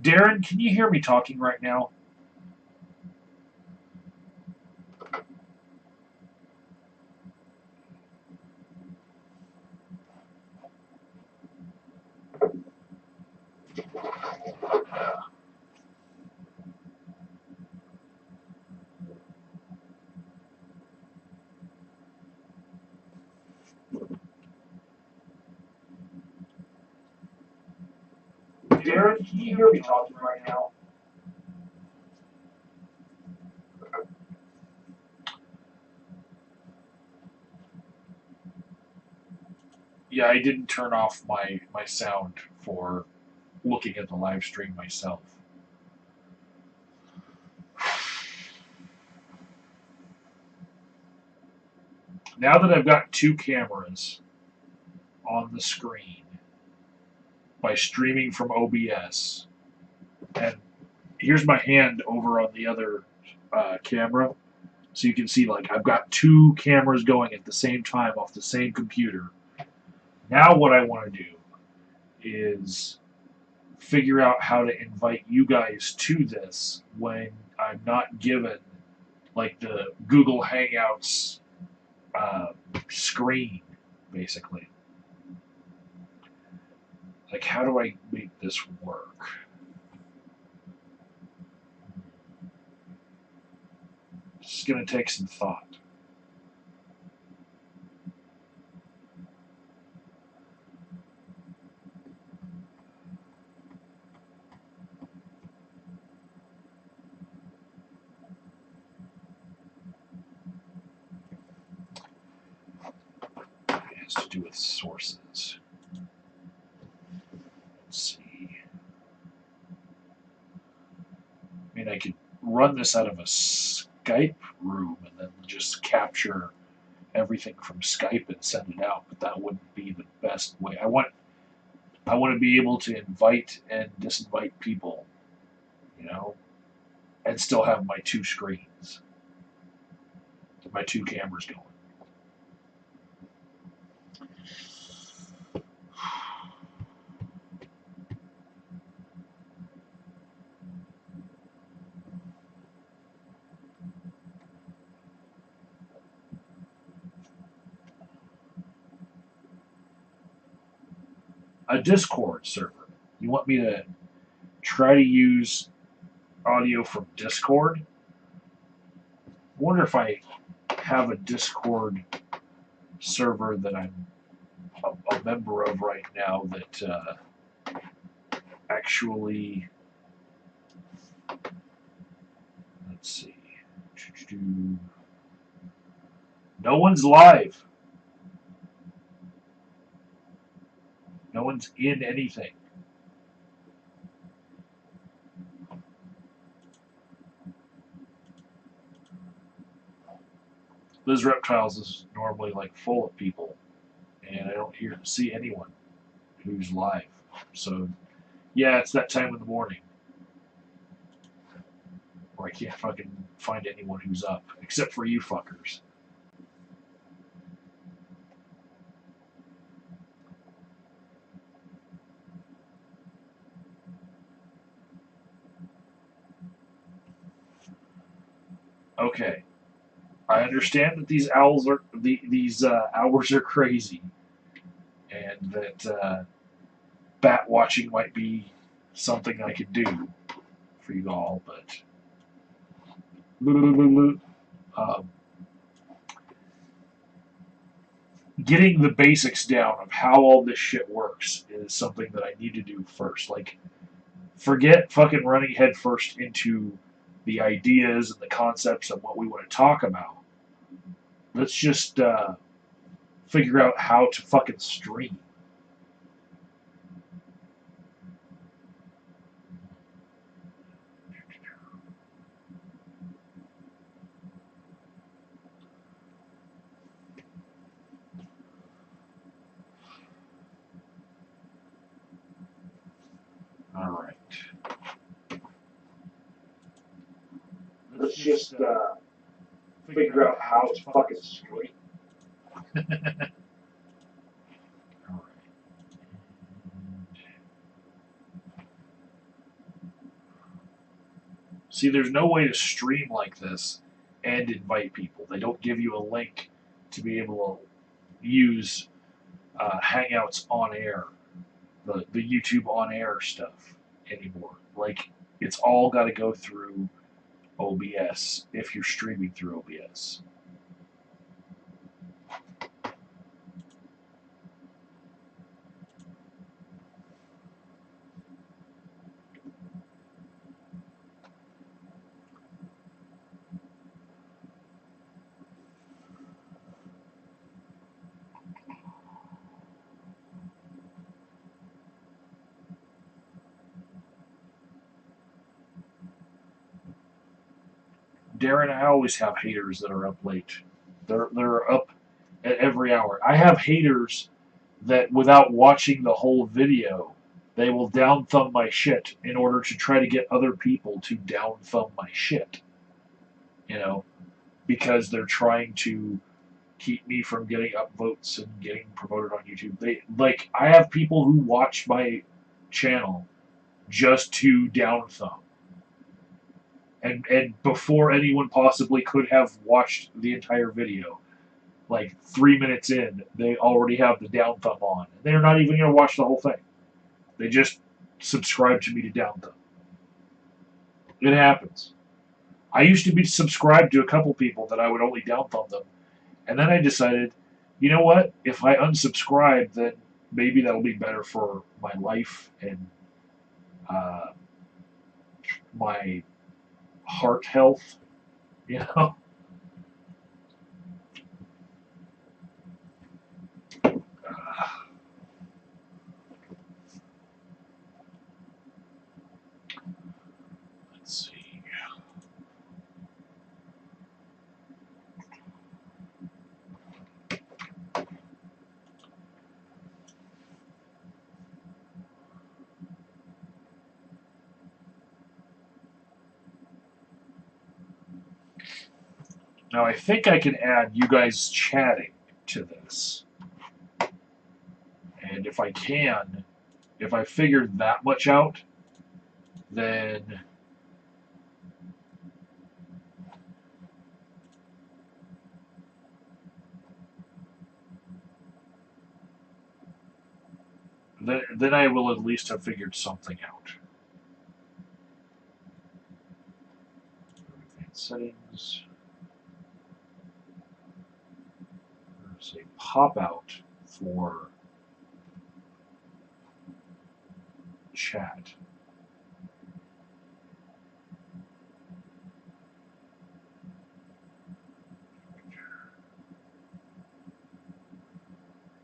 Darren, can you hear me talking right now? Darren, can you hear me talking right now? Yeah, I didn't turn off my sound for looking at the live stream myself. Now that I've got two cameras on the screen by streaming from OBS, and here's my hand over on the other camera, so you can see like I've got two cameras going at the same time off the same computer. Now what I want to do is figure out how to invite you guys to this when I'm not given like the Google Hangouts screen, basically. Like, how do I make this work? This is going to take some thought. It has to do with sources. Let's see. I mean, I could run this out of a Skype room and then just capture everything from Skype and send it out, but that wouldn't be the best way. I want to be able to invite and disinvite people, you know, and still have my two screens, my two cameras going. A Discord server. You want me to try to use audio from Discord? I wonder if I have a Discord server that I'm a member of right now that actually, let's see, no one's live. No one's in anything. Liz Reptiles is normally like full of people, and I don't see anyone who's live. So, yeah, it's that time of the morning where I can't fucking find anyone who's up, except for you fuckers. Okay, I understand that these hours are crazy, and that bat watching might be something I could do for you all, but getting the basics down of how all this shit works is something that I need to do first. Like, forget fucking running headfirst into the ideas and the concepts of what we want to talk about. Let's just figure out how to fucking stream. All right. Let's just figure out how to fucking stream. All right. See, there's no way to stream like this and invite people. They don't give you a link to be able to use Hangouts on air, the YouTube on air stuff anymore. Like, it's all got to go through OBS if you're streaming through OBS. Darren, I always have haters that are up late. They're up at every hour. I have haters that without watching the whole video, they will down thumb my shit in order to try to get other people to down thumb my shit. You know, because they're trying to keep me from getting upvotes and getting promoted on YouTube. I have people who watch my channel just to down thumb. And before anyone possibly could have watched the entire video, like 3 minutes in, they already have the down thumb on. They're not even going to watch the whole thing. They just subscribe to me to down thumb. It happens. I used to be subscribed to a couple people that I would only down thumb them. And then I decided, you know what? If I unsubscribe, then maybe that'll be better for my life and my heart health, you know? Let's see. Now I think I can add you guys chatting to this. And if I can, if I figured that much out, then then I will at least have figured something out. Advanced settings. There's a pop out for chat.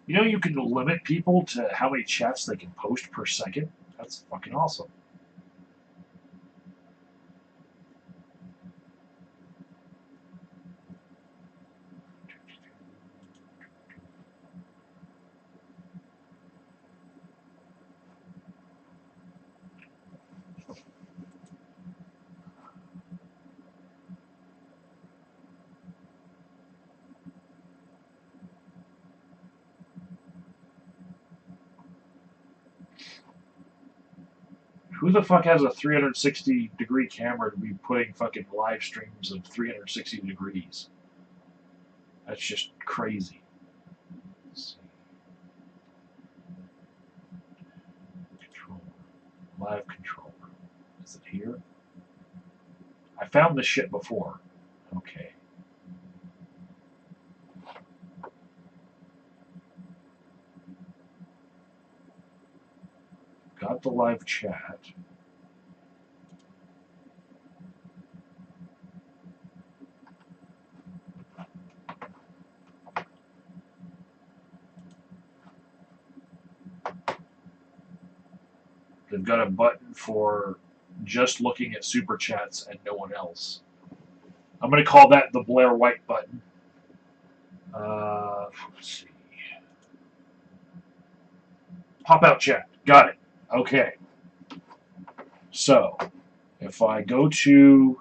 You know, you can limit people to how many chats they can post per second. That's fucking awesome. Who the fuck has a 360-degree camera to be putting fucking live streams of 360 degrees? That's just crazy. Let's see. Controller. Live controller. Is it here? I found this shit before. Okay. Got the live chat. They've got a button for just looking at super chats and no one else. I'm going to call that the Blair White button. Let's see. Pop out chat. Got it. Okay. So, if I go to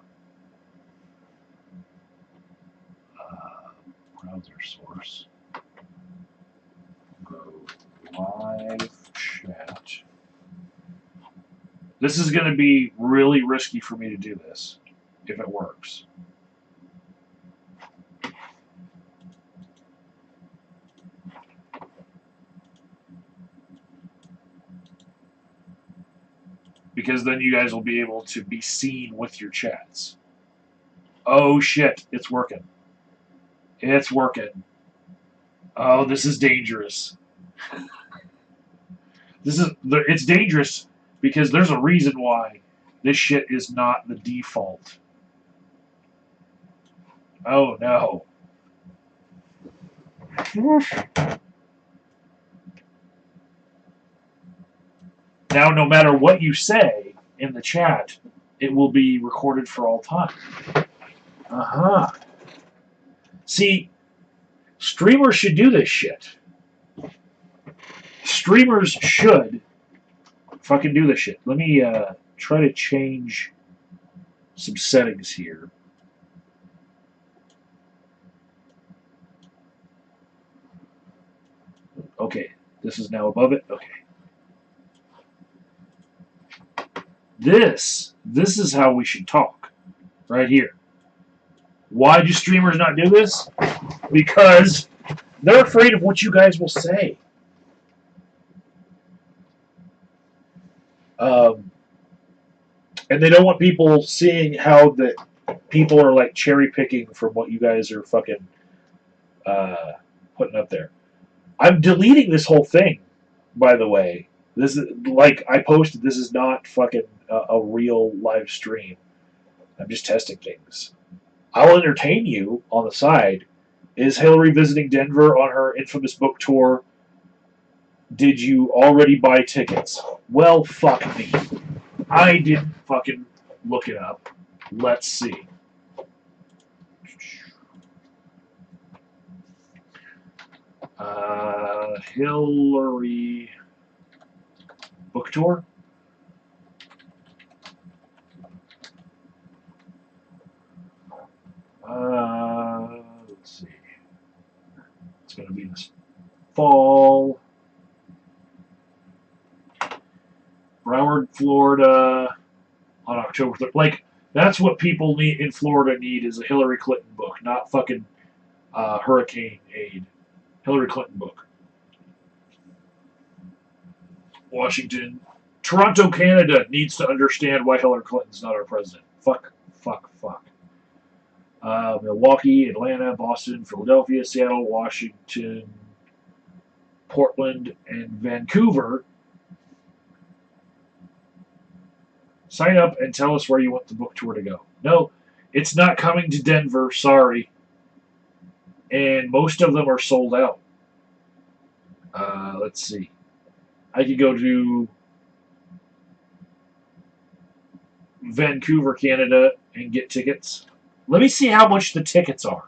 browser source, go live chat. This is going to be really risky for me to do this, if it works. Because then you guys will be able to be seen with your chats. Oh shit, it's working. It's working. Oh, this is dangerous. It's dangerous because there's a reason why this shit is not the default. Oh no. Now, no matter what you say in the chat, it will be recorded for all time. Uh-huh. See, streamers should do this shit. Streamers should fucking do this shit. Let me try to change some settings here. Okay, this is now above it. Okay. This is how we should talk. Right here. Why do streamers not do this? Because they're afraid of what you guys will say. And they don't want people seeing how the people are like cherry picking from what you guys are fucking putting up there. I'm deleting this whole thing, by the way. This is like I posted. This is not fucking a real live stream. I'm just testing things. I'll entertain you on the side. Is Hillary visiting Denver on her infamous book tour? Did you already buy tickets? Well, fuck me. I didn't fucking look it up. Let's see. Hillary book tour? Let's see. It's going to be this fall. Broward, Florida, on October 3rd. Like, that's what people need in Florida need is a Hillary Clinton book, not fucking hurricane aid. Hillary Clinton book. Washington. Toronto, Canada needs to understand why Hillary Clinton's not our president. Fuck, fuck, fuck. Milwaukee, Atlanta, Boston, Philadelphia, Seattle, Washington, Portland, and Vancouver. Sign up and tell us where you want the book tour to go. No, it's not coming to Denver, sorry. And most of them are sold out. Let's see. I could go to Vancouver, Canada, and get tickets. Let me see how much the tickets are.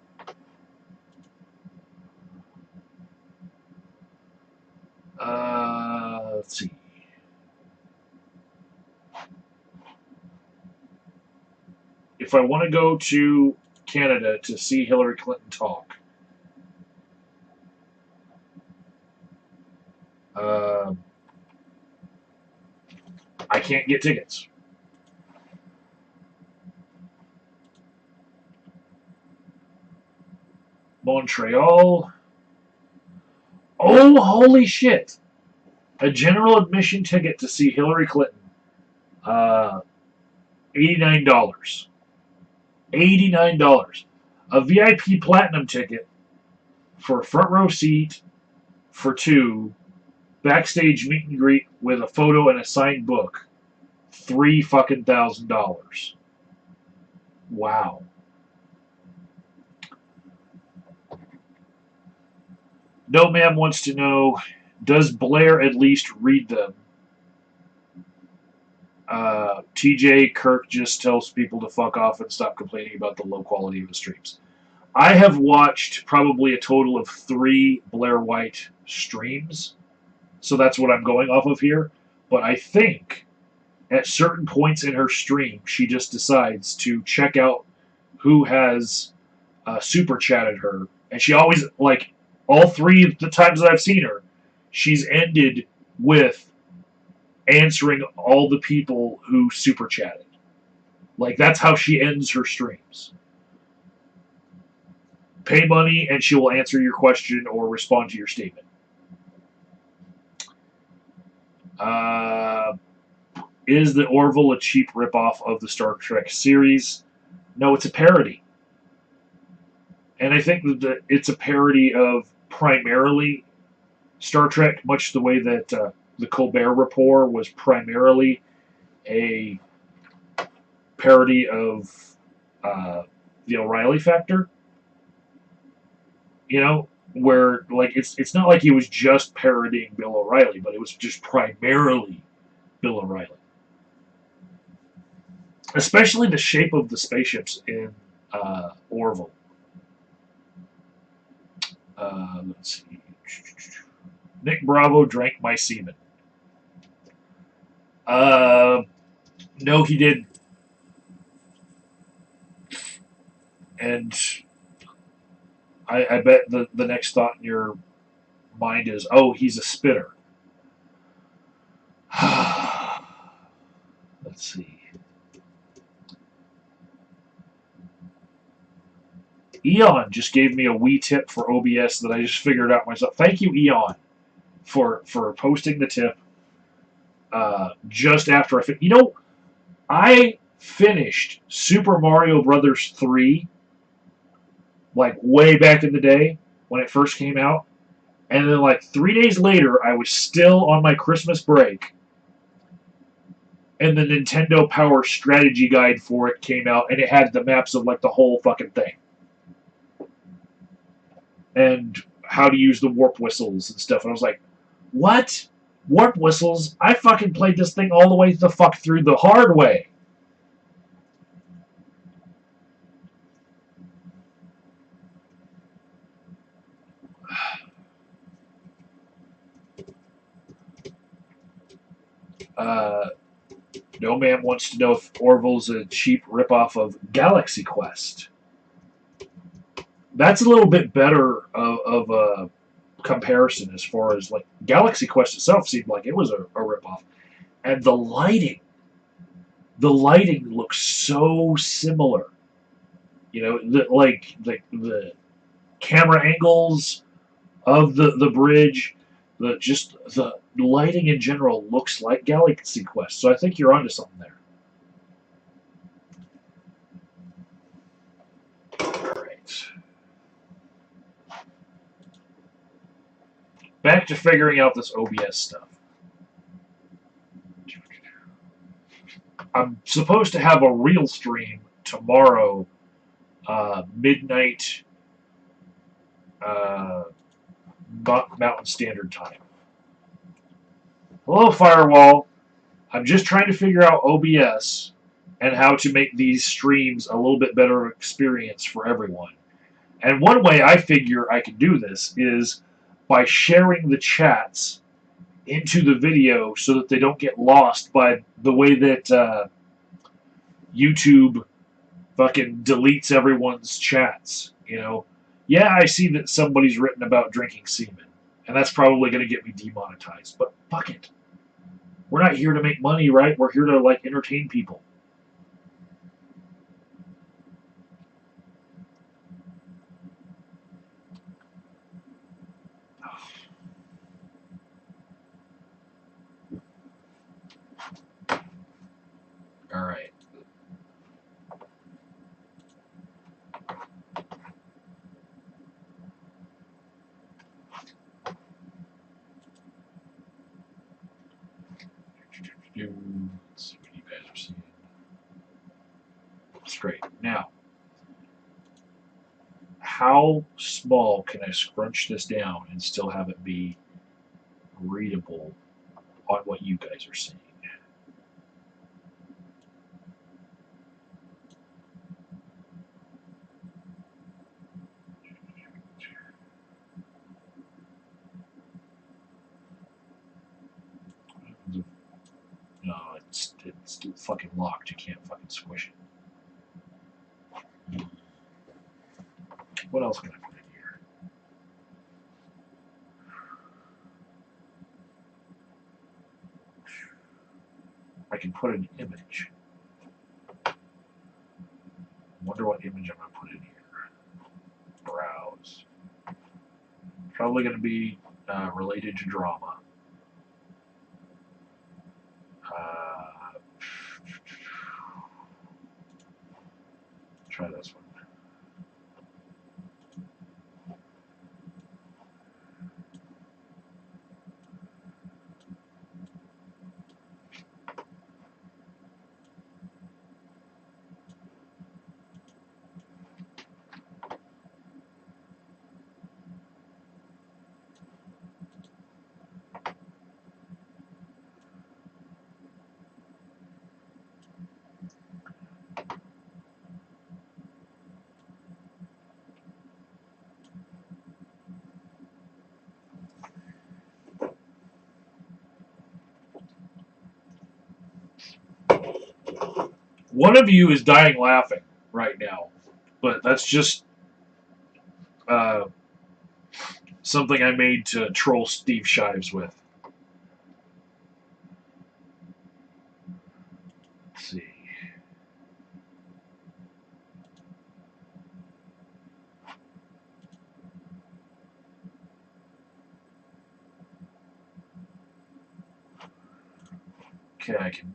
Let's see. If I want to go to Canada to see Hillary Clinton talk, I can't get tickets. Montreal. Oh, holy shit. A general admission ticket to see Hillary Clinton. $89. $89. A VIP platinum ticket for a front row seat for two, backstage meet and greet with a photo and a signed book. $3,000. Wow. No Ma'am wants to know, does Blair at least read them? TJ Kirk just tells people to fuck off and stop complaining about the low quality of the streams. I have watched probably a total of 3 Blair White streams, so that's what I'm going off of here. But I think at certain points in her stream, she just decides to check out who has super chatted her, and she always, like, all 3 of the times that I've seen her, she's ended with answering all the people who super chatted. Like, that's how she ends her streams. Pay money and she will answer your question or respond to your statement. Is the Orville a cheap ripoff of the Star Trek series? No, it's a parody. And I think that it's a parody of primarily Star Trek, much the way that the Colbert Report was primarily a parody of the O'Reilly Factor. You know, where like it's not like he was just parodying Bill O'Reilly, but it was just primarily Bill O'Reilly. Especially the shape of the spaceships in Orville. Let's see. Nick Bravo drank my semen. No, he didn't. And I bet the next thought in your mind is, oh, he's a spitter. Let's see. Eon just gave me a wee tip for OBS that I just figured out myself. Thank you, Eon, for posting the tip just after I you know, I finished Super Mario Brothers 3 like way back in the day when it first came out. And then like 3 days later, I was still on my Christmas break. And the Nintendo Power strategy guide for it came out, and it had the maps of like the whole fucking thing. And how to use the warp whistles and stuff. And I was like, what? Warp whistles? I fucking played this thing all the way the fuck through the hard way. No Man wants to know if Orville's a cheap ripoff of Galaxy Quest. That's a little bit better of a comparison as far as like Galaxy Quest itself seemed like it was a ripoff. And the lighting looks so similar. You know, the camera angles of the bridge, the lighting in general looks like Galaxy Quest. So I think you're onto something there. All right. Back to figuring out this OBS stuff. I'm supposed to have a real stream tomorrow, midnight Mountain Standard Time. Hello, Firewall. I'm just trying to figure out OBS and how to make these streams a little bit better experience for everyone. And one way I figure I can do this is by sharing the chats into the video so that they don't get lost by the way that YouTube fucking deletes everyone's chats, you know. Yeah, I see that somebody's written about drinking semen, and that's probably going to get me demonetized, but fuck it. We're not here to make money, right? We're here to, like, entertain people. All right. Let's see what you guys are seeing. That's great. Now, how small can I scrunch this down and still have it be readable on what you guys are seeing? No, it's fucking locked. You can't fucking squish it. What else can I put in here? I can put an image. Wonder what image I'm going to put in here. Browse. Probably going to be related to drama. Try this one. One of you is dying laughing right now, but that's just something I made to troll Steve Shives with. Let's see. Okay, I can.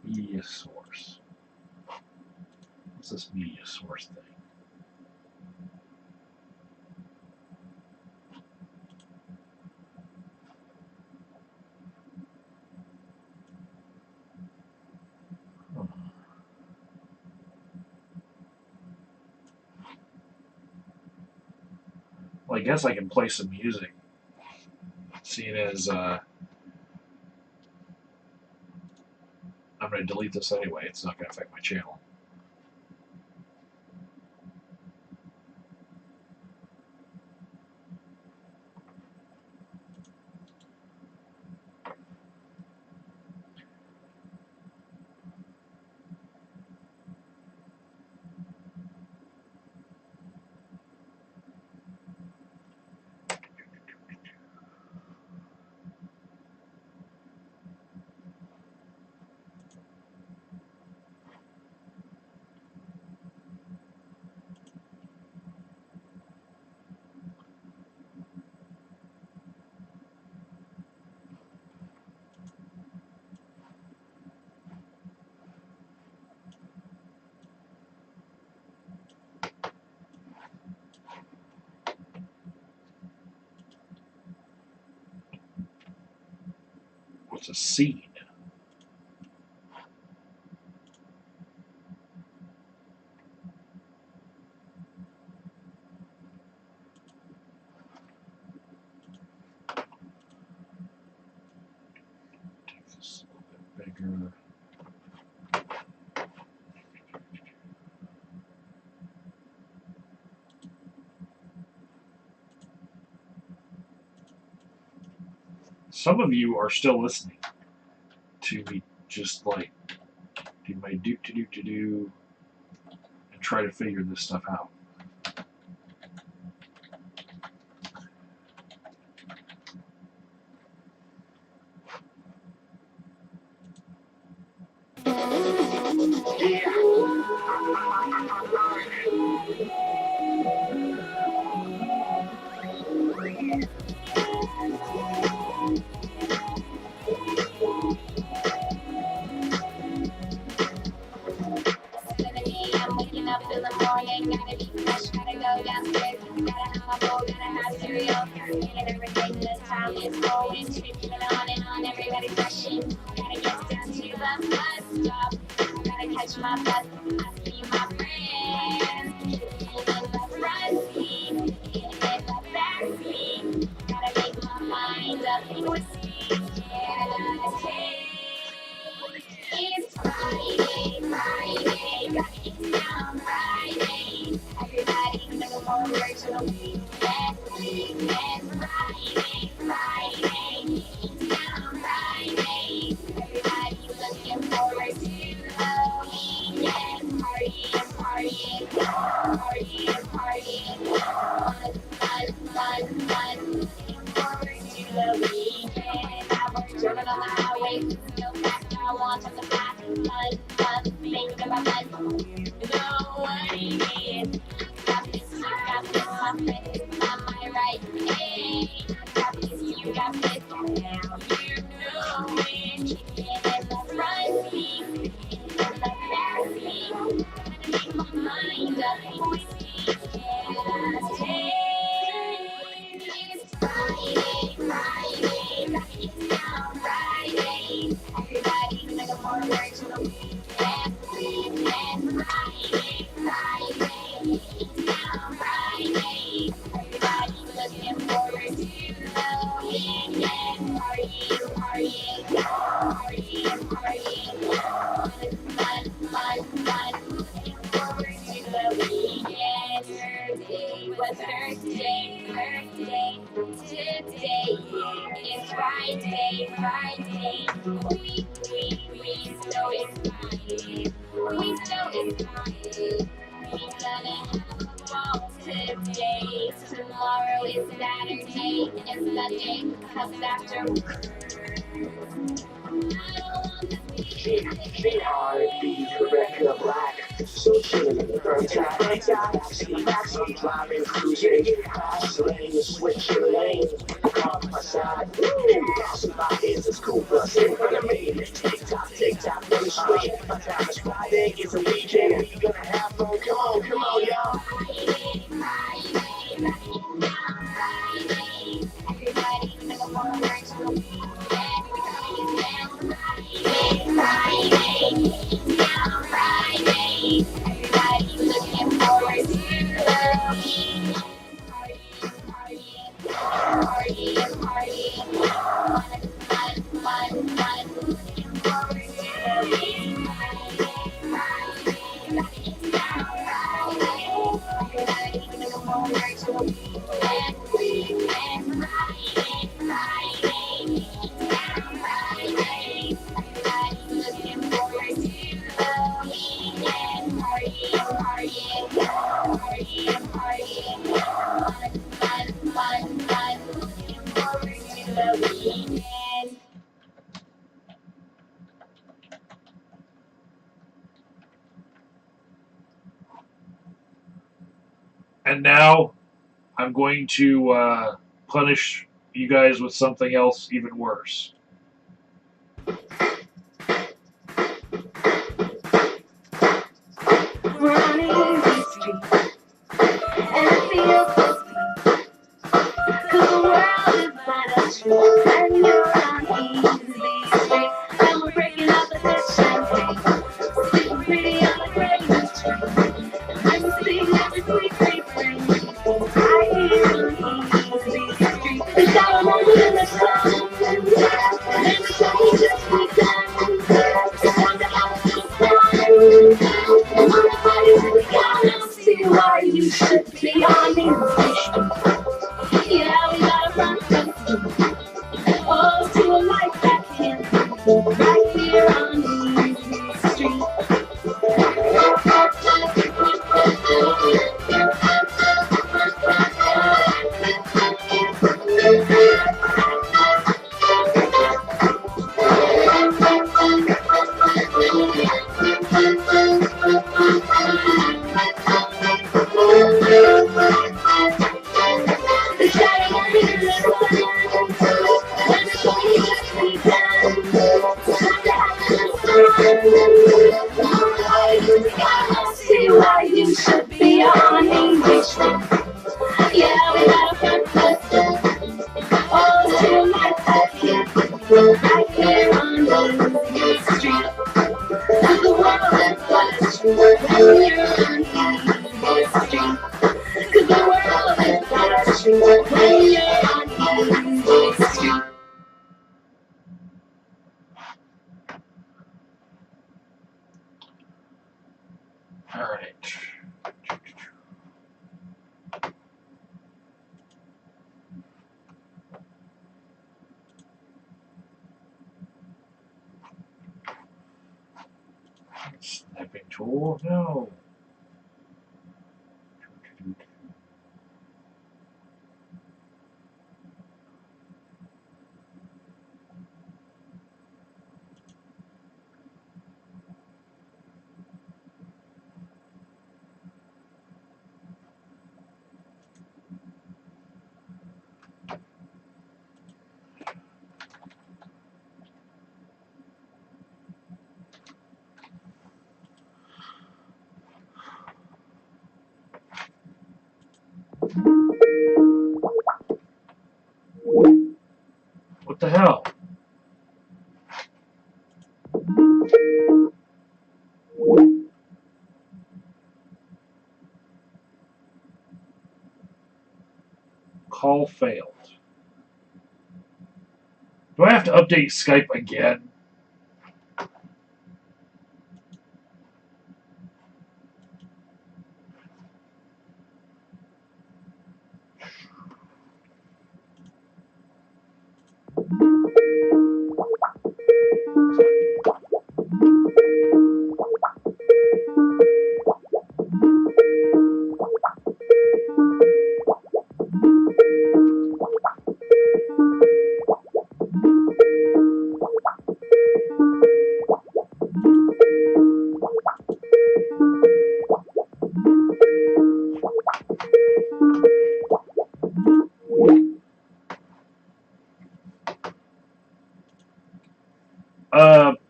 Media source. What's this media source thing? Huh. Well, I guess I can play some music, seeing as I'm going to delete this anyway. It's not going to affect my channel. What's a scene? Take this a little bit bigger. Some of you are still listening to me just like do my do and try to figure this stuff out. I'm waking up in the morning, gotta be fresh, gotta go downstairs, gotta have my bowl, gotta have cereal, and everything this time is going, tripping on, everybody's rushing, gotta get down to the bus stop, gotta catch my bus, I see my friends, in the front seat, in the back seat, gotta make my mind up, what's it's Friday, it's now Friday. Everybody's looking forward to the weekend. Friday, it's now Friday. Everybody's looking forward to the about that. No worries. Got this, you got this, my friend is on my right. Hey, got this, you got this. You know it. Kicking in the front seat, in the back seat. Make my mind up. It's Friday, Friday, it's now Friday. Everybody's looking forward to the weekend, weekend. Friday, Friday, it's now Friday. Everybody's looking forward to the weekend. Partying, partying, partying, partying. Fun, fun, fun, fun. Looking forward to the weekend. Thursday was Thursday, Thursday. Today is Friday, Friday. We know it's Friday. We know it's Friday. We gonna have a ball today. Tomorrow is Saturday, and Sunday comes after work. Heartbeat, Rebecca Black. So chillin', burn time, backseat, driving, cruising, fast lane, switch your lane. Come on my side, bounce in my ears, it's cool, plus in front of me. Tick tock, no swing. My time is Friday, it's a weekend. We gonna have fun, come on, y'all. Friday, everybody's looking forward to the weekend. Friday, everybody's looking forward to the weekend. Partying, partying, fun, looking forward to the weekend. Everybody's looking forward to the weekend, weekend. Friday, everybody's looking forward to the weekend. Partying, partying, fun, looking forward to the weekend. And now I'm going to punish you guys with something else even worse. We're on easy street, and it feels so sweet. 'Cause the world is but a street, and you're on easy street. And we're breaking up the champagne, sitting pretty on the Greenwich Street. And we're singing every sweet refrain, right here on easy street. It's got a moment in the sun, and the sun just begun. It's time to have some fun. See why you should be on easy street. Yeah, we got a front custom. Oh, to a life that can't be right here on easy street. It's shining on in the sun, when it's only just begun. It's time to have some fun. See why you should be on easy street. Yeah, we got a front custom. Oh, to a life that can't be right here on easy street. 'Cause the world is but a street, and you're on easy street. 'Cause the world is but a street, when you're on easy street. All right. Snapping tool? No. What the hell? Call failed. Do I have to update Skype again?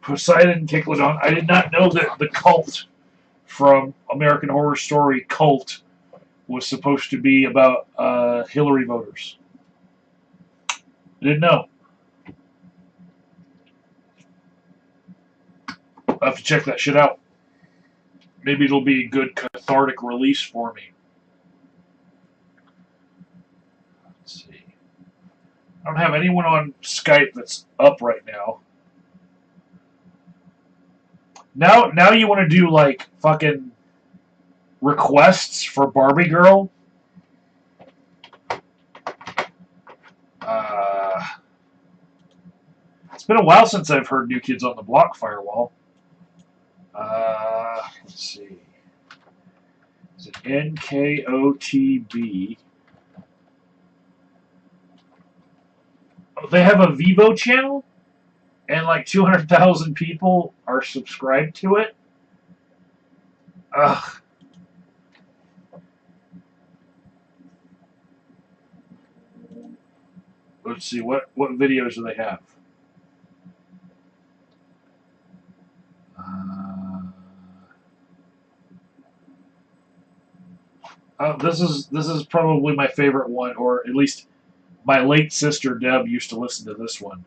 Poseidon Kicklodon. I did not know that the cult from American Horror Story Cult was supposed to be about Hillary voters. I didn't know. I'll have to check that shit out. Maybe it'll be a good cathartic release for me. Let's see. I don't have anyone on Skype that's up right now. Now you want to do like fucking requests for Barbie Girl? It's been a while since I've heard New Kids on the Block Firewall. Let's see. Is it NKOTB? Oh, they have a Vivo channel? And like 200,000 people are subscribed to it? Ugh. Let's see, what videos do they have? This is probably my favorite one, or at least my late sister Deb used to listen to this one.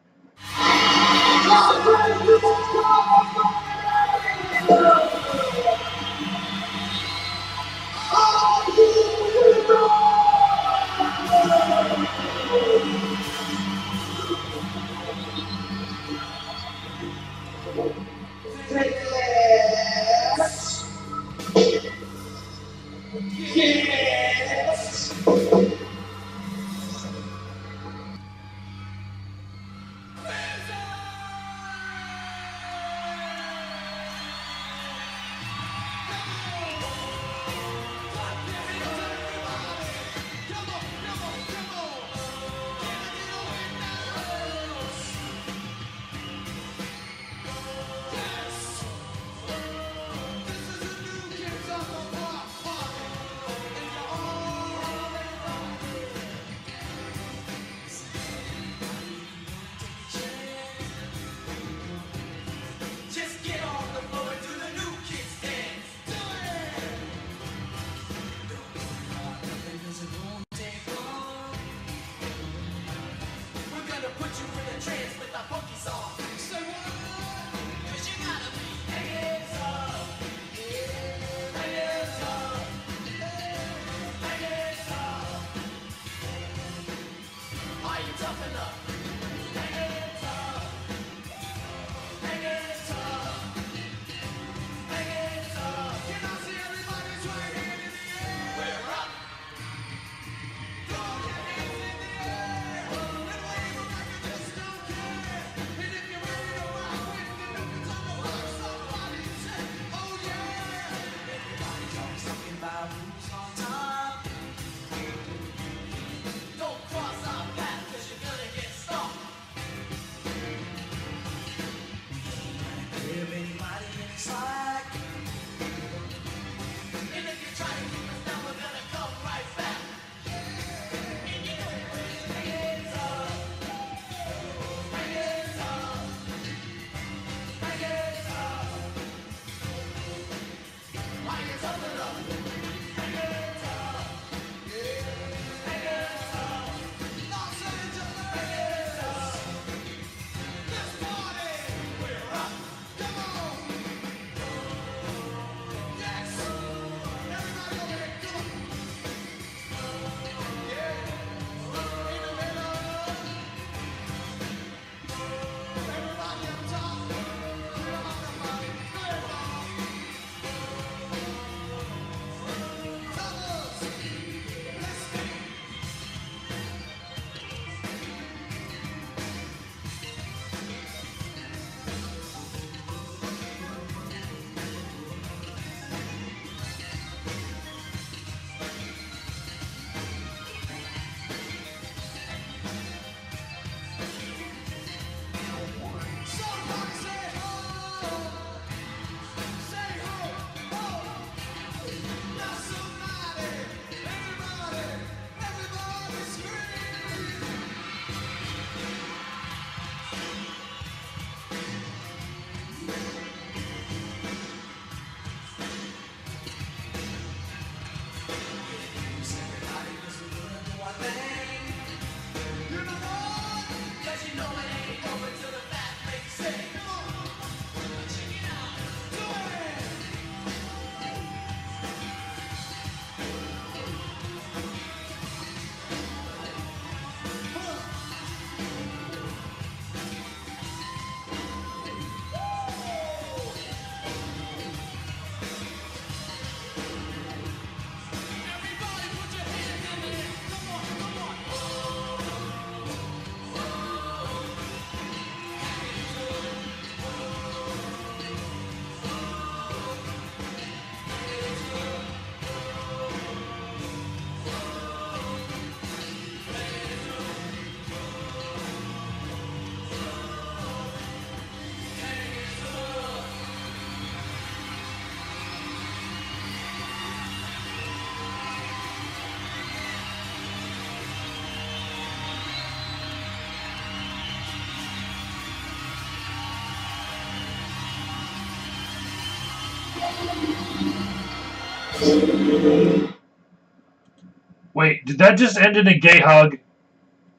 Wait, did that just end in a gay hug?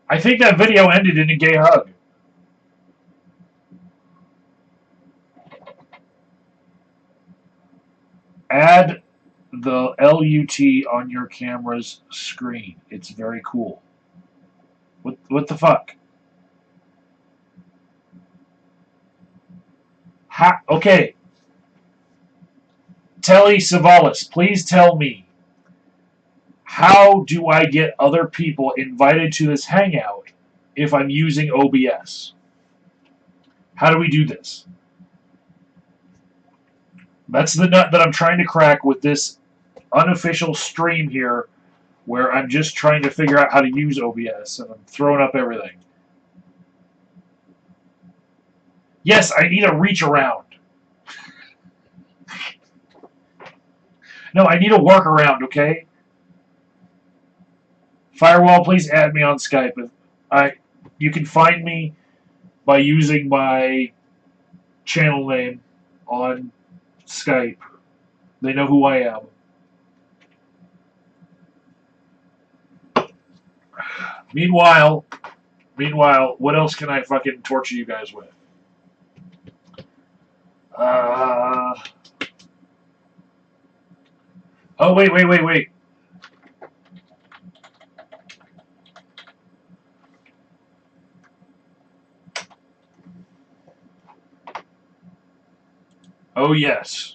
I think that video ended in a gay hug. Add the LUT on your camera's screen. It's very cool. What the fuck? Okay. Telly Savalas, please tell me, how do I get other people invited to this hangout if I'm using OBS? How do we do this? That's the nut that I'm trying to crack with this unofficial stream here, where I'm just trying to figure out how to use OBS, and I'm throwing up everything. Yes, I need a reach around. No, I need a workaround, okay? Firewall, please add me on Skype. You can find me by using my channel name on Skype. They know who I am. Meanwhile, what else can I fucking torture you guys with? Oh, wait. Oh, yes.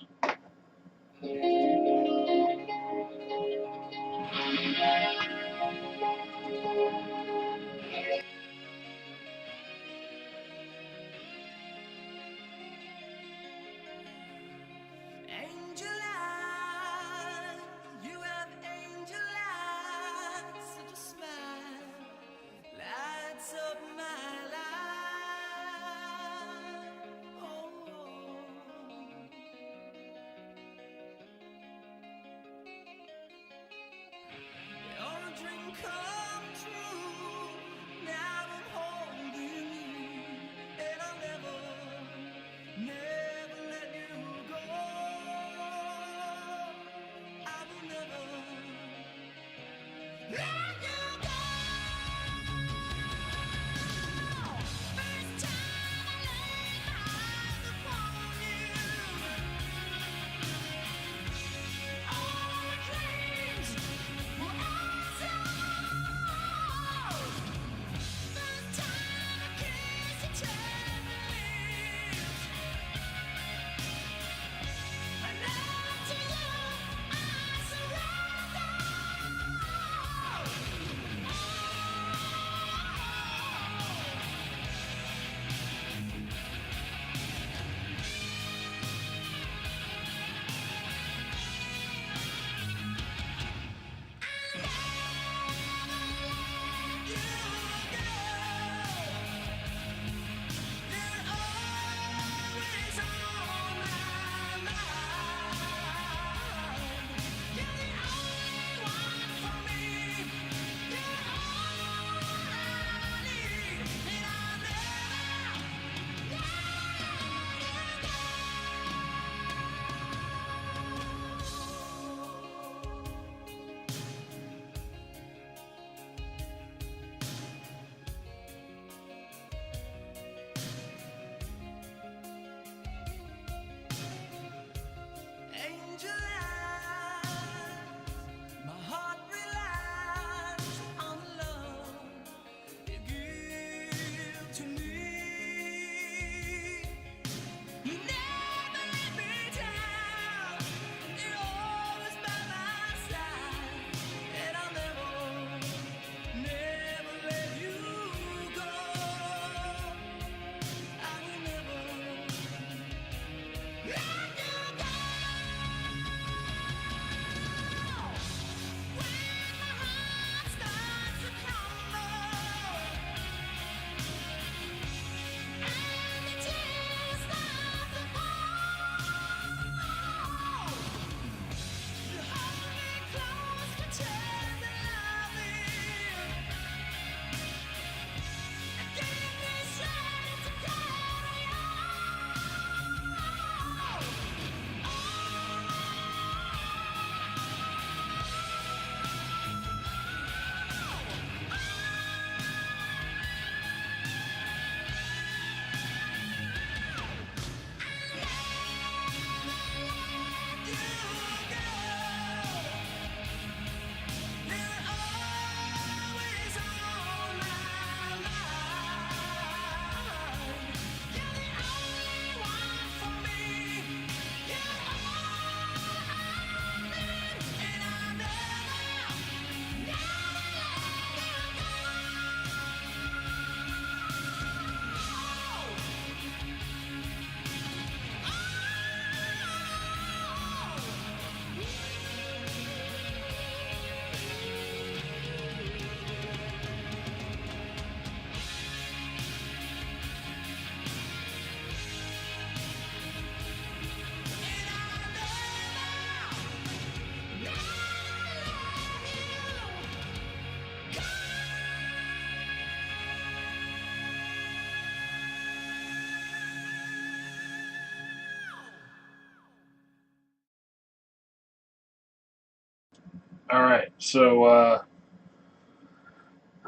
All right, so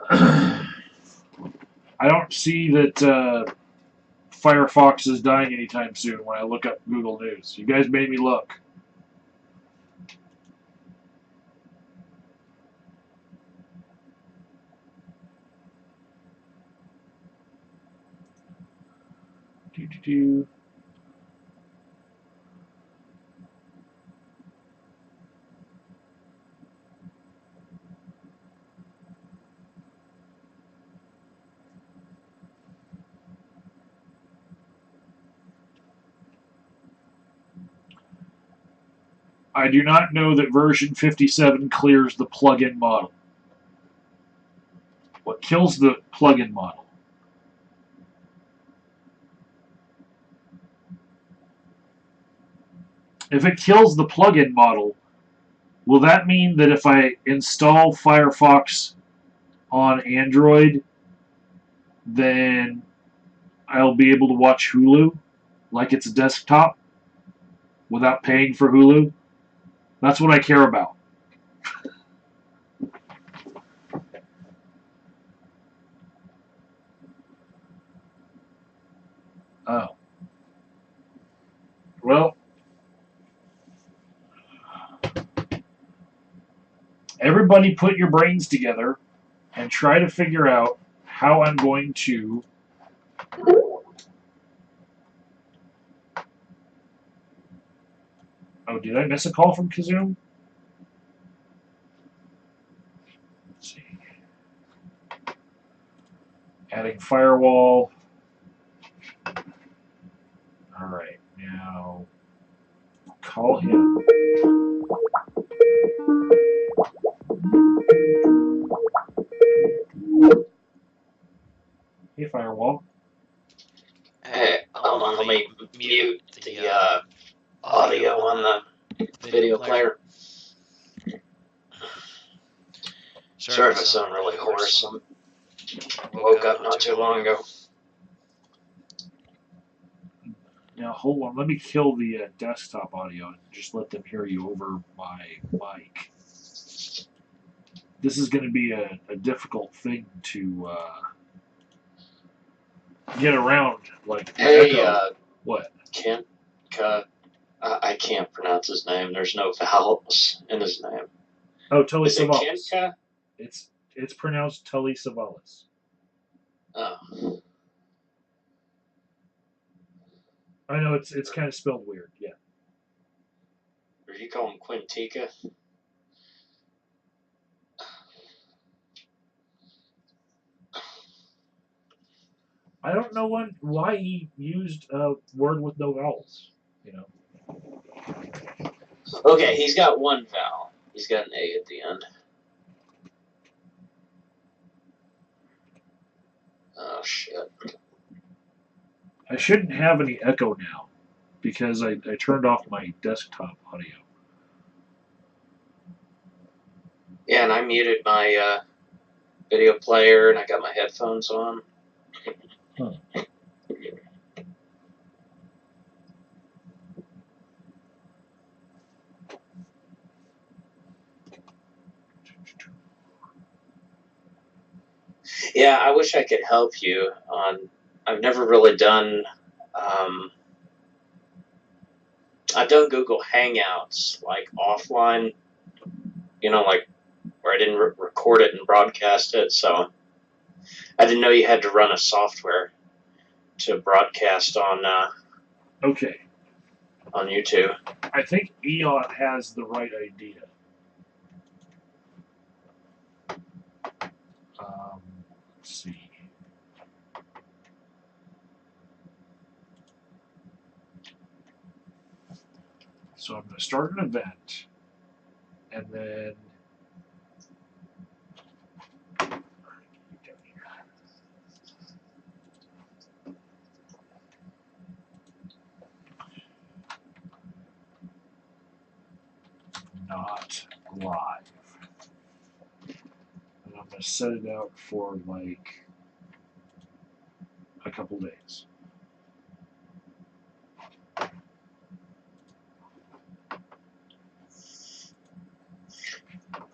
I don't see that Firefox is dying anytime soon when I look up Google News. You guys made me look. Do. I do not know that version 57 clears the plugin model. What kills the plugin model? If it kills the plugin model, will that mean that if I install Firefox on Android, then I'll be able to watch Hulu like it's a desktop without paying for Hulu? That's what I care about. Oh. Well, everybody put your brains together and try to figure out how I'm going to Oh, did I miss a call from Kazoom? Let's see. Adding firewall. All right, now call him. Hey, firewall. Hey, hold on, let me mute the audio on the video player. Sorry if I sound really hoarse. I woke up not too long ago. Now, hold on. Let me kill the desktop audio and just let them hear you over my mic. This is going to be a difficult thing to get around. Like, Hey, echo. What? I can't pronounce his name. There's no vowels in his name. Oh, Tully Is it Savalas. Kenka? It's pronounced Tully Savalas. Oh. I know it's kind of spelled weird. Yeah. Or you call him Quintica? I don't know why he used a word with no vowels. You know. Okay, he's got one vowel. He's got an A at the end. Oh, shit. I shouldn't have any echo now because I turned off my desktop audio. Yeah, and I muted my video player, and I got my headphones on. Huh. Yeah, I wish I could help you on. I've never really done. I've done Google Hangouts like offline, like where I didn't record it and broadcast it. So I didn't know you had to run a software to broadcast on Okay. on YouTube. I think EOT has the right idea. Let's see. So I'm going to start an event, and then not live. And I'm going to set it out for like a couple days.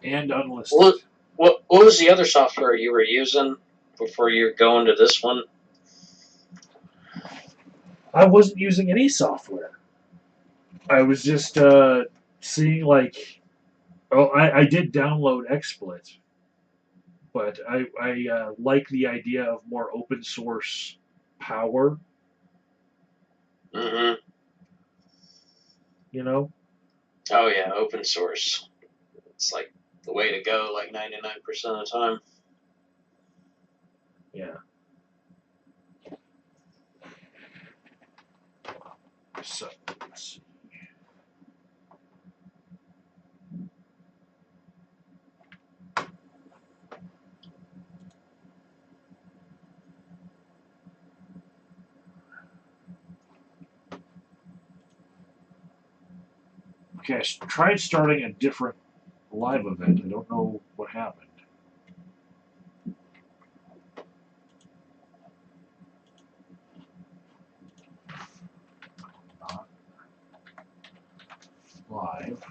And unlisted. What was the other software you were using before you were going to this one? I wasn't using any software. I was just seeing like, oh, I did download XSplit, but I like the idea of more open source power. Mm-hmm. You know. Oh yeah, open source. It's like the way to go, like 99% of the time. Yeah. So let's see. Okay, I tried starting a different live event. I don't know what happened. Not live.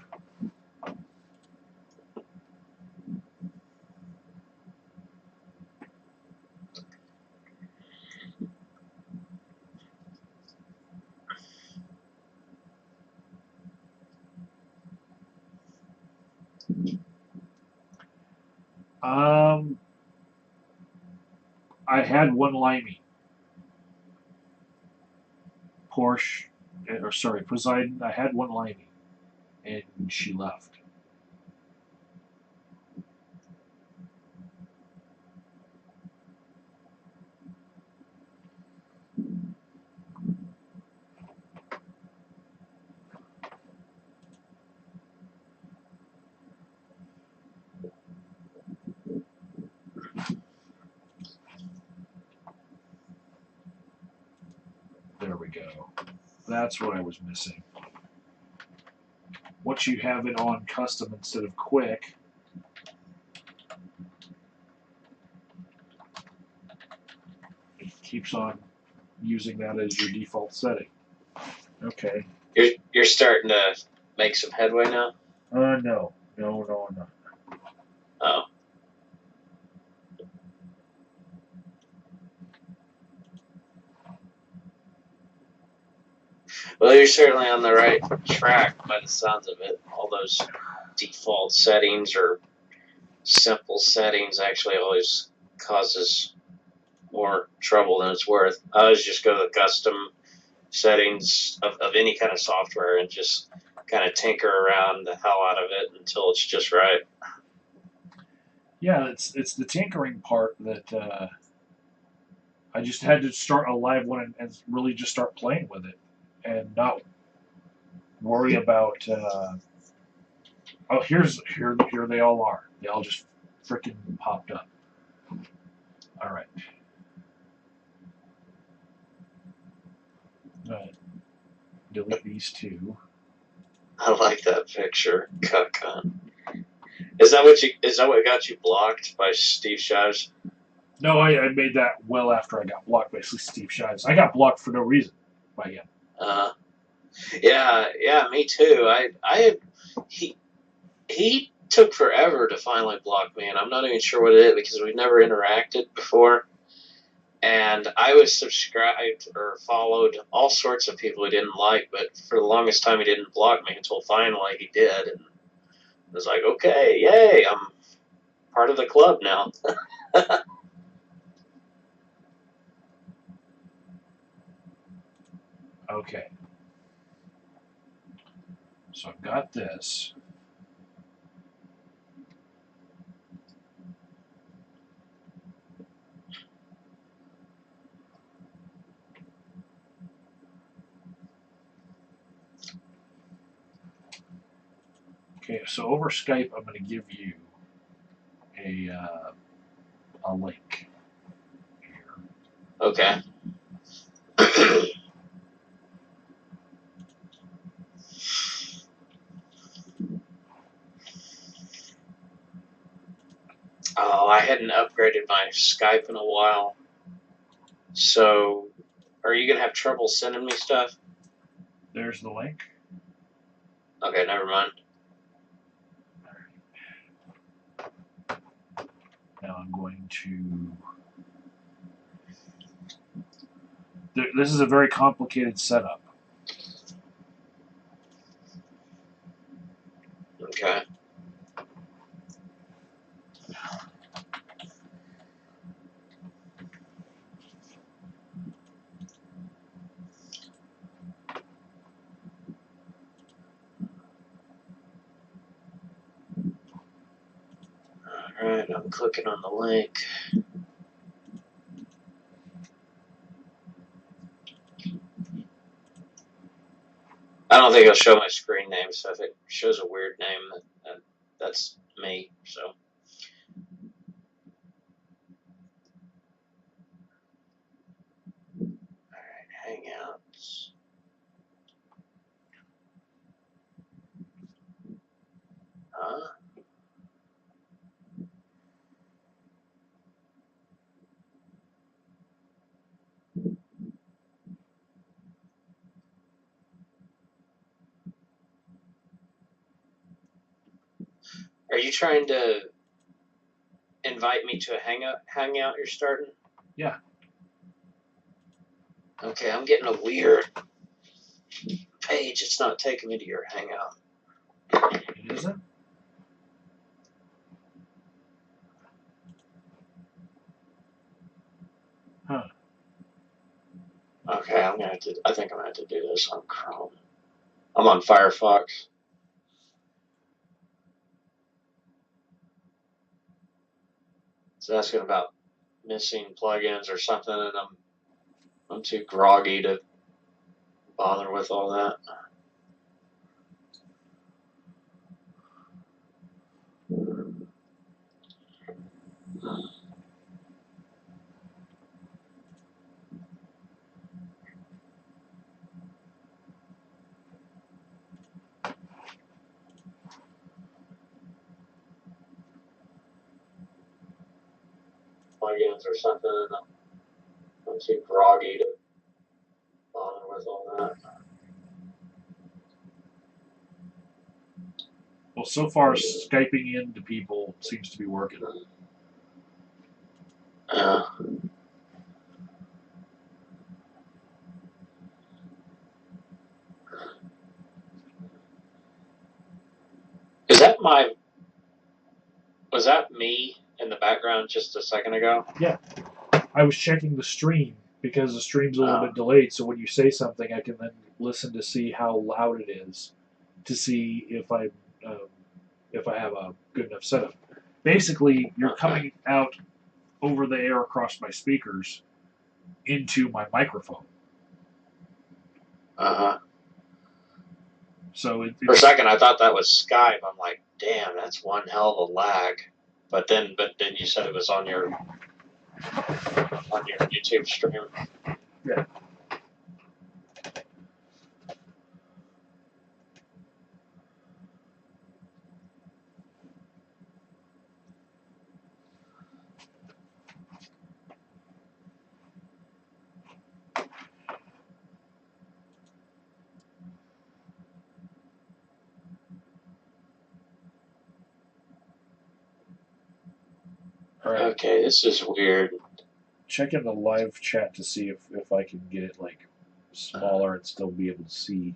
I had one limey. Porsche, or sorry, Poseidon. I had one limey, and she left. There we go. That's what I was missing. Once you have it on custom instead of quick, it keeps on using that as your default setting. Okay. You're starting to make some headway now? No. No. Oh. Well, you're certainly on the right track by the sounds of it. All those default settings or simple settings actually always causes more trouble than it's worth. I always just go to the custom settings of any kind of software and just kind of tinker around the hell out of it until it's just right. Yeah, it's the tinkering part that I just had to start a live one and really just start playing with it and not worry about. Oh, here they all are. They all just freaking popped up. All right. Delete these two. I like that picture. Cuck. Is that what got you blocked by Steve Shives? No, I made that well after I got blocked by Steve Shives. I got blocked for no reason by him. Yeah, me too. He took forever to finally block me, and I'm not even sure what it is because we've never interacted before. And I was subscribed or followed all sorts of people he didn't like, but for the longest time he didn't block me until finally he did, and I was like, okay, yay, I'm part of the club now. Okay. So I've got this. Okay, so over Skype, I'm going to give you a link here. Okay. Oh, I hadn't upgraded my Skype in a while. So, are you gonna have trouble sending me stuff? There's the link. Okay, never mind. Now I'm going to. This is a very complicated setup. Okay. Alright, I'm clicking on the link. I don't think it'll show my screen name, so if it shows a weird name, that's me. So. Alright, Hangouts. Huh? Are you trying to invite me to a hangout you're starting? Yeah. Okay, I'm getting a weird page. It's not taking me to your hangout. It isn't? Huh. Okay, I think I'm gonna have to do this on Chrome. I'm on Firefox. It's asking about missing plugins or something, and I'm too groggy to bother with all that. Plugins or something, and I'm too groggy to bother with all that. Well, so far, Skyping into people seems to be working. Was that me in the background just a second ago? Yeah. I was checking the stream because the stream's a little bit delayed, so when you say something, I can then listen to see how loud it is, to see if I have a good enough setup. Basically, you're coming out over the air across my speakers into my microphone. So for a second, I thought that was Skype. I'm like, damn, that's one hell of a lag. But then you said it was on your YouTube stream. Yeah. All right. Okay, this is weird. Check in the live chat to see if I can get it like smaller and still be able to see.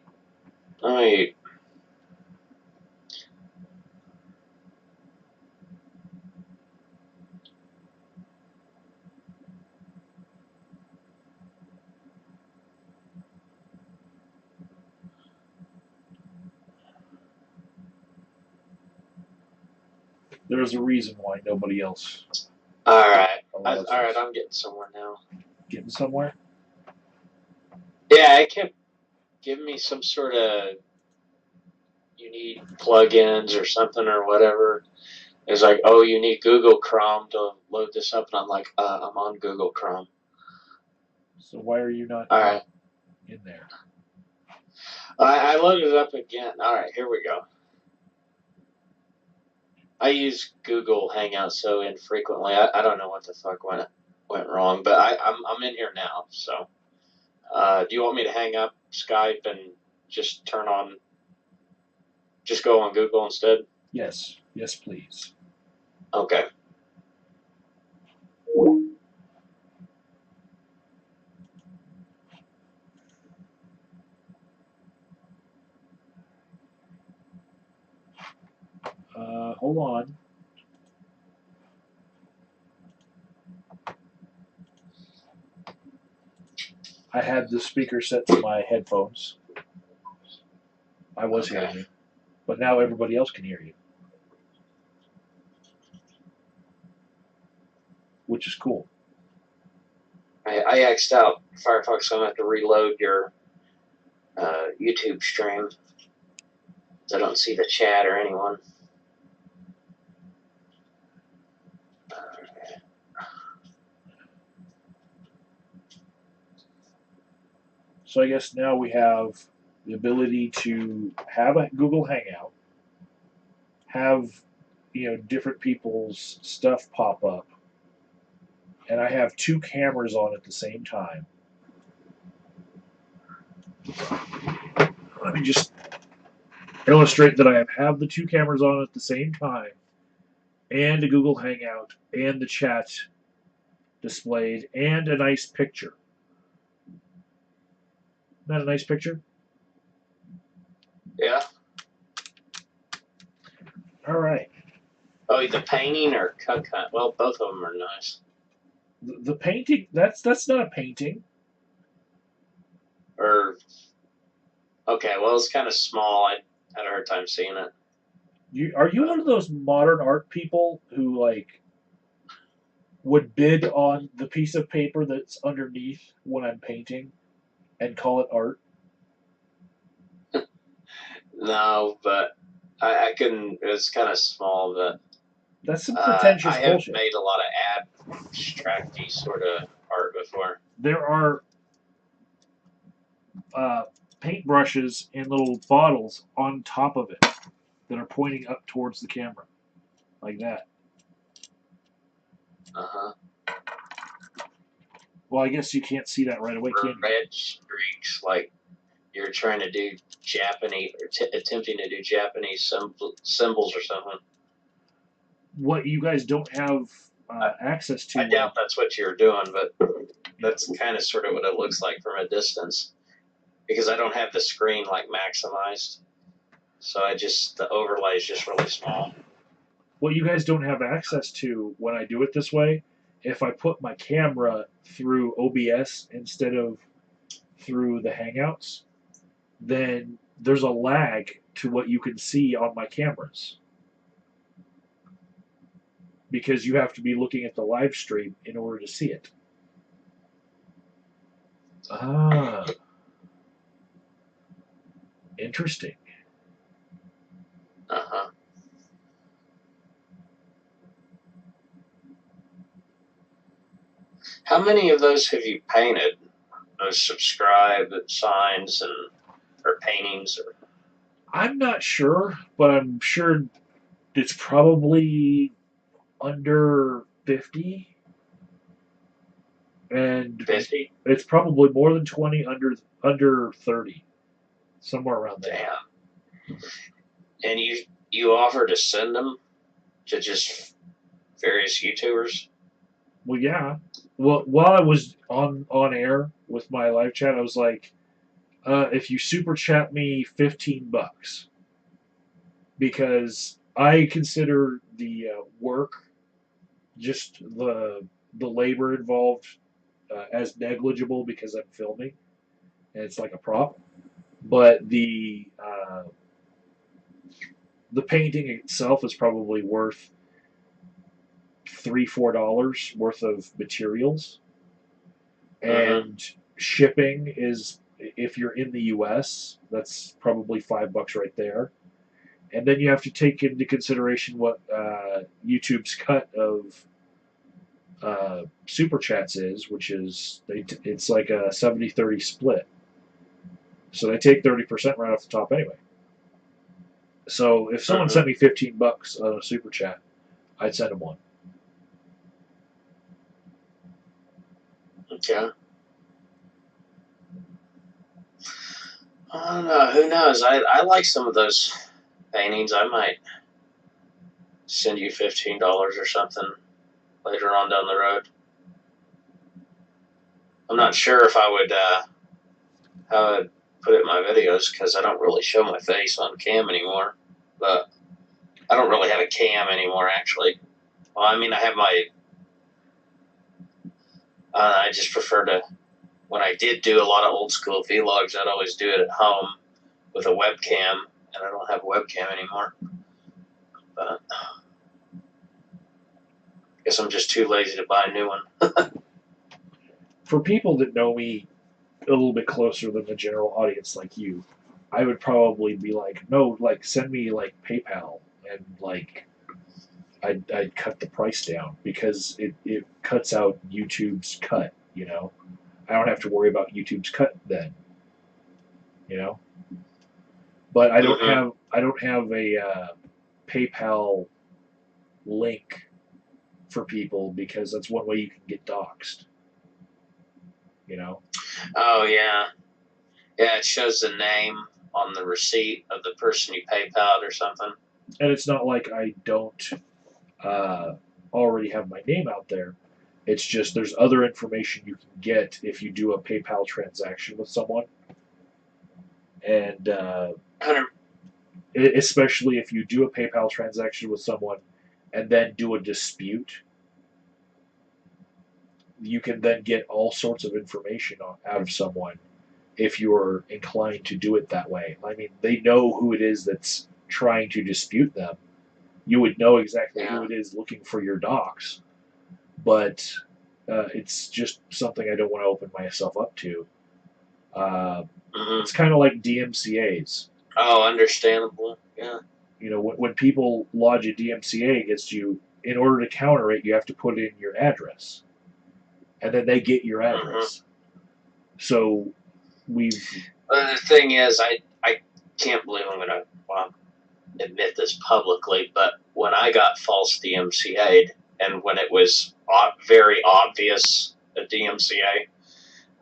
There's a reason why nobody else. All right, I'm getting somewhere now. Getting somewhere? Yeah, it kept giving me some sort of you need plugins or something or whatever. It's like, oh, you need Google Chrome to load this up, and I'm like, I'm on Google Chrome. So why are you not in there? I loaded it up again. All right, here we go. I use Google Hangouts so infrequently. I don't know what the fuck went wrong, but I'm in here now. So, do you want me to hang up Skype and just go on Google instead? Yes, please. Okay. hold on. I had the speaker set to my headphones. I was Okay. hearing you. But now everybody else can hear you. Which is cool. I X'd out Firefox, so I'm going to have to reload your YouTube stream. I don't see the chat or anyone. So I guess now we have the ability to have a Google Hangout, have different people's stuff pop up, and I have two cameras on at the same time. Let me just illustrate that I have the two cameras on at the same time, and a Google Hangout, and the chat displayed, and a nice picture. Not a nice picture? Yeah. All right. Oh, the painting or cut? Well, both of them are nice. The painting, that's not a painting. Or, okay, well, it's kind of small. I had a hard time seeing it. Are you one of those modern art people who would bid on the piece of paper that's underneath when I'm painting and call it art? No, but I couldn't. It was kind of small, but That's some pretentious I have bullshit. made a lot of abstract-y sort of art before. There are paintbrushes in little bottles on top of it that are pointing up towards the camera, like that. Uh-huh. Well, I guess you can't see that right away, can you? Red streaks, like you're trying to do Japanese, or attempting to do Japanese symbols or something. What you guys don't have access to. I doubt that's what you're doing, but that's kind of sort of what it looks like from a distance. Because I don't have the screen maximized, so the overlay is just really small. What you guys don't have access to when I do it this way, if I put my camera through OBS instead of through the Hangouts, then there's a lag to what you can see on my cameras. Because you have to be looking at the live stream in order to see it. Ah. Interesting. Uh-huh. How many of those have you painted? Those subscribe signs or paintings? Or I'm not sure, but I'm sure it's probably under 50. And 50? it's probably more than 20, under 30. Somewhere around there. Damn. And you offer to send them to just various YouTubers? Well, yeah. Well, while I was on air with my live chat, I was like, if you super chat me $15, because I consider the work, just the labor involved, as negligible because I'm filming, and it's like a prop. But the painting itself is probably worth $3-4 worth of materials, and shipping is, if you're in the U.S., that's probably $5 right there, and then you have to take into consideration what YouTube's cut of super chats is, which is it's like a 70-30 split, so they take 30% right off the top anyway. So if someone sent me $15 on a super chat, I'd send them one. Okay. I don't know. Who knows? I like some of those paintings. I might send you $15 or something later on down the road. I'm not sure if I would how I'd put it in my videos because I don't really show my face on cam anymore. But I don't really have a cam anymore, actually. Well, I mean, I have my. I just prefer to. When I did do a lot of old school vlogs, I'd always do it at home with a webcam, and I don't have a webcam anymore. But I guess I'm just too lazy to buy a new one. For people that know me a little bit closer than the general audience like you, I would probably be like, no, like send me like PayPal, and like I'd cut the price down because it cuts out YouTube's cut, you know. I don't have to worry about YouTube's cut then, you know. But I don't have a PayPal link for people because that's one way you can get doxxed, you know. Oh yeah, yeah. It shows the name on the receipt of the person you PayPal'd or something. And it's not like I don't already have my name out there. It's just there's other information you can get if you do a PayPal transaction with someone, and especially if you do a PayPal transaction with someone and then do a dispute, you can then get all sorts of information out of someone if you're inclined to do it that way. I mean, they know who it is that's trying to dispute them. You would know exactly who it is looking for your docs, but it's just something I don't want to open myself up to. It's kind of like DMCA's. Oh, understandable. Yeah. You know, when people lodge a DMCA against you, in order to counter it, you have to put in your address, and then they get your address. So we've. The thing is, I can't believe I'm gonna admit this publicly, but when I got false DMCA'd, and when it was very obvious a DMCA,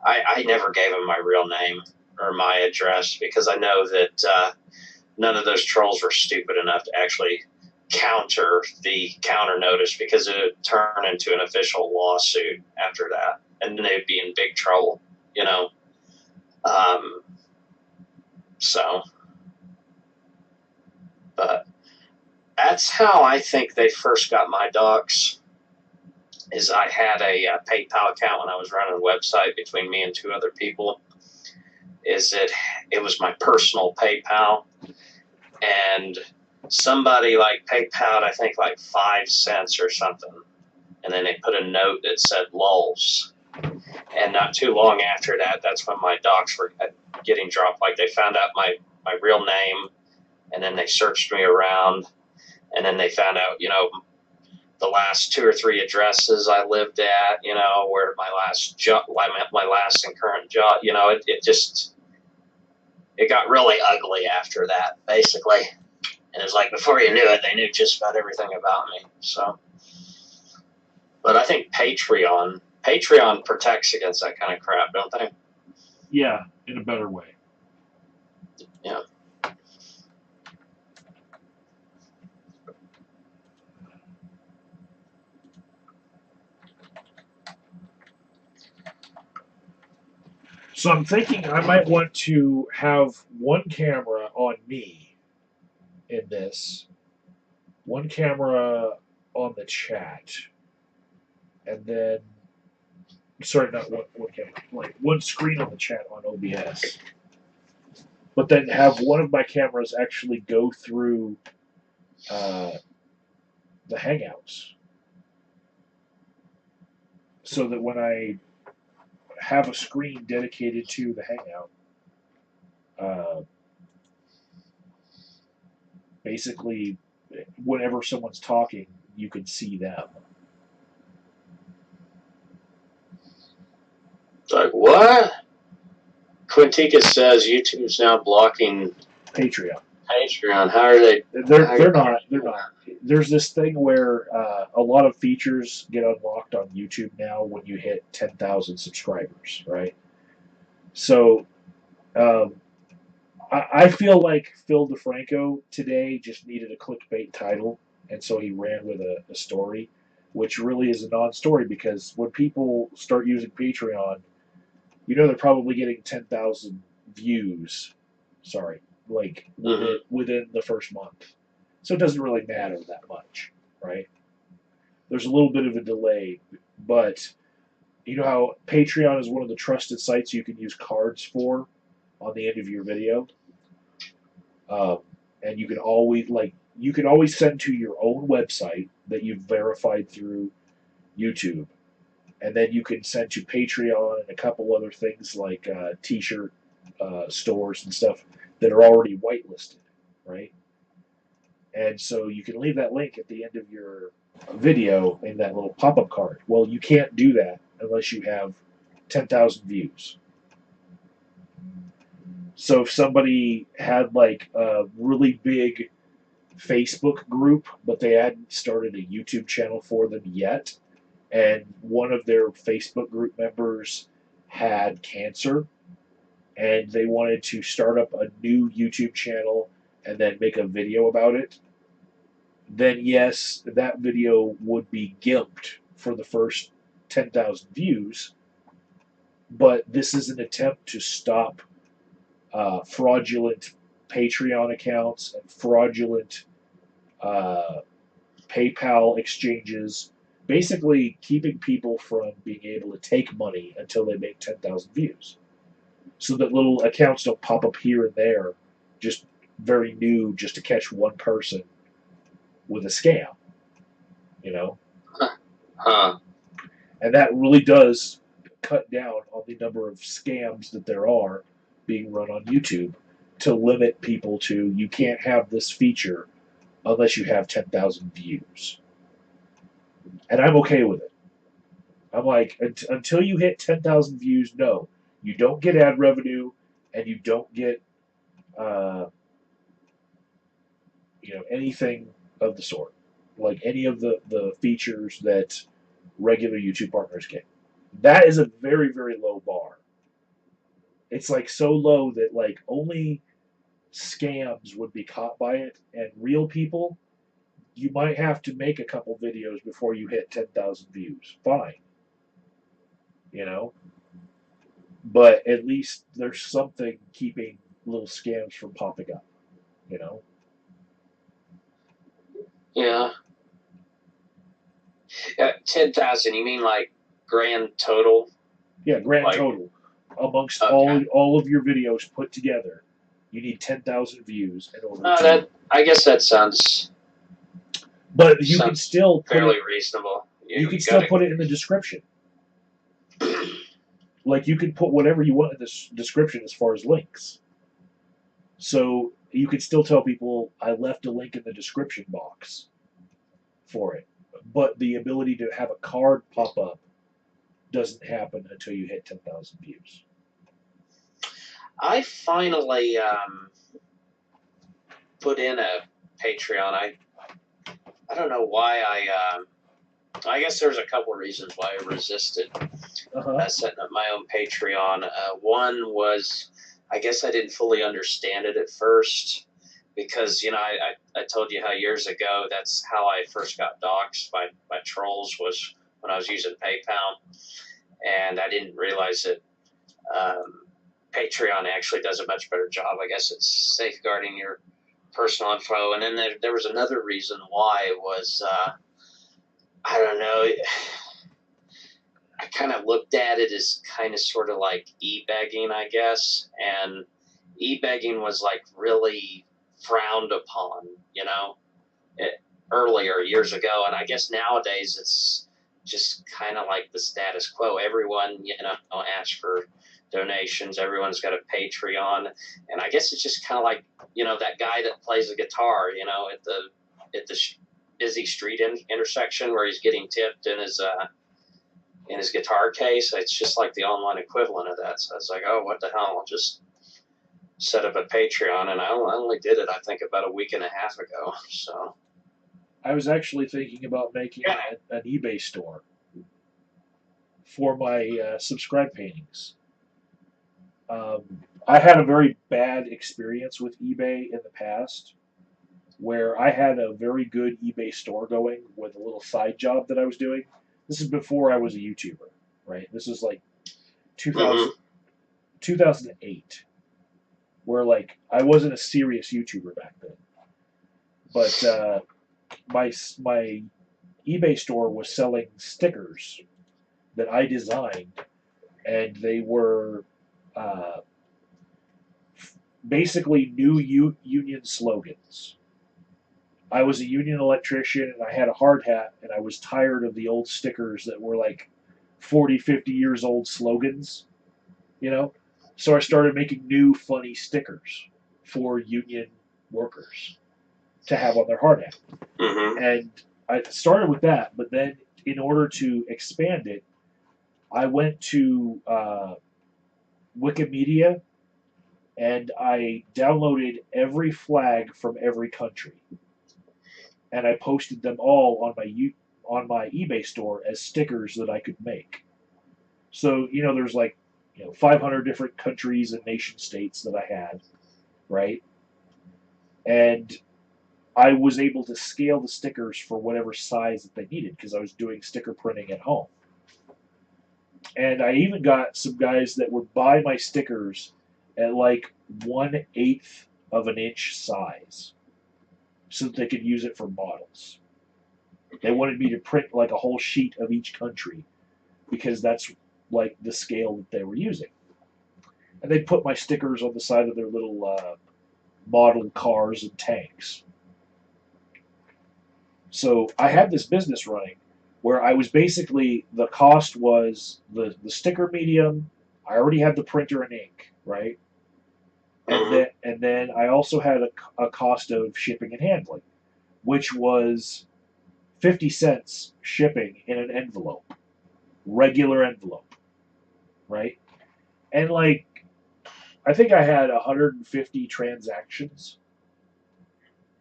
I never gave them my real name or my address because I know that none of those trolls were stupid enough to actually counter the counter notice because it would turn into an official lawsuit after that, and then they'd be in big trouble, you know. But that's how I think they first got my docs. Is I had a PayPal account when I was running a website between me and 2 other people. It was my personal PayPal, and somebody like PayPal, I think like 5 cents or something, and then they put a note that said lulz. And not too long after that, that's when my docs were getting dropped. Like they found out my real name, and then they searched me around, and then they found out, you know, the last 2 or 3 addresses I lived at, you know, where my last job, my last and current job, you know, it got really ugly after that, basically. And it's like before you knew it, they knew just about everything about me. So, but I think Patreon protects against that kind of crap, don't they? Yeah, in a better way. Yeah. So I'm thinking I might want to have one camera on me in this, one camera on the chat, and then not one camera, like one screen on the chat on OBS. But then have one of my cameras actually go through the Hangouts, so that when I have a screen dedicated to the Hangout, basically, whenever someone's talking, you can see them. It's like, what? Quintica says YouTube's now blocking Patreon. How are they? They're not. There's this thing where a lot of features get unlocked on YouTube now when you hit 10,000 subscribers, right? So I feel like Phil DeFranco today just needed a clickbait title, and so he ran with a story, which really is a non-story because when people start using Patreon, you know they're probably getting 10,000 views. Sorry, like within the first month. So it doesn't really matter that much, right? There's a little bit of a delay, but you know how Patreon is one of the trusted sites you can use cards for on the end of your video, um, and you can always send to your own website that you've verified through YouTube, and then you can send to Patreon and a couple other things like T-shirt stores and stuff that are already whitelisted, right? And so you can leave that link at the end of your video in that little pop-up card. Well, you can't do that unless you have 10,000 views. So if somebody had like a really big Facebook group, but they hadn't started a YouTube channel for them yet, and one of their Facebook group members had cancer, and they wanted to start up a new YouTube channel and then make a video about it, then yes, that video would be gimped for the first 10,000 views. But this is an attempt to stop fraudulent Patreon accounts and fraudulent PayPal exchanges, basically keeping people from being able to take money until they make 10,000 views. So that little accounts don't pop up here and there, just very new, just to catch one person with a scam, you know? Huh. And that really does cut down on the number of scams that there are being run on YouTube to limit people to, you can't have this feature unless you have 10,000 views. And I'm okay with it. I'm like, until you hit 10,000 views, no, you don't get ad revenue, and you don't get, anything of the sort, like any of the features that regular YouTube partners get. That is a very, very low bar. It's like so low that like only scams would be caught by it, and real people, you might have to make a couple videos before you hit 10,000 views. Fine, you know, but at least there's something keeping little scams from popping up, you know. Yeah. 10,000. You mean like grand total? Yeah, grand Like, total amongst okay. all of your videos put together, you need 10,000 views in order to. That I guess that sounds. But you can still put fairly it. reasonable. You can still put it in the description. Like you can put whatever you want in this description as far as links. So you can still tell people I left a link in the description box for it. But the ability to have a card pop up doesn't happen until you hit 10,000 views. I finally put in a Patreon. I don't know why I guess there's a couple of reasons why I resisted setting up my own Patreon. One was, I guess I didn't fully understand it at first because, I told you how years ago that's how I first got doxxed by trolls was when I was using PayPal. And I didn't realize that Patreon actually does a much better job. I guess it's safeguarding your personal info. And then there was another reason why was, I don't know, I kind of looked at it as kind of sort of like e-begging, I guess. And e-begging was like really frowned upon, earlier years ago. And I guess nowadays it's just kind of like the status quo. Everyone, asks for donations. Everyone's got a Patreon. And I guess it's just kind of like, that guy that plays the guitar, at the busy street intersection where he's getting tipped in his guitar case. It's just like the online equivalent of that. So it's like, oh, what the hell? I'll just set up a Patreon. And I only did it, I think, about a week and a half ago. So I was actually thinking about making an eBay store for my subscribe paintings. I had a very bad experience with eBay in the past where I had a very good eBay store going with a little side job that I was doing. This is before I was a YouTuber, right? This is like 2008, where like I wasn't a serious YouTuber back then. But my eBay store was selling stickers that I designed, and they were uh, basically new union slogans. I was a union electrician and I had a hard hat, and I was tired of the old stickers that were like 40, 50 years old slogans, you know? So I started making new funny stickers for union workers to have on their hard hat. Mm-hmm. And I started with that, but then in order to expand it, I went to Wikimedia and I downloaded every flag from every country, and I posted them all on my eBay store as stickers that I could make. So there's like 500 different countries and nation states that I had, right? And I was able to scale the stickers for whatever size that they needed because I was doing sticker printing at home. And I even got some guys that would buy my stickers at like 1/8 of an inch size so that they could use it for models. They wanted me to print like a whole sheet of each country because that's like the scale that they were using. And they put my stickers on the side of their little model cars and tanks. So I had this business running where I was basically, the cost was the sticker medium. I already had the printer and ink, right? And then I also had a cost of shipping and handling, which was 50 cents shipping in an envelope, regular envelope, right? And like, I think I had 150 transactions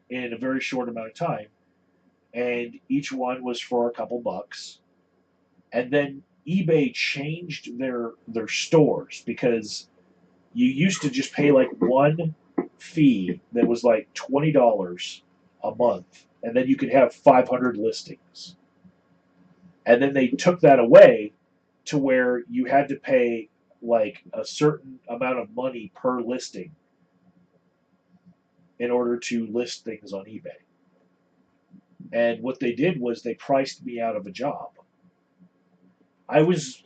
in a very short amount of time, and each one was for a couple bucks. And then eBay changed their stores because you used to just pay like one fee that was like $20 a month, and then you could have 500 listings. And then they took that away to where you had to pay like a certain amount of money per listing in order to list things on eBay. And what they did was they priced me out of a job. I was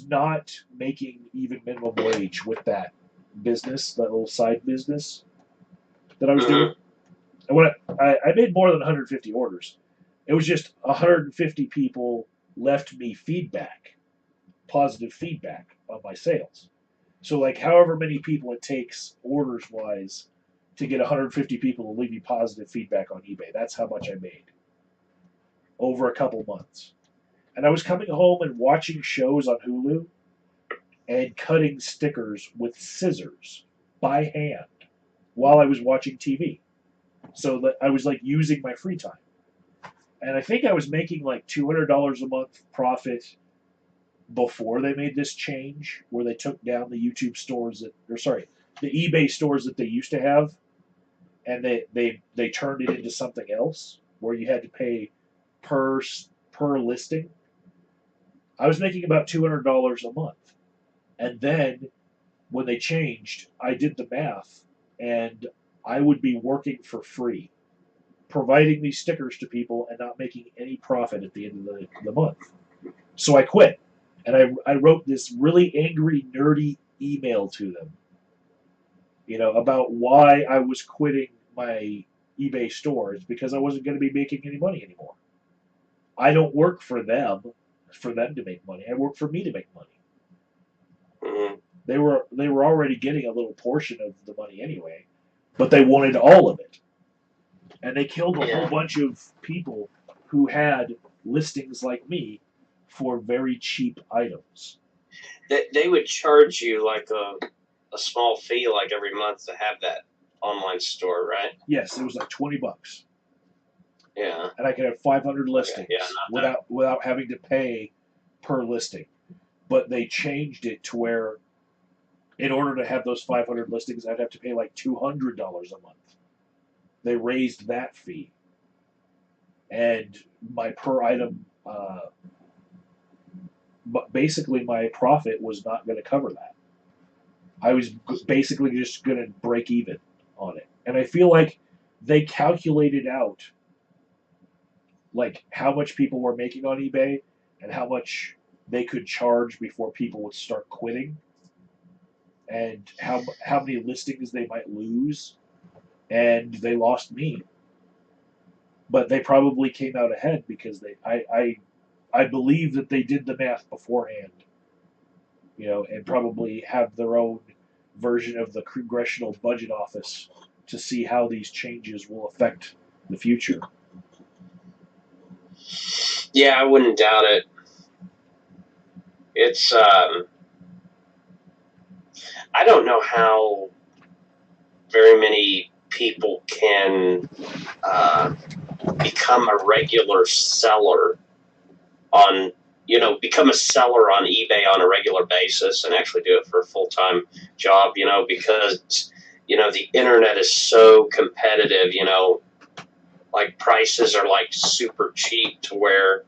not making even minimum wage with that business, that little side business that I was doing. And when I made more than 150 orders, it was just 150 people left me feedback, positive feedback on my sales. So like however many people it takes orders wise to get 150 people to leave you positive feedback on eBay, that's how much I made over a couple months. And I was coming home and watching shows on Hulu and cutting stickers with scissors by hand while I was watching TV. So that I was like using my free time. And I think I was making like $200 a month profit before they made this change where they took down the YouTube stores the eBay stores that they used to have, and they turned it into something else where you had to pay per listing. I was making about $200 a month. And then when they changed, I did the math, and I would be working for free, providing these stickers to people and not making any profit at the end of the month. So I quit. And I wrote this really angry, nerdy email to them, about why I was quitting my eBay store. It's because I wasn't going to be making any money anymore. I don't work for them to make money. I work for me to make money. Mm-hmm. They were already getting a little portion of the money anyway, but they wanted all of it. And they killed a whole bunch of people who had listings like me for very cheap items. They would charge you like a small fee like every month to have that online store, right? Yes, it was like $20. Yeah. And I could have 500 listings without having to pay per listing. But they changed it to where in order to have those 500 listings, I'd have to pay like $200 a month. They raised that fee. And my per item, but basically my profit was not going to cover that. I was basically just going to break even on it. And I feel like they calculated out like how much people were making on eBay and how much they could charge before people would start quitting, and how many listings they might lose, and they lost me. But they probably came out ahead because I believe that they did the math beforehand, and probably have their own version of the Congressional Budget Office to see how these changes will affect the future. Yeah, I wouldn't doubt it. It's I don't know how very many people can become a regular seller on, become a seller on eBay on a regular basis and actually do it for a full-time job, because, the internet is so competitive, like prices are like super cheap to where,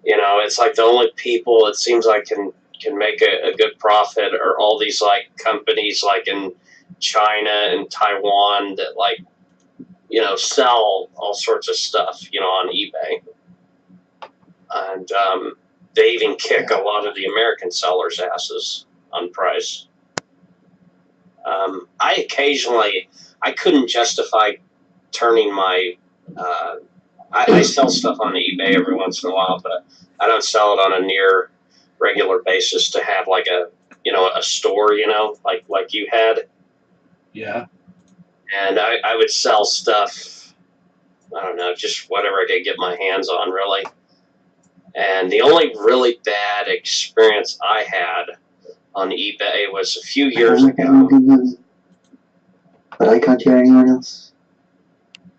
it's like the only people it seems like can make a good profit are all these like companies like in China and Taiwan that like, sell all sorts of stuff, on eBay. And they even kick a lot of the American sellers' asses on price. I couldn't justify turning my, I sell stuff on eBay every once in a while, but I don't sell it on a near regular basis to have like a store, like you had. Yeah. And I would sell stuff, I don't know, just whatever I could get my hands on, really. And the only really bad experience I had on eBay was a few years ago. But I can't hear anyone else.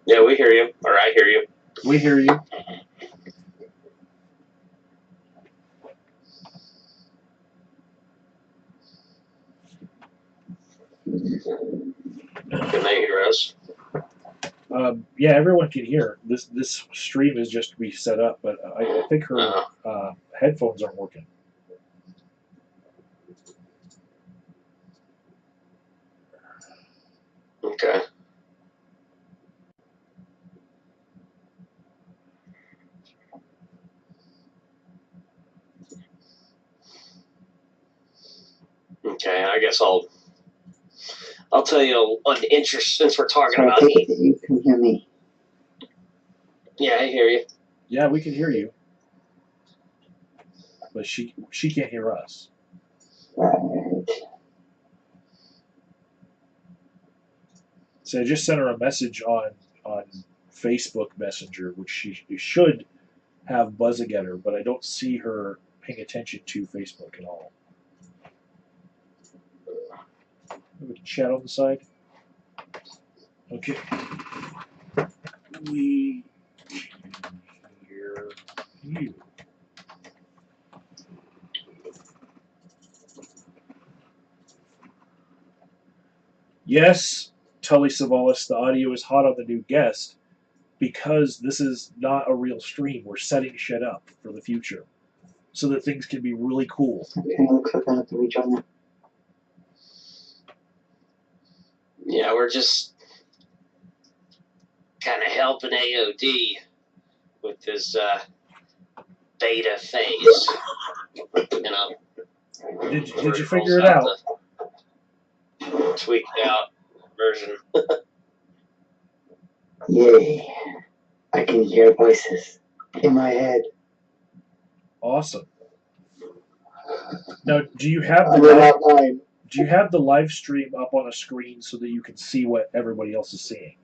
Yeah, we hear you, or I hear you. We hear you. Can they hear us? Yeah, everyone can hear. This stream is just reset up, but I think her headphones aren't working. Okay. Okay, I guess I'll tell you an interest since we're talking So about. I take it that you can hear me. Yeah, I hear you. Yeah, we can hear you, but she can't hear us. Right. So I just sent her a message on Facebook Messenger, which she should have buzzing at her, but I don't see her paying attention to Facebook at all. We can chat on the side. Okay. We can hear you. Yes, Tully Savalas, the audio is hot on the new guest because this is not a real stream. We're setting shit up for the future so that things can be really cool. Okay, looks like I have to rejoin it. Yeah, we're just kind of helping AOD with his beta phase. Did you figure it out? The tweaked out version. Yay. I can hear voices in my head. Awesome. Now, do you have the live stream up on a screen so that you can see what everybody else is seeing?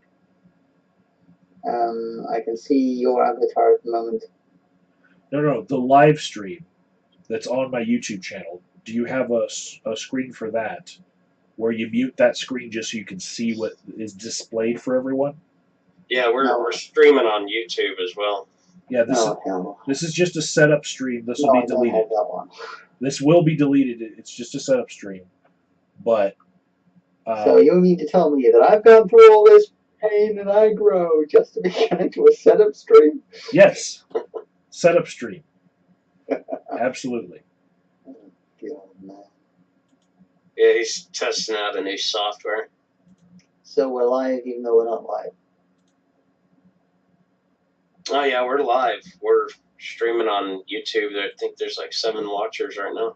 I can see your avatar at the moment. No, the live stream that's on my YouTube channel. Do you have a screen for that where you mute that screen just so you can see what is displayed for everyone? Yeah, we're streaming on YouTube as well. Yeah, this is just a setup stream. This will be deleted. I don't have that one. This will be deleted. It's just a setup stream. But so you mean to tell me that I've gone through all this pain and I grow just to be connected to a setup stream? Yes. Setup stream. Absolutely. God, man. Yeah, he's testing out a new software. So we're live even though we're not live. Oh yeah, we're live. We're streaming on YouTube. I think there's like 7 watchers right now.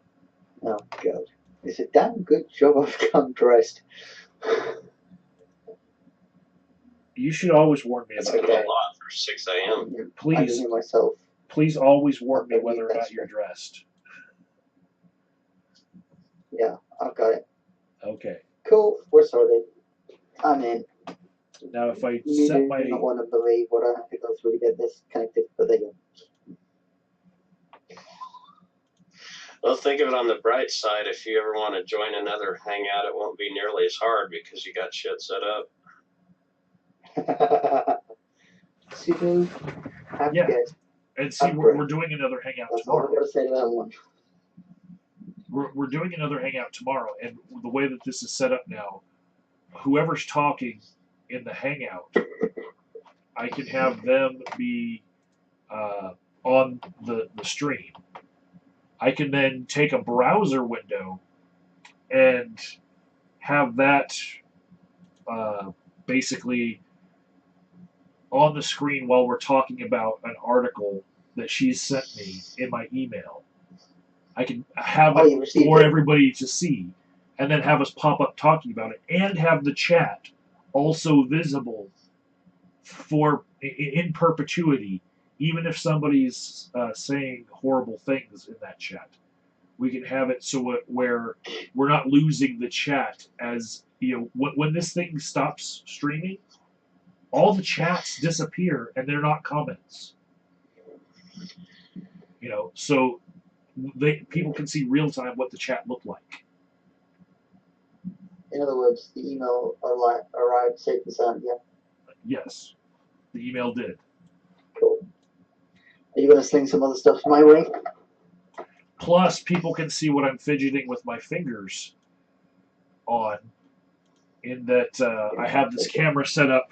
Oh god. It's a damn good job I've come dressed. You should always warn me That's about kind of that. a lot for 6 a.m. I Please, can hear myself. please always warn me whether or not you're dressed. Yeah, I've got it. Okay. Cool, we're sorted. I'm in. Now, if I You set do my not want to believe what I have to go through to get this connected, but there you go. Well, think of it on the bright side. If you ever want to join another hangout, it won't be nearly as hard because you got shit set up. Super. Yeah. Good. and see, we're doing another hangout That's all tomorrow. I got to say to that one. We're doing another hangout tomorrow, and the way that this is set up now, whoever's talking in the hangout, I can have them be on the stream. I can then take a browser window and have that basically on the screen while we're talking about an article that she's sent me in my email. I can have it for everybody to see, and then have us pop up talking about it, and have the chat also visible for in perpetuity, even if somebody's saying horrible things in that chat. We can have it so where we're not losing the chat, as you know, when this thing stops streaming, all the chats disappear and they're not comments. You know, so people can see real time what the chat looked like. In other words, the email arrived safe and sound, yeah? Yes, the email did. Cool. Are you going to sling some other stuff my way? Plus, people can see what I'm fidgeting with my fingers on, in that I have this camera set up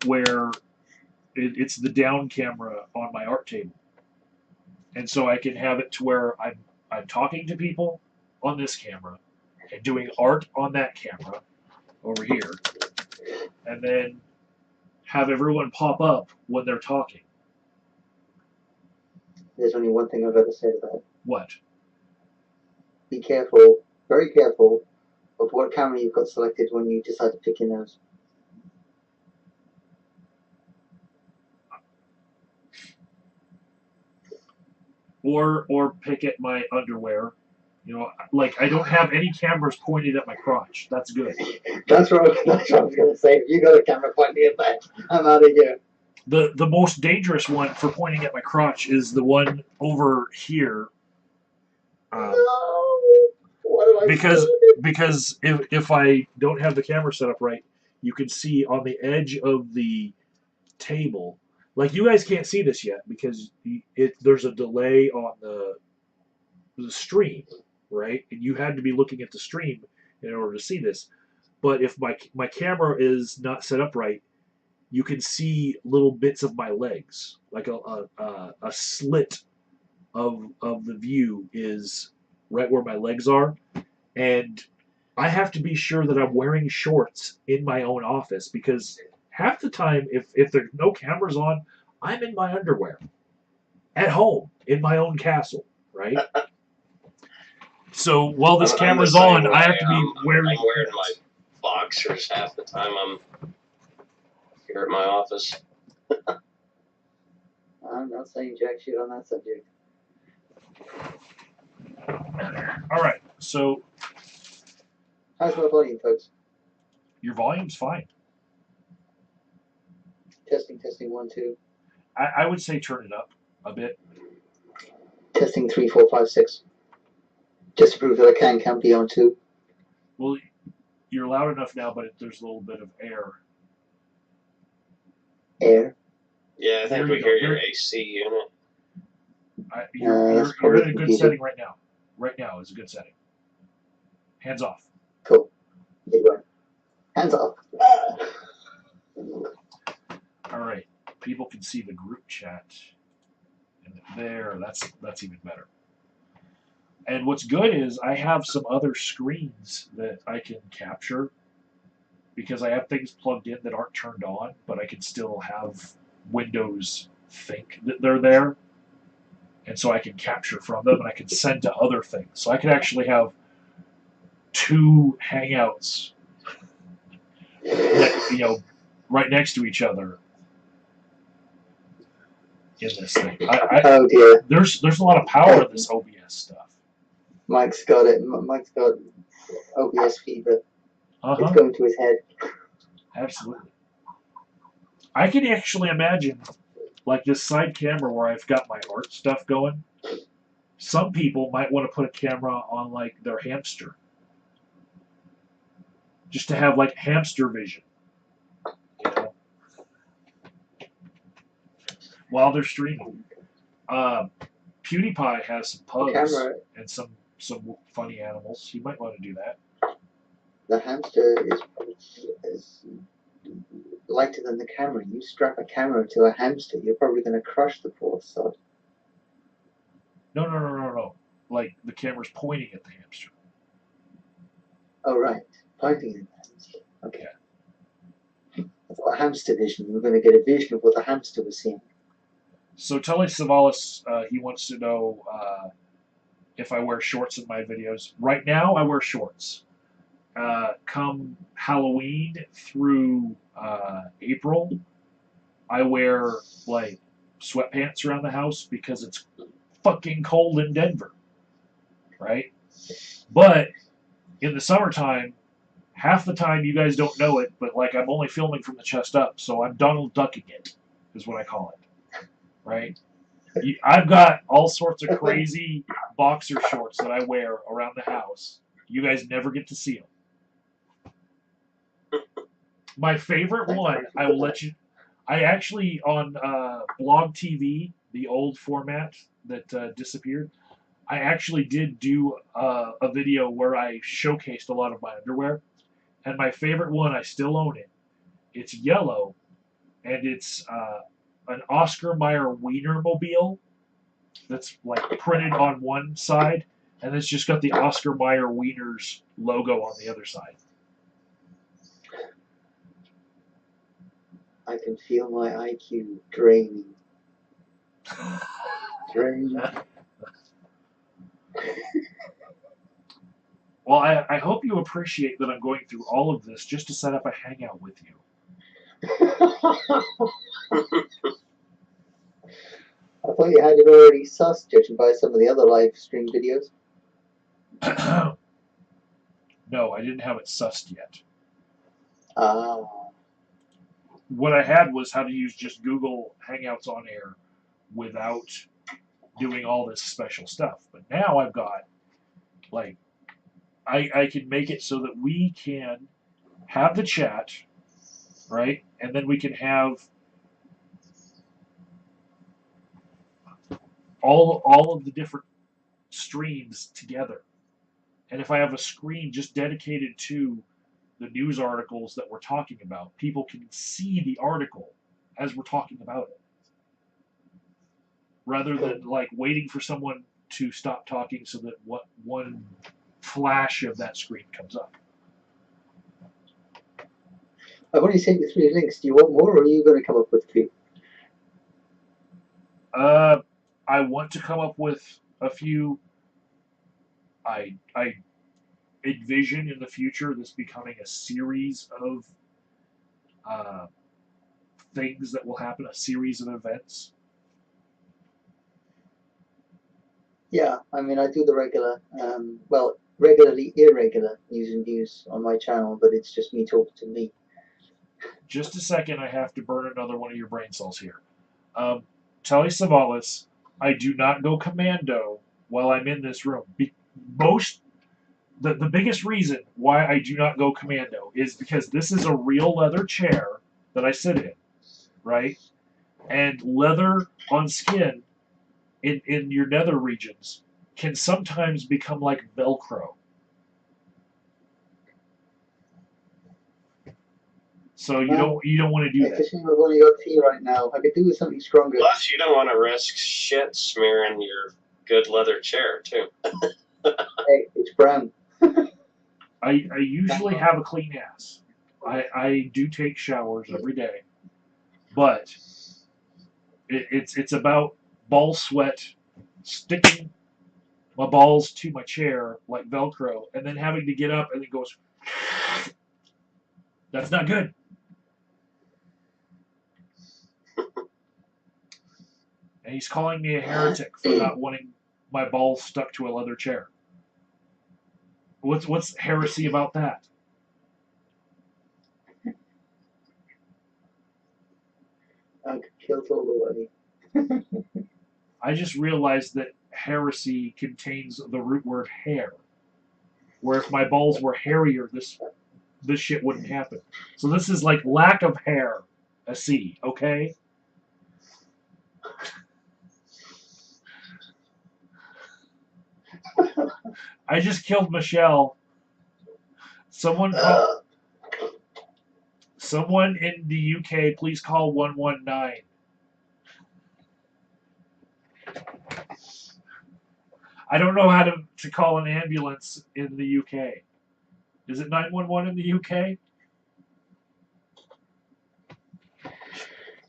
where it's the down camera on my art table. And so I can have it to where I'm talking to people on this camera and doing art on that camera over here, and then have everyone pop up when they're talking. There's only one thing I've got to say to that. What? Be careful, very careful, of what camera you've got selected when you decide to pick your nose. Or pick at my underwear. You know, like, I don't have any cameras pointed at my crotch. That's good. That's what I was going to say. If you got a camera pointing at that, I'm out of here. The most dangerous one for pointing at my crotch is the one over here. No! What do I Because if I don't have the camera set up right, you can see on the edge of the table. Like, you guys can't see this yet because there's a delay on the stream, right? And you had to be looking at the stream in order to see this. But if my camera is not set up right, you can see little bits of my legs, like a slit of the view is right where my legs are, and I have to be sure that I'm wearing shorts in my own office, because half the time, if there are no cameras on, I'm in my underwear at home in my own castle, right? So while this camera's on, I have to be wearing. I'm wearing my boxers half the time I'm here at my office. I'm not saying jack shit on that subject. All right, so How's my volume, folks? your volume's fine. Testing, 1, 2. I would say turn it up a bit. Testing 3, 4, 5, 6. Just to prove that I can be on 2. Well, you're loud enough now, but there's a little bit of air. Air? Yeah, I think we hear your AC unit. You're in a good setting right now. Right now is a good setting. Hands off. Cool. Good one. Hands off. All right. People can see the group chat. And there, that's even better. And what's good is I have some other screens that I can capture, because I have things plugged in that aren't turned on, but I can still have windows think that they're there, and so I can capture from them and I can send to other things. So I could actually have 2 hangouts, right next to each other in this thing. Oh dear. There's a lot of power in this OBS stuff. Mike's got it. Mike's got OBS fever. It's going to his head. Absolutely. I can actually imagine like this side camera where I've got my art stuff going. Some people might want to put a camera on like their hamster, just to have like hamster vision, while they're streaming. PewDiePie has some pugs and some funny animals. You might want to do that. The hamster is lighter than the camera. You strap a camera to a hamster, you're probably going to crush the poor sod. No. Like the camera's pointing at the hamster. Oh, right. Pointing at the hamster. Okay. I thought hamster vision. We're going to get a vision of what the hamster was seeing. So Telly Savalas, he wants to know if I wear shorts in my videos. Right now, I wear shorts. Come Halloween through April, I wear like sweatpants around the house because it's fucking cold in Denver, right? But in the summertime, half the time you guys don't know it, but like I'm only filming from the chest up, so I'm Donald Ducking it, is what I call it, right? I've got all sorts of crazy boxer shorts that I wear around the house. You guys never get to see them. My favorite one, I will let you. I actually on Blog TV, the old format that disappeared. I actually did do a video where I showcased a lot of my underwear, and my favorite one, I still own it. It's yellow, and it's an Oscar Mayer Wienermobile that's like printed on one side, and it's just got the Oscar Mayer Wieners logo on the other side. I can feel my IQ draining. Draining. Well, I hope you appreciate that I'm going through all of this just to set up a hangout with you. I thought you had it already sussed, judging by some of the other live stream videos. No, I didn't have it sussed yet. What I had was how to use just Google Hangouts on air without doing all this special stuff. But now I've got, like, I can make it so that we can have the chat, right? And then we can have all of the different streams together. And if I have a screen just dedicated to the news articles that we're talking about, people can see the article as we're talking about it, rather than like waiting for someone to stop talking so that one flash of that screen comes up. I've only sent you 3 links. Do you want more, or are you going to come up with a few? I want to come up with a few. I envision in the future this becoming a series of things that will happen, a series of events. Yeah, I mean, I do the regular, well, regularly irregular news and views on my channel, but it's just me talking to me. Just a second, I have to burn another one of your brain cells here. Telly Savalas, I do not go commando while I'm in this room. The biggest reason why I do not go commando is because this is a real leather chair that I sit in, right? And leather on skin in your nether regions can sometimes become like Velcro. So you don't want to do that. It's a shame I've only got tea right now. I could do with something stronger. Plus, you don't want to risk shit smearing your good leather chair, too. Hey, it's brown. I usually have a clean ass. I do take showers every day. But It's about ball sweat sticking my balls to my chair like Velcro, and then having to get up, and it goes. That's not good. And he's calling me a heretic for not wanting my balls stuck to a leather chair. What's heresy about that? I could kilt all the way. I just realized that heresy contains the root word hair. Where if my balls were hairier, this shit wouldn't happen. So this is like lack of hair, a C, okay? I just killed Michelle. Someone in the UK, please call 119. I don't know how to call an ambulance in the UK. Is it 911 in the UK?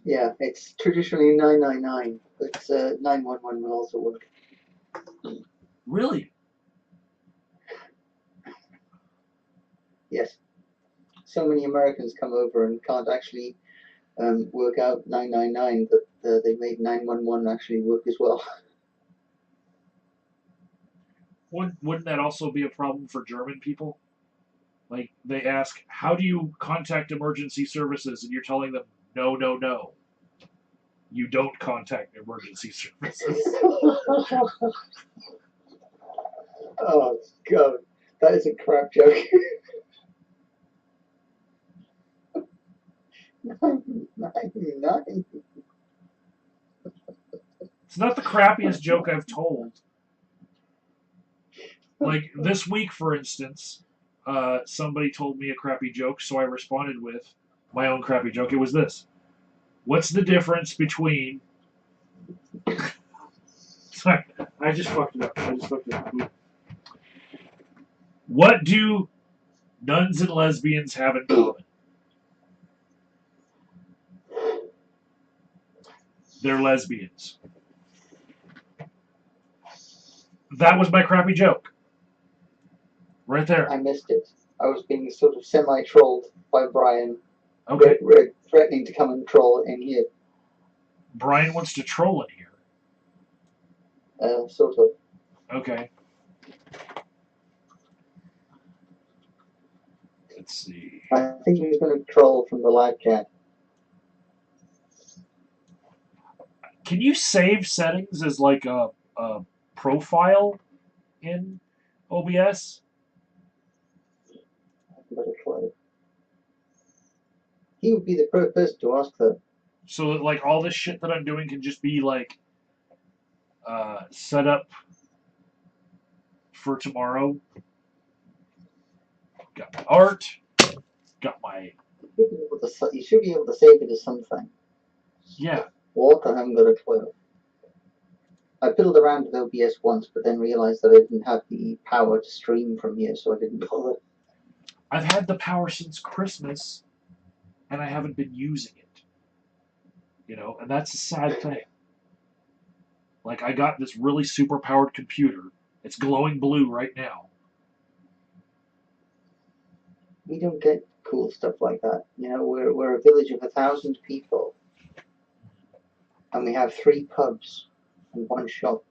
Yeah, it's traditionally 999, but 911 will also work. Really? Yes. So many Americans come over and can't actually work out 999, but they made 911 actually work as well. Wouldn't that also be a problem for German people? Like, they ask, how do you contact emergency services? And you're telling them, no, no, no. You don't contact emergency services. Oh, God. That is a crap joke. 999. It's not the crappiest joke I've told. Like, this week, for instance, somebody told me a crappy joke, so I responded with my own crappy joke. It was this. What's the difference between... Sorry, I just fucked it up. What do nuns and lesbians have in common? They're lesbians. That was my crappy joke. Right there. I missed it. I was being sort of semi-trolled by Brian. Okay. Threatening to come and troll in here. Brian wants to troll in here. Sort of. Okay. Let's see. I think he's going to troll from the live chat. Can you save settings as like a profile in OBS? He would be the person to ask though. So that like all this shit that I'm doing can just be like set up for tomorrow. Got my art. Got my. You should be able to save it as something. Yeah. What? I haven't got a clue. I fiddled around with OBS once, but then realized that I didn't have the power to stream from here, so I didn't bother. I've had the power since Christmas, and I haven't been using it. You know, and that's a sad thing. Like, I got this really super powered computer. It's glowing blue right now. We don't get cool stuff like that. You know, we're a village of 1,000 people, and we have 3 pubs and 1 shop.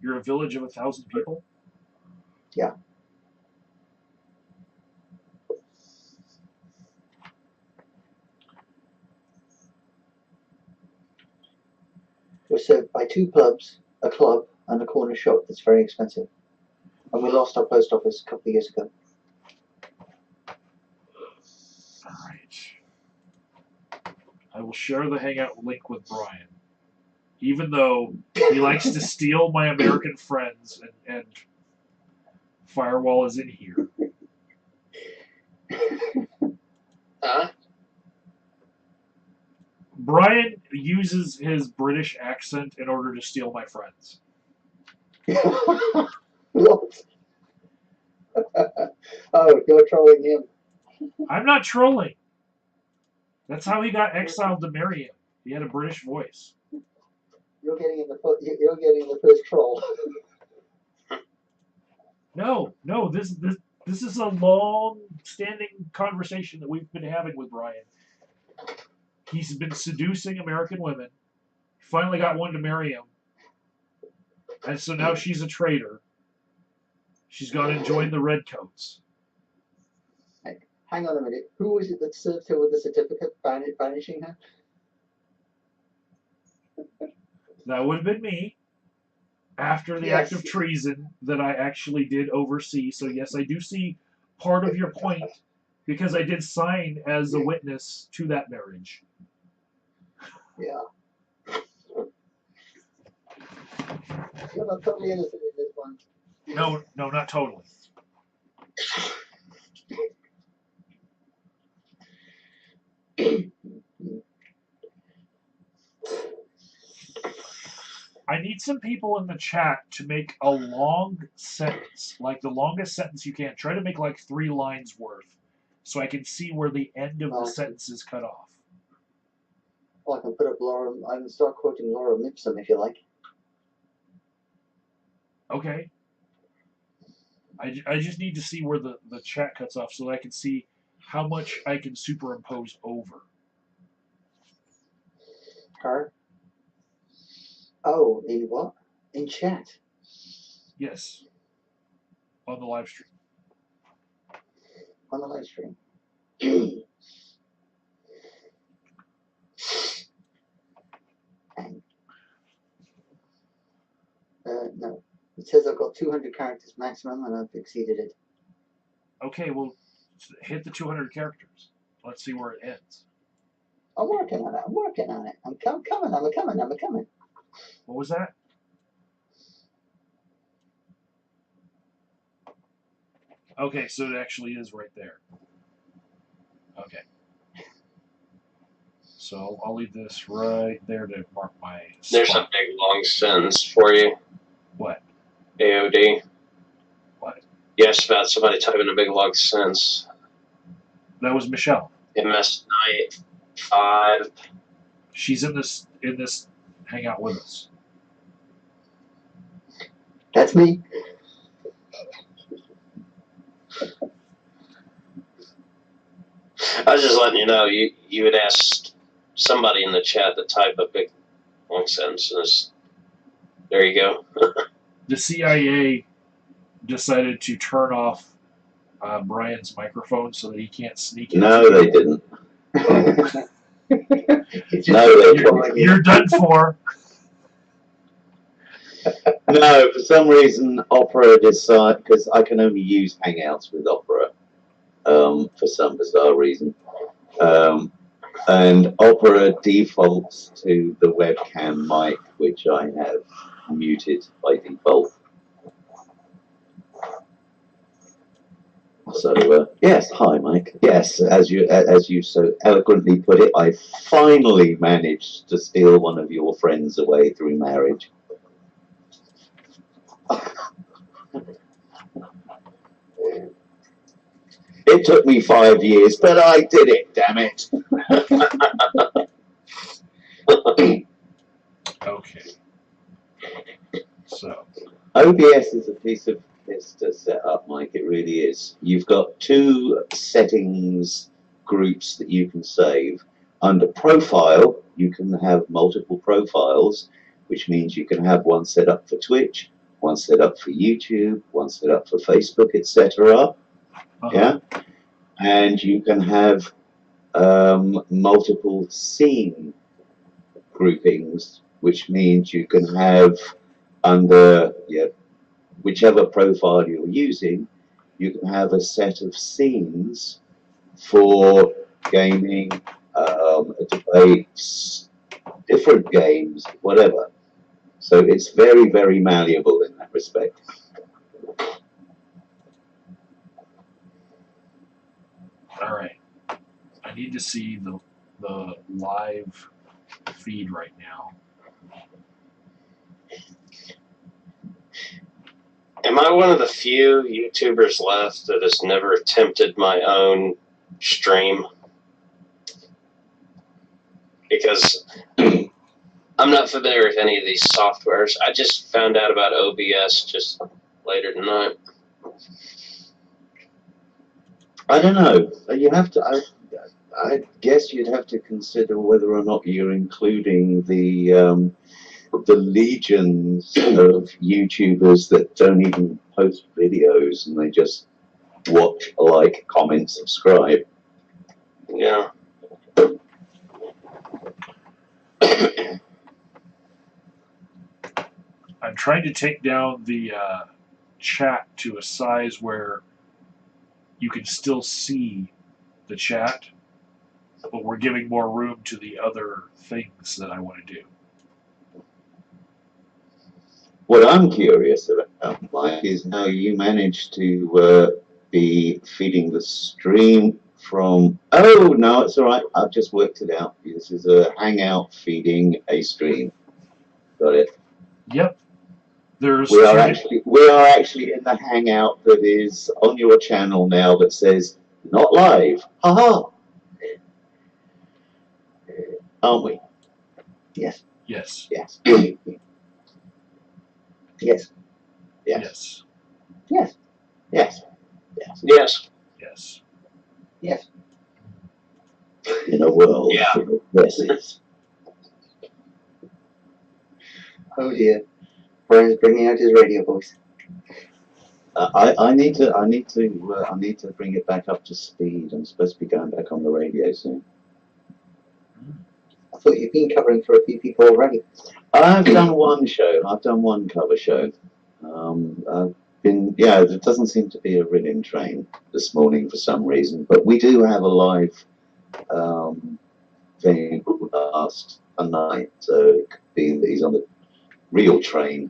You're a village of 1,000 people? Yeah. We're served by 2 pubs, a club, and a corner shop that's very expensive. And we lost our post office a couple of years ago. Alright. I will share the Hangout link with Brian. Even though he likes to steal my American friends and Firewall is in here. Huh? Brian uses his British accent in order to steal my friends. What? Oh, you're trolling him. I'm not trolling. That's how he got exiled to marry him. He had a British voice. You're getting in the first troll. No, this is a long-standing conversation that we've been having with Brian. He's been seducing American women. Finally got one to marry him. And so now she's a traitor. She's gone and joined the Redcoats. Hang on a minute. Who was it that served her with the certificate banishing her? That would have been me. After the act of treason that I actually did oversee. So yes, I do see part of your point because I did sign as a witness to that marriage. Yeah. You're not totally innocent in this one. No, not totally. I need some people in the chat to make a long sentence, like the longest sentence you can. Try to make like 3 lines worth, so I can see where the end of the sentence is cut off. Well, I can put up Laura. I can start quoting Laura Mipsum if you like. Okay. I just need to see where the chat cuts off so that I can see how much I can superimpose over. Her? Oh, in what? In chat? Yes. On the live stream. On the live stream. No. It says I've got 200 characters maximum and I've exceeded it. Okay, well, hit the 200 characters. Let's see where it ends. I'm working on it. I'm coming. What was that? Okay, so it actually is right there. Okay. So I'll leave this right there to mark my spot. There's a big long sentence for you. What? AOD. What? Yes, about somebody typing a big long sentence. That was Michelle. MS Night 5. She's in this hangout with us. That's me. I was just letting you know, you had asked somebody in the chat to type a big long sentence. And there you go. The CIA decided to turn off Brian's microphone so that he can't sneak in. No, they didn't. You're done for. No, for some reason, Opera decided, because I can only use Hangouts with Opera for some bizarre reason. And Opera defaults to the webcam mic, which I have muted by default. So yes, hi Mike. Yes, as you so eloquently put it, I finally managed to steal one of your friends away through marriage. It took me 5 years, but I did it, damn it. Okay. So OBS is a piece of piss to set up, Mike. It really is. You've got 2 settings groups that you can save. Under profile, you can have multiple profiles, which means you can have one set up for Twitch, one set up for YouTube, one set up for Facebook, etc. Yeah, and you can have multiple scene groupings, which means you can have under whichever profile you're using, you can have a set of scenes for gaming, debates, different games, whatever. So it's very, very malleable in that respect. all right. I need to see the live feed right now. Am I one of the few YouTubers left that has never attempted my own stream? because I'm not familiar with any of these softwares. I just found out about OBS just later tonight. I don't know. You have to. I guess you'd have to consider whether or not you're including the legions of YouTubers that don't even post videos and they just watch, like, comment, subscribe. Yeah. I'm trying to take down the chat to a size where you can still see the chat, but we're giving more room to the other things that I want to do. What I'm curious about, Mike, is how you managed to be feeding the stream from... Oh, no, it's all right. I've just worked it out. This is a hangout feeding a stream. Got it. Yep. There's we are actually in the hangout that is on your channel now that says not live. Haha. Aren't we? Yes. Yes. Yes. Yes. Yes. Yes. Yes. Yes. Yes. Yes. Yes. In a world Yeah. full of yeses. Oh dear. Brian's bringing out his radio voice. I need to bring it back up to speed. I'm supposed to be going back on the radio soon. I thought you'd been covering for a few people already. I've done one show. I've done one cover show. There doesn't seem to be a ridden train this morning for some reason, but we do have a live thing last night, so it could be that he's on the real train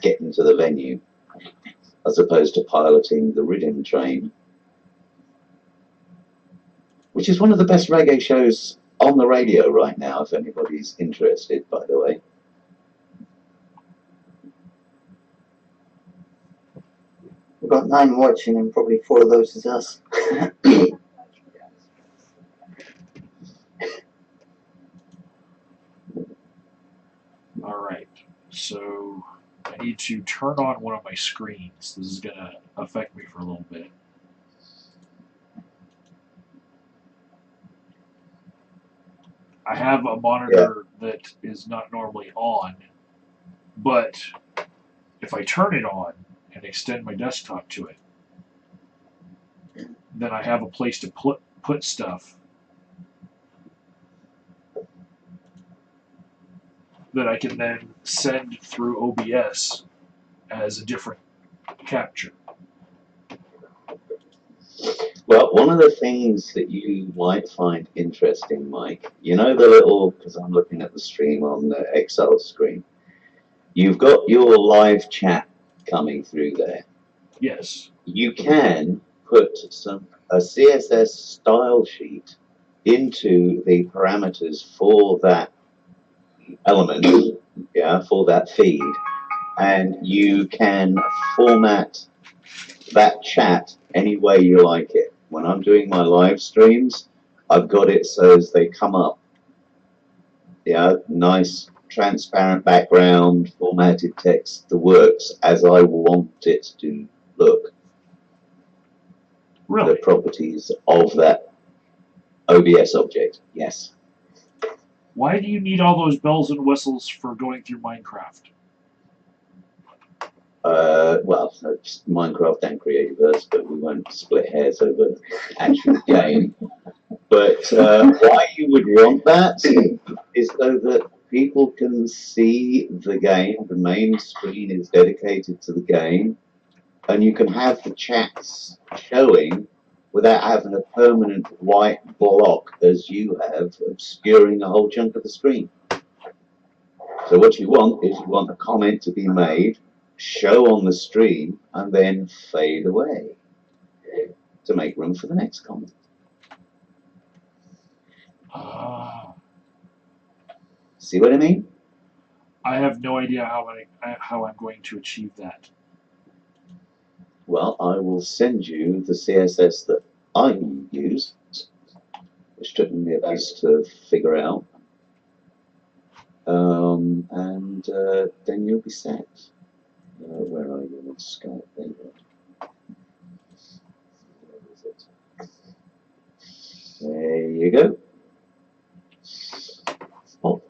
getting to the venue, as opposed to piloting the ridden train, which is one of the best reggae shows on the radio right now, if anybody's interested, by the way. We've got 9 watching and probably 4 of those is us. All right. So I need to turn on one of my screens. This is going to affect me for a little bit. I have a monitor that is not normally on, but if I turn it on and extend my desktop to it, then I have a place to put stuff that I can then send through OBS as a different capture. Well, one of the things that you might find interesting, Mike, you know the little, because I'm looking at the stream on the Excel screen, you've got your live chat coming through there. Yes. You can put a CSS style sheet into the parameters for that element, for that feed, and you can format that chat any way you like it. When I'm doing my live streams, I've got it so as they come up. Nice transparent background, formatted text, the works as I want it to look. Really? The properties of that OBS object, yes. Why do you need all those bells and whistles for going through Minecraft? Well, it's Minecraft and Creativerse, but we won't split hairs over actual game. But why you would want that is so that people can see the game. The main screen is dedicated to the game, and you can have the chats showing without having a permanent white block, as you have, obscuring a whole chunk of the screen. So what you want is you want a comment to be made, show on the stream, and then fade away to make room for the next comment. See what I mean? I have no idea how I'm going to achieve that. Well, I will send you the CSS that I use, which took me a bit to figure out. And then you'll be set. Where are you on Skype? There you are. Where is it? There you go. Oh.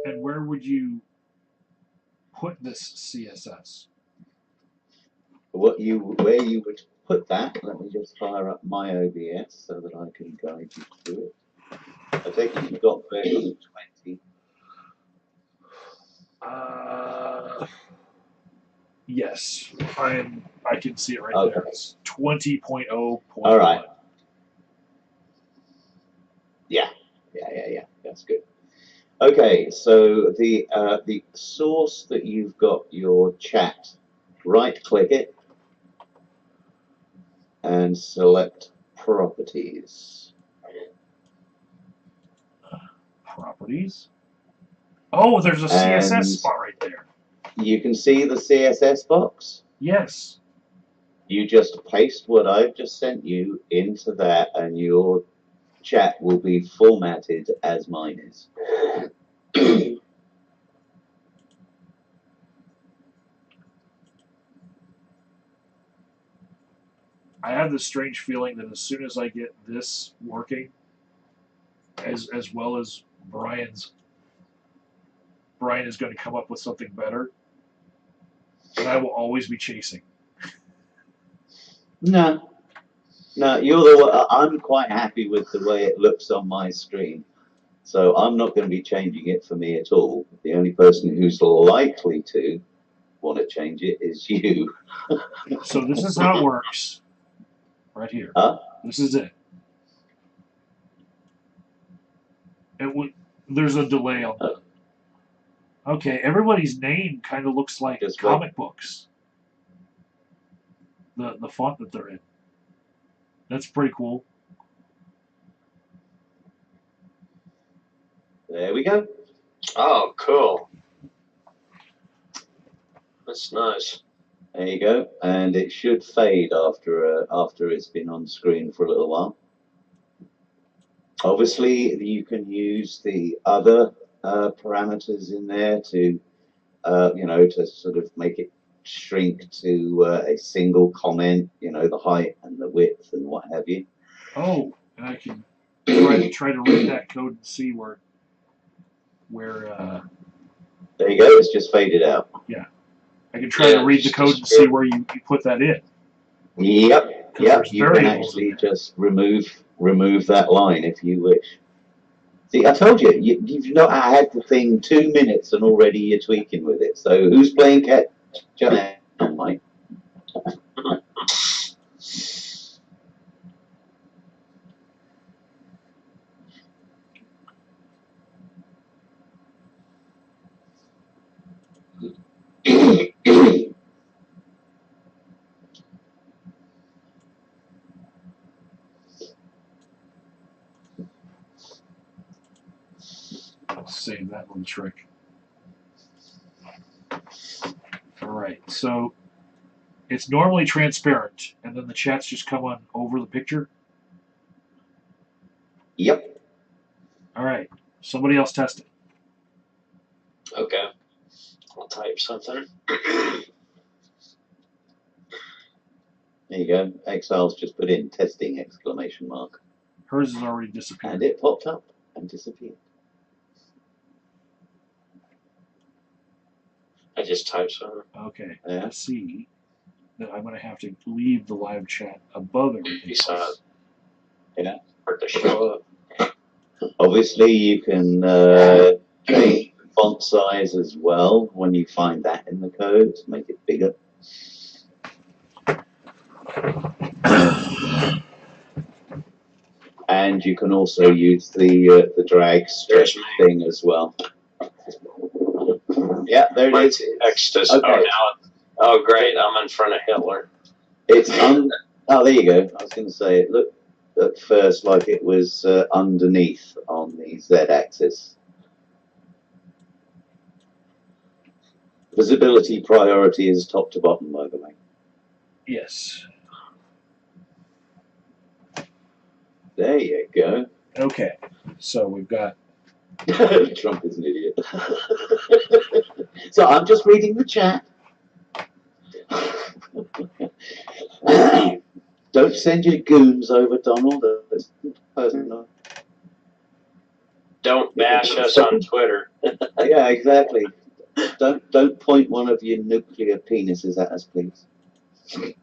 And where would you put this CSS? Where you would put that, let me just fire up my OBS so that I can guide you through it. I take it you've got version 20. Yes, I can see it right Okay. there. It's 20.0.1. All right. Yeah. That's good. Okay, so the source that you've got your chat, right-click it and select Properties. Properties. Oh, there's a CSS And spot right there. you can see the CSS box. Yes. You just paste what I've just sent you into that, and your chat will be formatted as mine is. I have this strange feeling that as soon as I get this working, as well as Brian is going to come up with something better, and I will always be chasing. No, you're the one. I'm quite happy with the way it looks on my screen, so I'm not going to be changing it for me at all. The only person who's likely to want to change it is you. So this is how it works. Right here. Huh? This is it. There's a delay on that. Okay, everybody's name kind of looks like Just comic books. The font that they're in. That's pretty cool. There we go. Oh, cool. That's nice. There you go, and it should fade after it's been on screen for a little while. Obviously, you can use the other parameters in there to, to sort of make it shrink to a single comment. The height and the width and what have you. Oh, and I can try to read that code and see where. There you go. It's just faded out. Yeah, I can try to read the code and see where you put that in. Yep. You can actually just remove that line if you wish. See, I told you, you've not had the thing 2 minutes and already you're tweaking with it. So who's playing catch up, Mike? I'll save that little trick. All right, so it's normally transparent, and then the chats just come on over the picture. Yep. All right, somebody else test it. Okay. I'll type something. There you go. Exile's just put in testing ! Hers has already disappeared. And it popped up and disappeared. I just typed something. Okay, Yeah. let's see that I'm going to have to leave the live chat above everything else. Yeah. For the show up. Obviously, you can change font size as well when you find that in the code to make it bigger. And you can also use the drag stretch thing as well. Yeah, there it is. Extras. Okay. Oh, great! I'm in front of Hitler. It's oh, there you go. I was going to say it looked at first like it was underneath on the Z-axis. Visibility priority is top to bottom, by the way. Yes. There you go. Okay, so we've got. Trump is an idiot. So I'm just reading the chat. Don't send your goons over, Donald. That's personal. Don't bash us on Twitter. Yeah, exactly. Don't point one of your nuclear penises at us, please. Okay.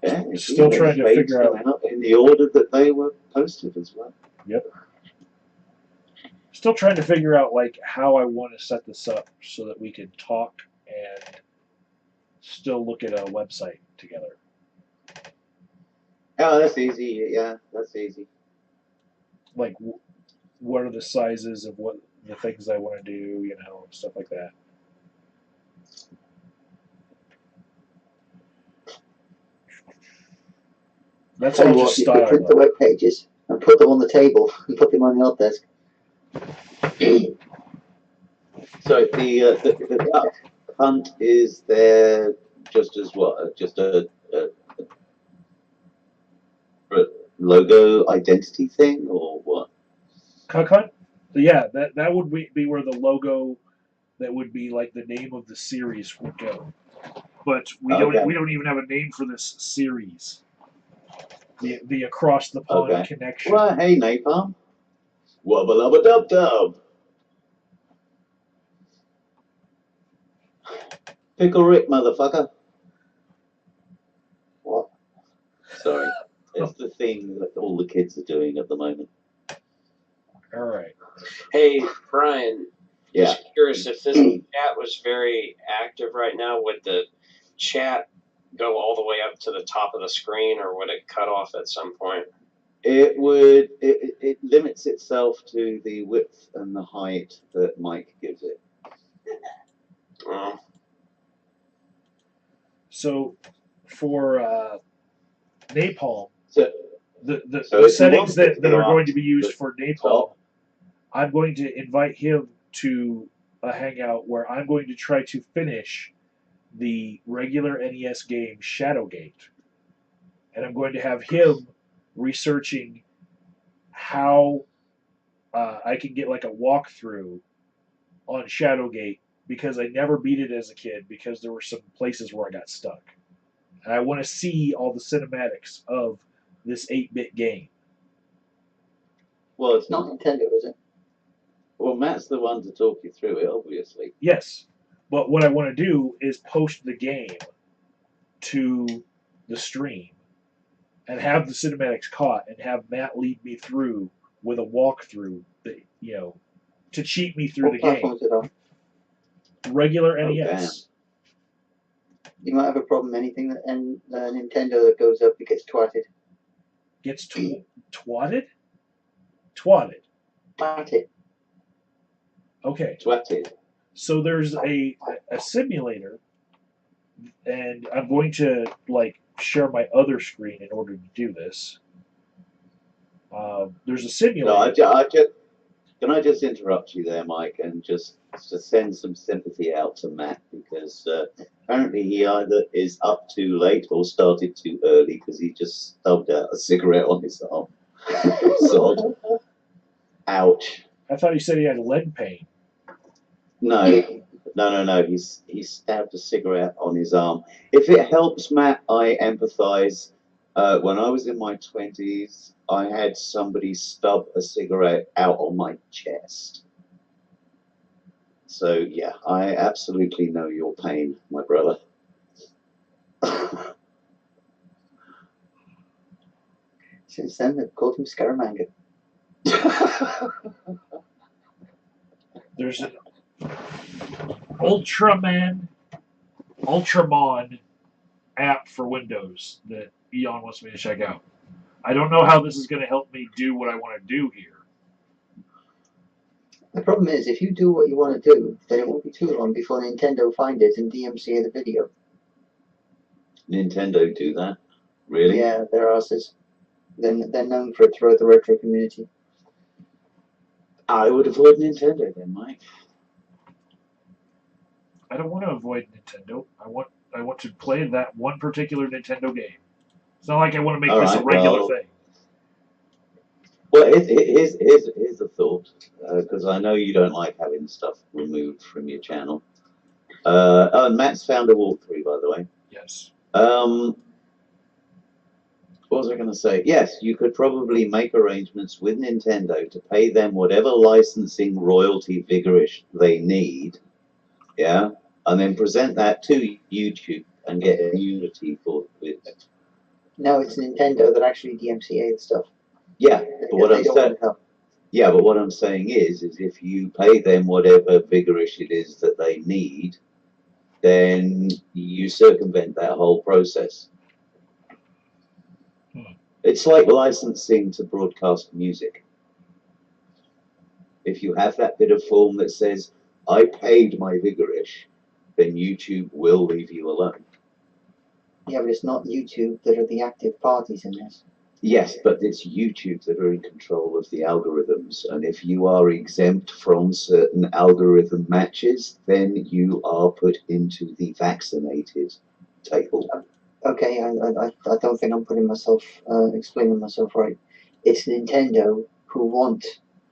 Yeah, Still trying to pages figure out in the order that they were posted as well. Yep. Still trying to figure out like how I want to set this up so that we can talk and still look at a website together. Oh, that's easy. Yeah, that's easy. Like, what are the sizes of what the things I want to do, you know, stuff like that. That's Tell all you just what, you style. could print the web pages and put them on the table and put them on the help desk. So the duck hunt is there just as what? Just a logo identity thing or what? Cuck Hunt? Yeah, that would be where the logo that would be like the name of the series would go. But we don't even have a name for this series. The Across the Pond Connection. Well, hey Napalm. Wubba lubba dub dub. Pickle Rick, motherfucker. What? Sorry. It's the thing that all the kids are doing at the moment. All right. Hey, Brian. Yeah. Just curious, if this chat was very active right now, would the chat go all the way up to the top of the screen, or would it cut off at some point? It would. It limits itself to the width and the height that Mike gives it. Oh. So for Napalm, So the settings that are going to be used for Napalm, I'm going to invite him to a hangout where I'm going to try to finish the regular NES game Shadowgate. And I'm going to have him researching how I can get like a walkthrough on Shadowgate because I never beat it as a kid because there were some places where I got stuck. And I want to see all the cinematics of this 8-bit game. Well, It's not Nintendo, is it? Well, Matt's the one to talk you through it, obviously. Yes, but what I want to do is post the game to the stream and have the cinematics caught and have Matt lead me through with a walkthrough that, you know, to cheat me through What the game. platform is it on? Regular Oh, NES. You might have a problem. Anything that Nintendo that goes up, it gets twatted. Gets twatted? Twatted. Twatted. Okay. Twatted. So there's a simulator, and I'm going to like share my other screen in order to do this. There's a simulator. No, can I just interrupt you there, Mike, and just send some sympathy out to Matt because apparently he either is up too late or started too early because he just stubbed out a cigarette on his arm. Sod. Ouch. I thought he said he had leg pain. No. He stabbed a cigarette on his arm. If it helps, Matt, I empathise. When I was in my 20s, I had somebody stub a cigarette out on my chest. So, yeah, I absolutely know your pain, my brother. Since then, they've called him Scaramanga. There's an Ultramon app for Windows that Eon wants me to check out. I don't know how this is going to help me do what I want to do here. The problem is, if you do what you want to do, then it won't be too long before Nintendo find it and DMCA the video. Nintendo do that? Really? Yeah, they're asses. They're known for it throughout the retro community. I would avoid Nintendo then, Mike. I don't want to avoid Nintendo. I want to play that one particular Nintendo game. It's not like I want to make All this a right, regular well, thing. well, here's a thought, because I know you don't like having stuff removed from your channel. Oh, and Matt's found a walkthrough, by the way. Yes. What was I going to say? Yes, you could probably make arrangements with Nintendo to pay them whatever licensing royalty vigorish they need, yeah, and then present that to YouTube and get immunity for it. No, it's Nintendo that actually DMCA the stuff. Yeah, but what They I'm don't saying, want to help. yeah, but what I'm saying is if you pay them whatever vigorish it is that they need, then you circumvent that whole process. It's like licensing to broadcast music. If you have that bit of form that says, I paid my vigorish, then YouTube will leave you alone. Yeah, but it's not YouTube that are the active parties in this. Yes, but it's YouTube that are in control of the algorithms. And if you are exempt from certain algorithm matches, then you are put into the vaccinated table. Okay, I don't think I'm putting myself, explaining myself right. It's Nintendo who want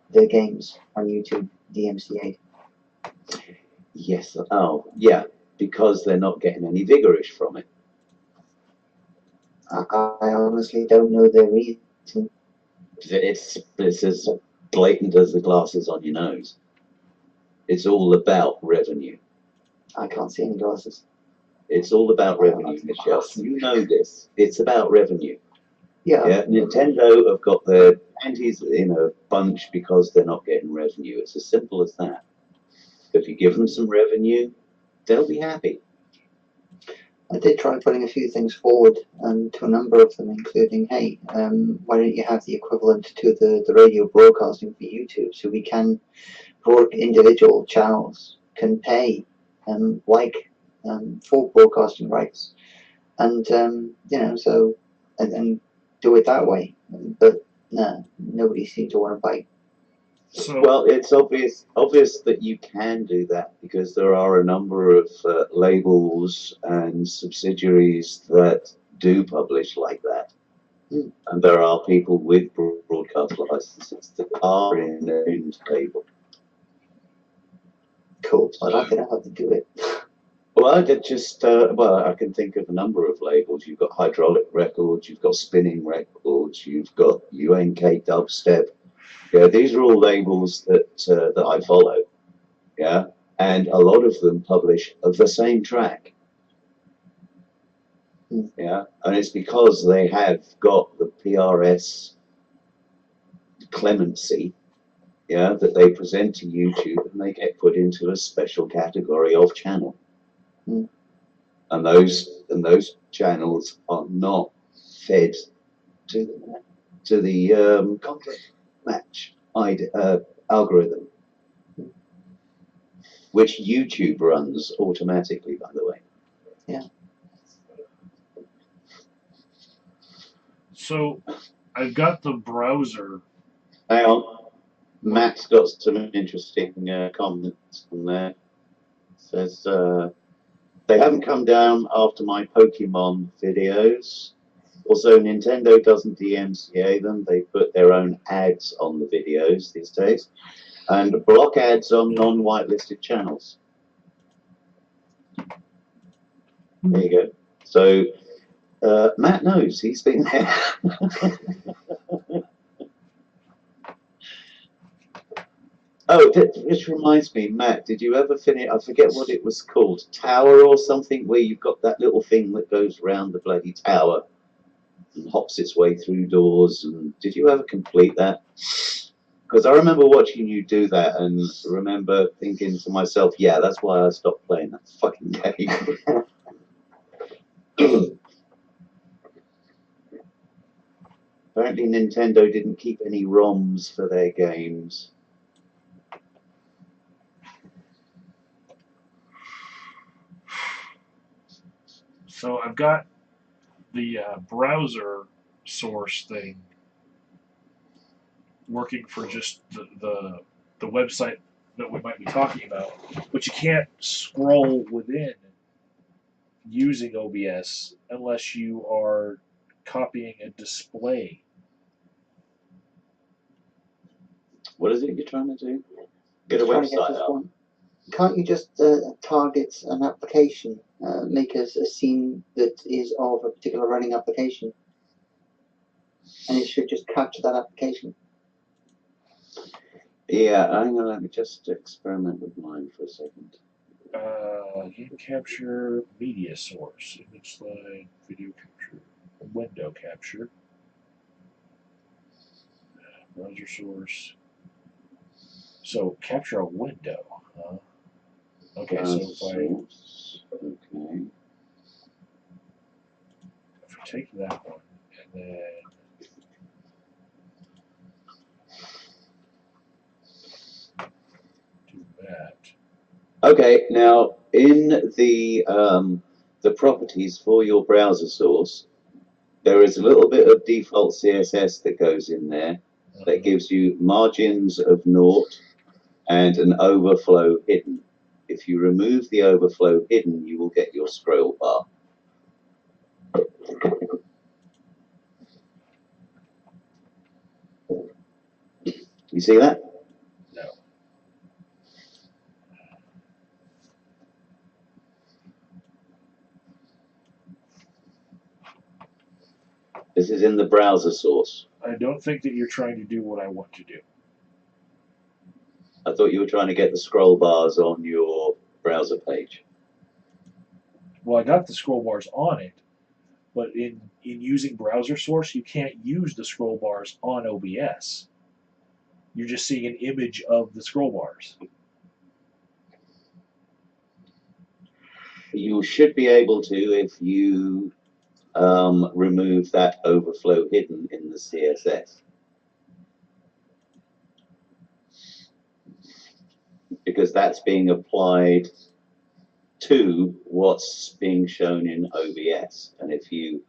their games on YouTube DMCA. Yes, oh, yeah, because they're not getting any vigorish from it. I honestly don't know their reason. It's as blatant as the glasses on your nose. It's all about revenue. I can't see any glasses. It's all about revenue, Michelle. You know this. It's about revenue. Yeah. Yeah, Nintendo have got their panties in a bunch because they're not getting revenue. It's as simple as that. If you give them some revenue, they'll be happy. I did try putting a few things forward to a number of them, including, hey, why don't you have the equivalent to the radio broadcasting for YouTube, so we can, individual channels can pay for broadcasting rights, and you know, so and do it that way. But no, nobody seemed to want to bite. So Well, it's obvious that you can do that because there are a number of labels and subsidiaries that do publish like that. And there are people with broadcast licenses that are in their own table. Cool. Well, I don't know how to do it. Well, I did just, well, I can think of a number of labels. You've got hydraulic records, you've got spinning records, you've got UNK dubstep. Yeah, these are all labels that I follow. Yeah, and a lot of them publish the same track. Yeah, and it's because they have got the PRS clemency, yeah, that they present to YouTube and they get put into a special category of channel. And those channels are not fed to the content match algorithm, which YouTube runs automatically, by the way. Yeah. So I've got the browser. Hang on. Matt's got some interesting comments on there. Says they haven't come down after my Pokemon videos. Also, Nintendo doesn't DMCA them. They put their own ads on the videos these days and block ads on non-whitelisted channels. There you go. So Matt knows. He's been there. Oh, this reminds me, Matt, did you ever finish, I forget what it was called, Tower or something, where you've got that little thing that goes around the bloody tower and hops its way through doors, and did you ever complete that? Because I remember watching you do that and remember thinking to myself, yeah, that's why I stopped playing that fucking game. Apparently Nintendo didn't keep any ROMs for their games. So I've got the browser source thing working for just the website that we might be talking about, but you can't scroll within using OBS unless you are copying a display. What is it you're trying to do? Get a Trying to get website this up. one. Can't you just target an application, make a scene that is of a particular running application, and it should just capture that application? Yeah, hang on, let me just experiment with mine for a second. Game capture, media source, image slide, video capture, window capture, browser source. So capture a window. Okay, so if I take that one and then do that. Okay, now in the properties for your browser source, there is a little bit of default CSS that goes in there that gives you margins of naught and an overflow hidden. If you remove the overflow hidden, you will get your scroll bar. You see that? No. This is in the browser source. I don't think that you're trying to do what I want to do. I thought you were trying to get the scroll bars on your browser page. Well, I got the scroll bars on it, but in using browser source, you can't use the scroll bars on OBS. You're just seeing an image of the scroll bars. You should be able to if you remove that overflow hidden in the CSS. Because that's being applied to what's being shown in OBS. And if you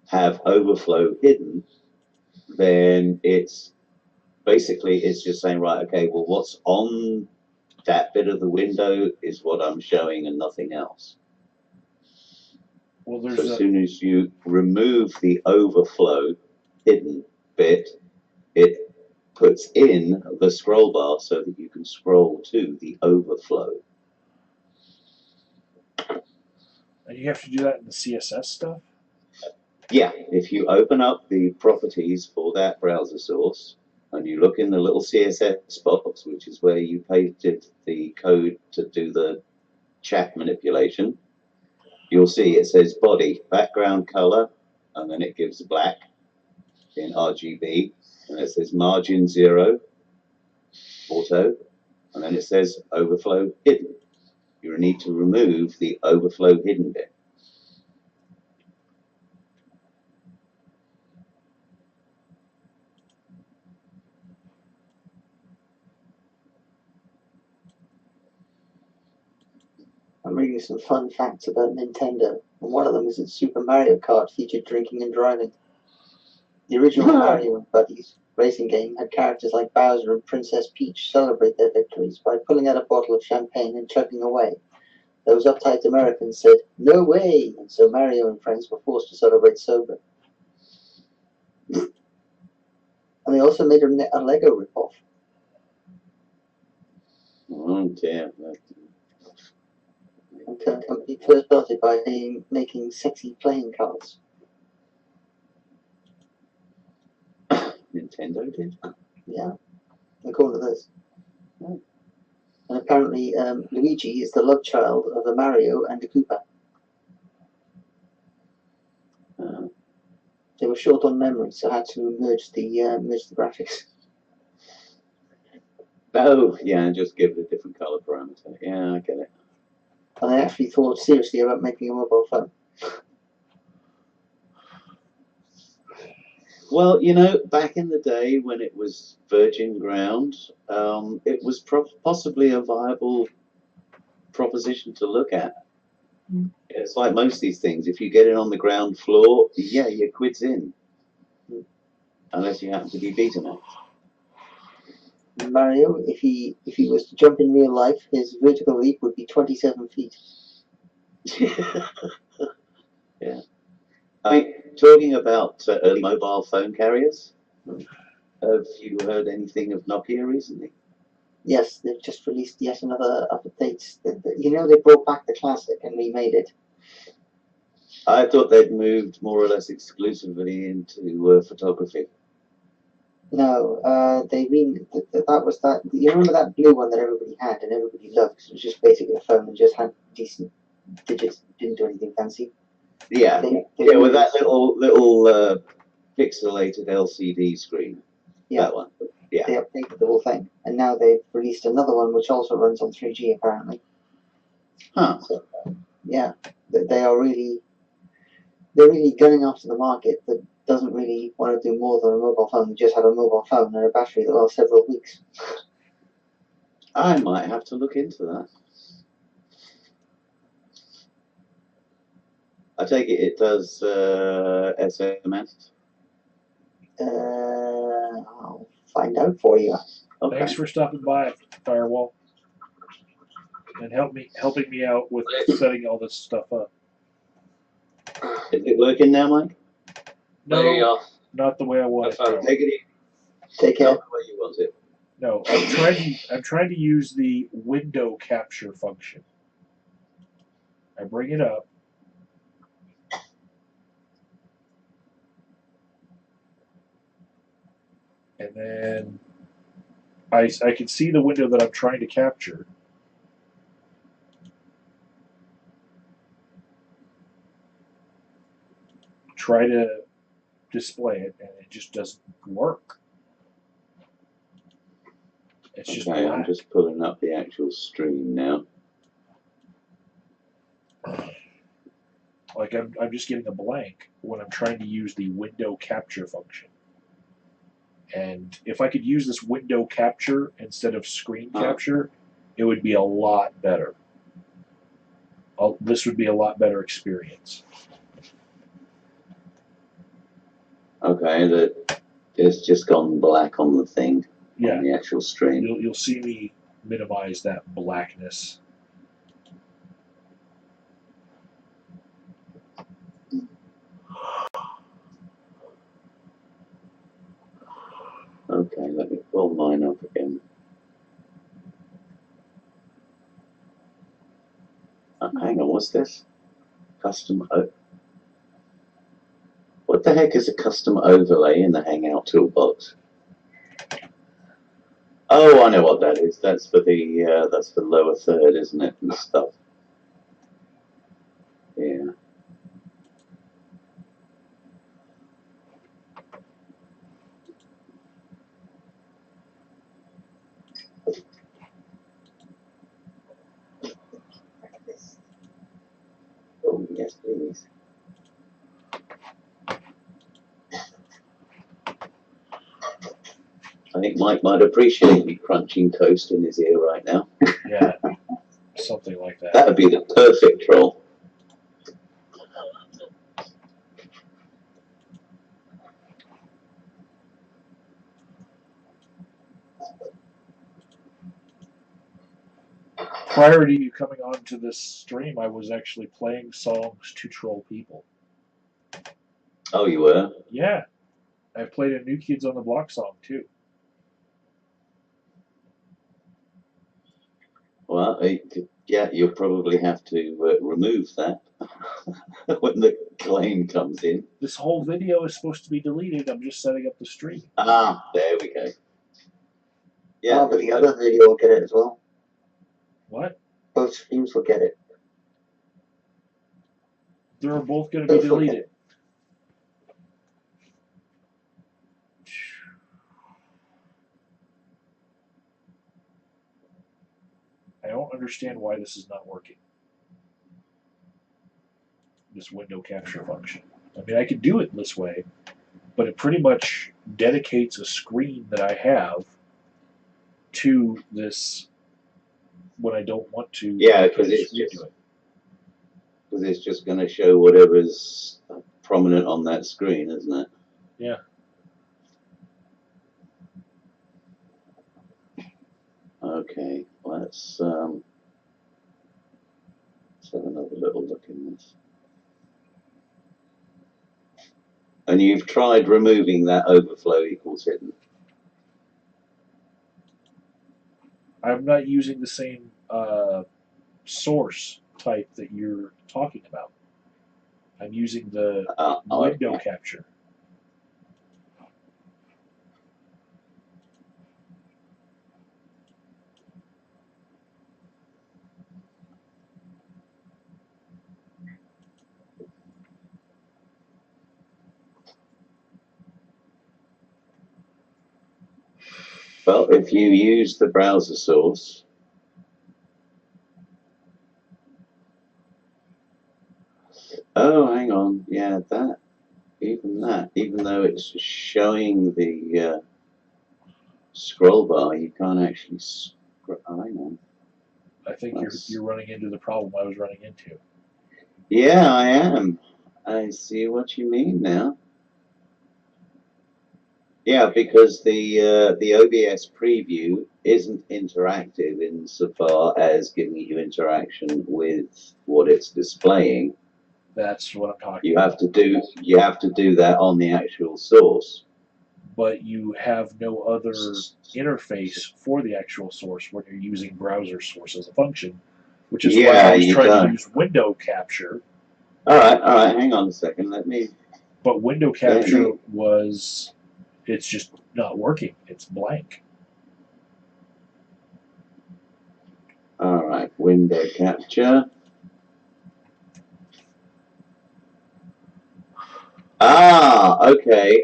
have overflow hidden, then it's basically it's just saying, right, okay, well, what's on that bit of the window is what I'm showing and nothing else. Well, So as soon as you remove the overflow hidden bit, it puts in the scroll bar so that you can scroll to the overflow. And you have to do that in the CSS stuff? Yeah, if you open up the properties for that browser source and you look in the little CSS box, which is where you pasted the code to do the chat manipulation, you'll see it says body, background color, and then it gives black in RGB, and it says margin 0, auto, and then it says overflow hidden. You need to remove the overflow hidden bit. I'm reading some fun facts about Nintendo, and one of them is that Super Mario Kart featured drinking and driving. The original Mario and Buddies racing game had characters like Bowser and Princess Peach celebrate their victories by pulling out a bottle of champagne and chugging away. Those uptight Americans said, "No way!" and so Mario and friends were forced to celebrate sober. And they also made a Lego ripoff. Oh dear. And the company first started by making sexy playing cards. Nintendo did? Yeah, according to this. And apparently Luigi is the love child of a Mario and a Koopa. They were short on memory, so I had to merge the graphics. Oh, yeah, and just give it a different color parameter. Yeah, I get it. And I actually thought seriously about making a mobile phone. Well, you know, back in the day when it was virgin ground, it was possibly a viable proposition to look at. It's like most of these things. If you get it on the ground floor, yeah, your quid's in. Unless you happen to be beaten it. Mario, if he was to jump in real life, his vertical leap would be 27 feet. Yeah. I mean, talking about early mobile phone carriers, have you heard anything of Nokia recently? Yes, they've just released yet another update. You know, they brought back the classic and remade it. I thought they'd moved more or less exclusively into photography. No, that was that. You remember that blue one that everybody had and everybody loved? It was just basically a phone and just had decent digits. Didn't do anything fancy. Yeah, yeah, with that little pixelated LCD screen. Yeah. That one. Yeah. They updated the whole thing, and now they've released another one which also runs on 3G apparently. Huh. So, yeah, they're really gunning after the market that doesn't really want to do more than a mobile phone. They just have a mobile phone and a battery that lasts several weeks. I might have to look into that. I take it does SMS. I'll find out for you. Okay. Thanks for stopping by, Firewall, and helping me out with setting all this stuff up. Is it working now, Mike? No, There you go. not the way I want it. That's to. Take it easy. Take care. Not the way you want it. No, I'm trying to use the window capture function. I bring it up. And then I can see the window that I'm trying to capture. Try to display it, and it just doesn't work. It's just Okay, black. I'm just pulling up the actual stream now. Like I'm just getting a blank when I'm trying to use the window capture function. And if I could use this window capture instead of screen capture, it would be a lot better. This would be a lot better experience. Okay, it's just gone black on the thing. Yeah. On the actual stream. You'll see me minimize that blackness. Okay, let me pull mine up again. Hang on, what's this? Custom. What the heck is a custom overlay in the Hangout toolbox? Oh, I know what that is. That's for the lower third, isn't it, and stuff. Yeah. Oh, yes, please. I think Mike might appreciate me crunching toast in his ear right now. Yeah, something like that. That would be the perfect troll. Prior to you coming on to this stream, I was actually playing songs to troll people. Oh, you were? Yeah. I played a New Kids on the Block song, too. Well, yeah, you'll probably have to remove that when the claim comes in. This whole video is supposed to be deleted. I'm just setting up the stream. Ah, there we go. Yeah, but the other video will get it as well. What? Both streams will get it. They're both going to be deleted. I don't understand why this is not working. This window capture function. I mean, I could do it this way, but it pretty much dedicates a screen that I have to this when I don't want to. Yeah, because it's just going to show whatever's prominent on that screen, isn't it? Yeah. Okay, let's have another little look in this. And you've tried removing that overflow equals hidden. I'm not using the same source type that you're talking about. I'm using the window Okay. capture. Well, if you use the browser source, oh, hang on, yeah, even though it's showing the scroll bar, you can't actually scroll. Oh, hang on. I think you're running into the problem I was running into. Yeah, I am. I see what you mean now. Yeah, because the OBS preview isn't interactive insofar as giving you interaction with what it's displaying. That's what I'm talking You about. you have to do that on the actual source. But you have no other interface for the actual source when you're using browser source as a function, which is why I was trying to use window capture. All right, hang on a second. Let me. But window capture it's just not working. It's blank. All right, window capture. Ah, okay.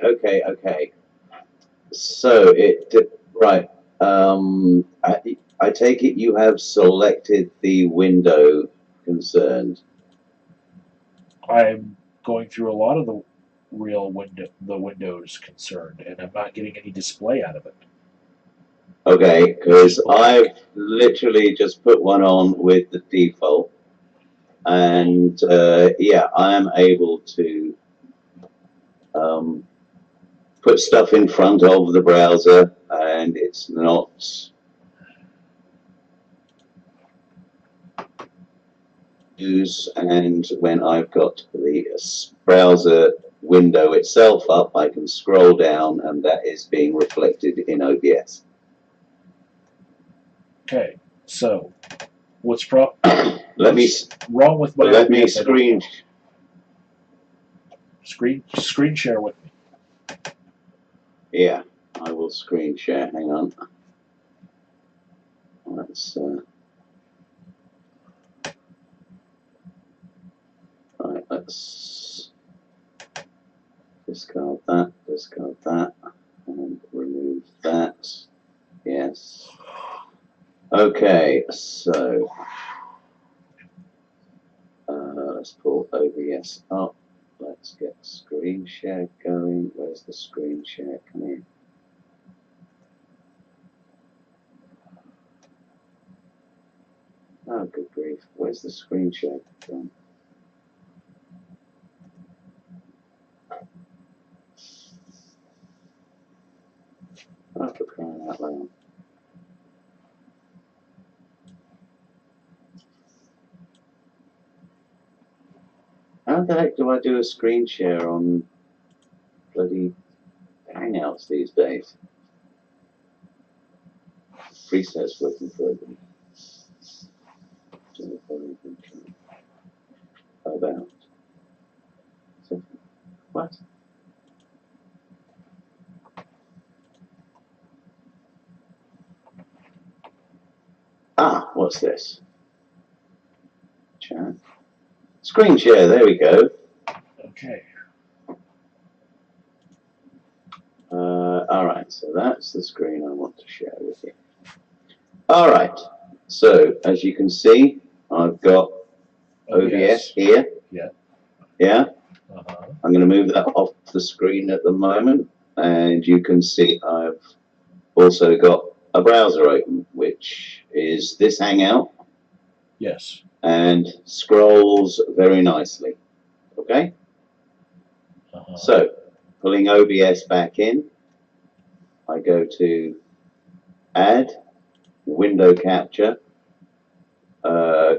So right. I take it you have selected the window concerned. I'm going through a lot of the windows concerned, and I'm not getting any display out of it. Okay, because I've literally just put one on with the default, and yeah, I am able to put stuff in front of the browser, and it's not use. And when I've got the browser window itself up, I can scroll down, and that is being reflected in OBS. Okay, so what's wrong with my let me OBS? screen share with me. Yeah, I will screen share. Hang on. Let's right, let's discard that, and remove that. Yes. Okay, so let's pull OBS up. Let's get screen share going. Where's the screen share? Come here. Oh, good grief. Where's the screen share going? Oh, for crying out loud. How the heck do I do a screen share on bloody Hangouts these days? Presets working for everything. About. So, what? Ah, what's this? Chat. Screen share, there we go. Okay. Alright, so that's the screen I want to share with you. Alright, so as you can see, I've got OBS here. Yeah. Yeah. I'm going to move that off the screen at the moment, and you can see I've also got a browser open, which is this Hangout. Yes. And scrolls very nicely. Okay? So, pulling OBS back in, I go to Add, window capture,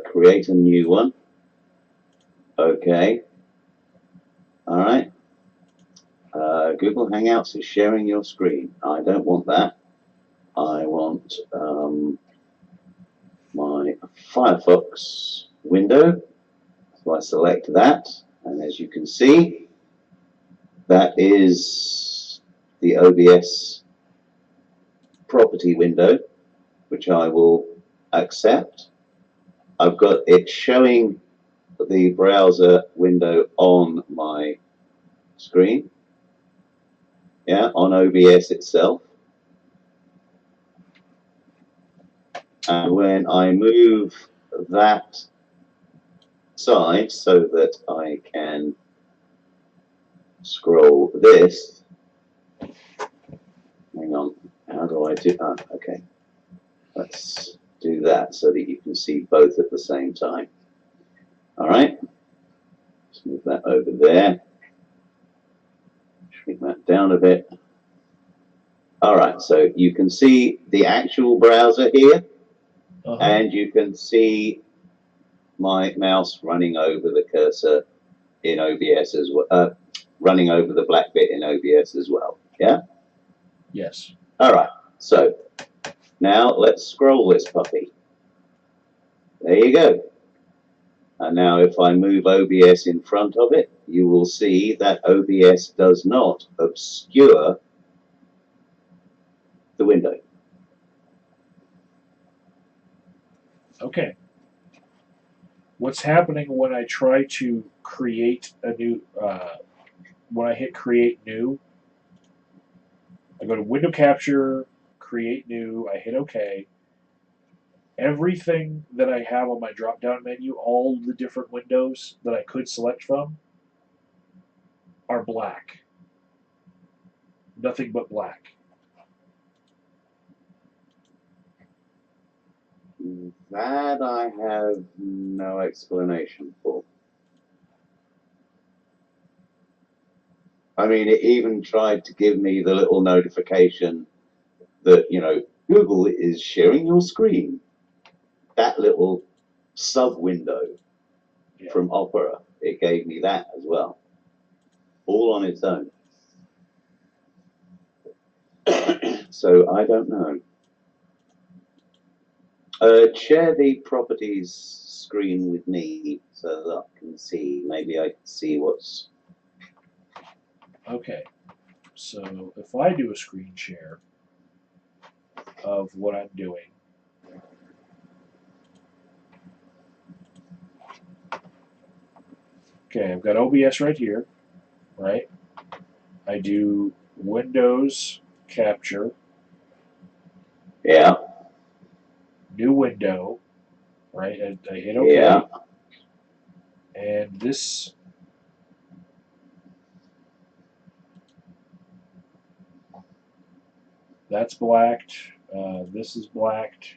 create a new one. Okay. All right. Google Hangouts is sharing your screen. I don't want that. I want my Firefox window. So I select that, and as you can see, that is the OBS property window, which I will accept. I've got it showing the browser window on my screen, yeah, on OBS itself. And when I move that side so that I can scroll this, hang on, how do I do that? Okay, let's do that so that you can see both at the same time. All right, let's move that over there, shrink that down a bit. All right, so you can see the actual browser here, and you can see my mouse running over the cursor in OBS as well, running over the black bit in OBS as well. Yeah? Yes. All right, so now let's scroll this puppy. There you go. And now if I move OBS in front of it, you will see that OBS does not obscure the window. Okay. What's happening when I try to create a new, when I hit create new, I go to window capture, create new, I hit OK. Everything that I have on my drop down menu, all the different windows that I could select from, are black. Nothing but black. That I have no explanation for. I mean, it even tried to give me the little notification that, you know, Google is sharing your screen. That little sub window from Opera, it gave me that as well. All on its own. So I don't know. Share the properties screen with me so that I can see. Maybe I can see what's... Okay. So if I do a screen share of what I'm doing, okay, I've got OBS right here, right? I do Windows capture. Yeah. New window, right? I hit OK. Yeah. And this, that's blacked. This is blacked.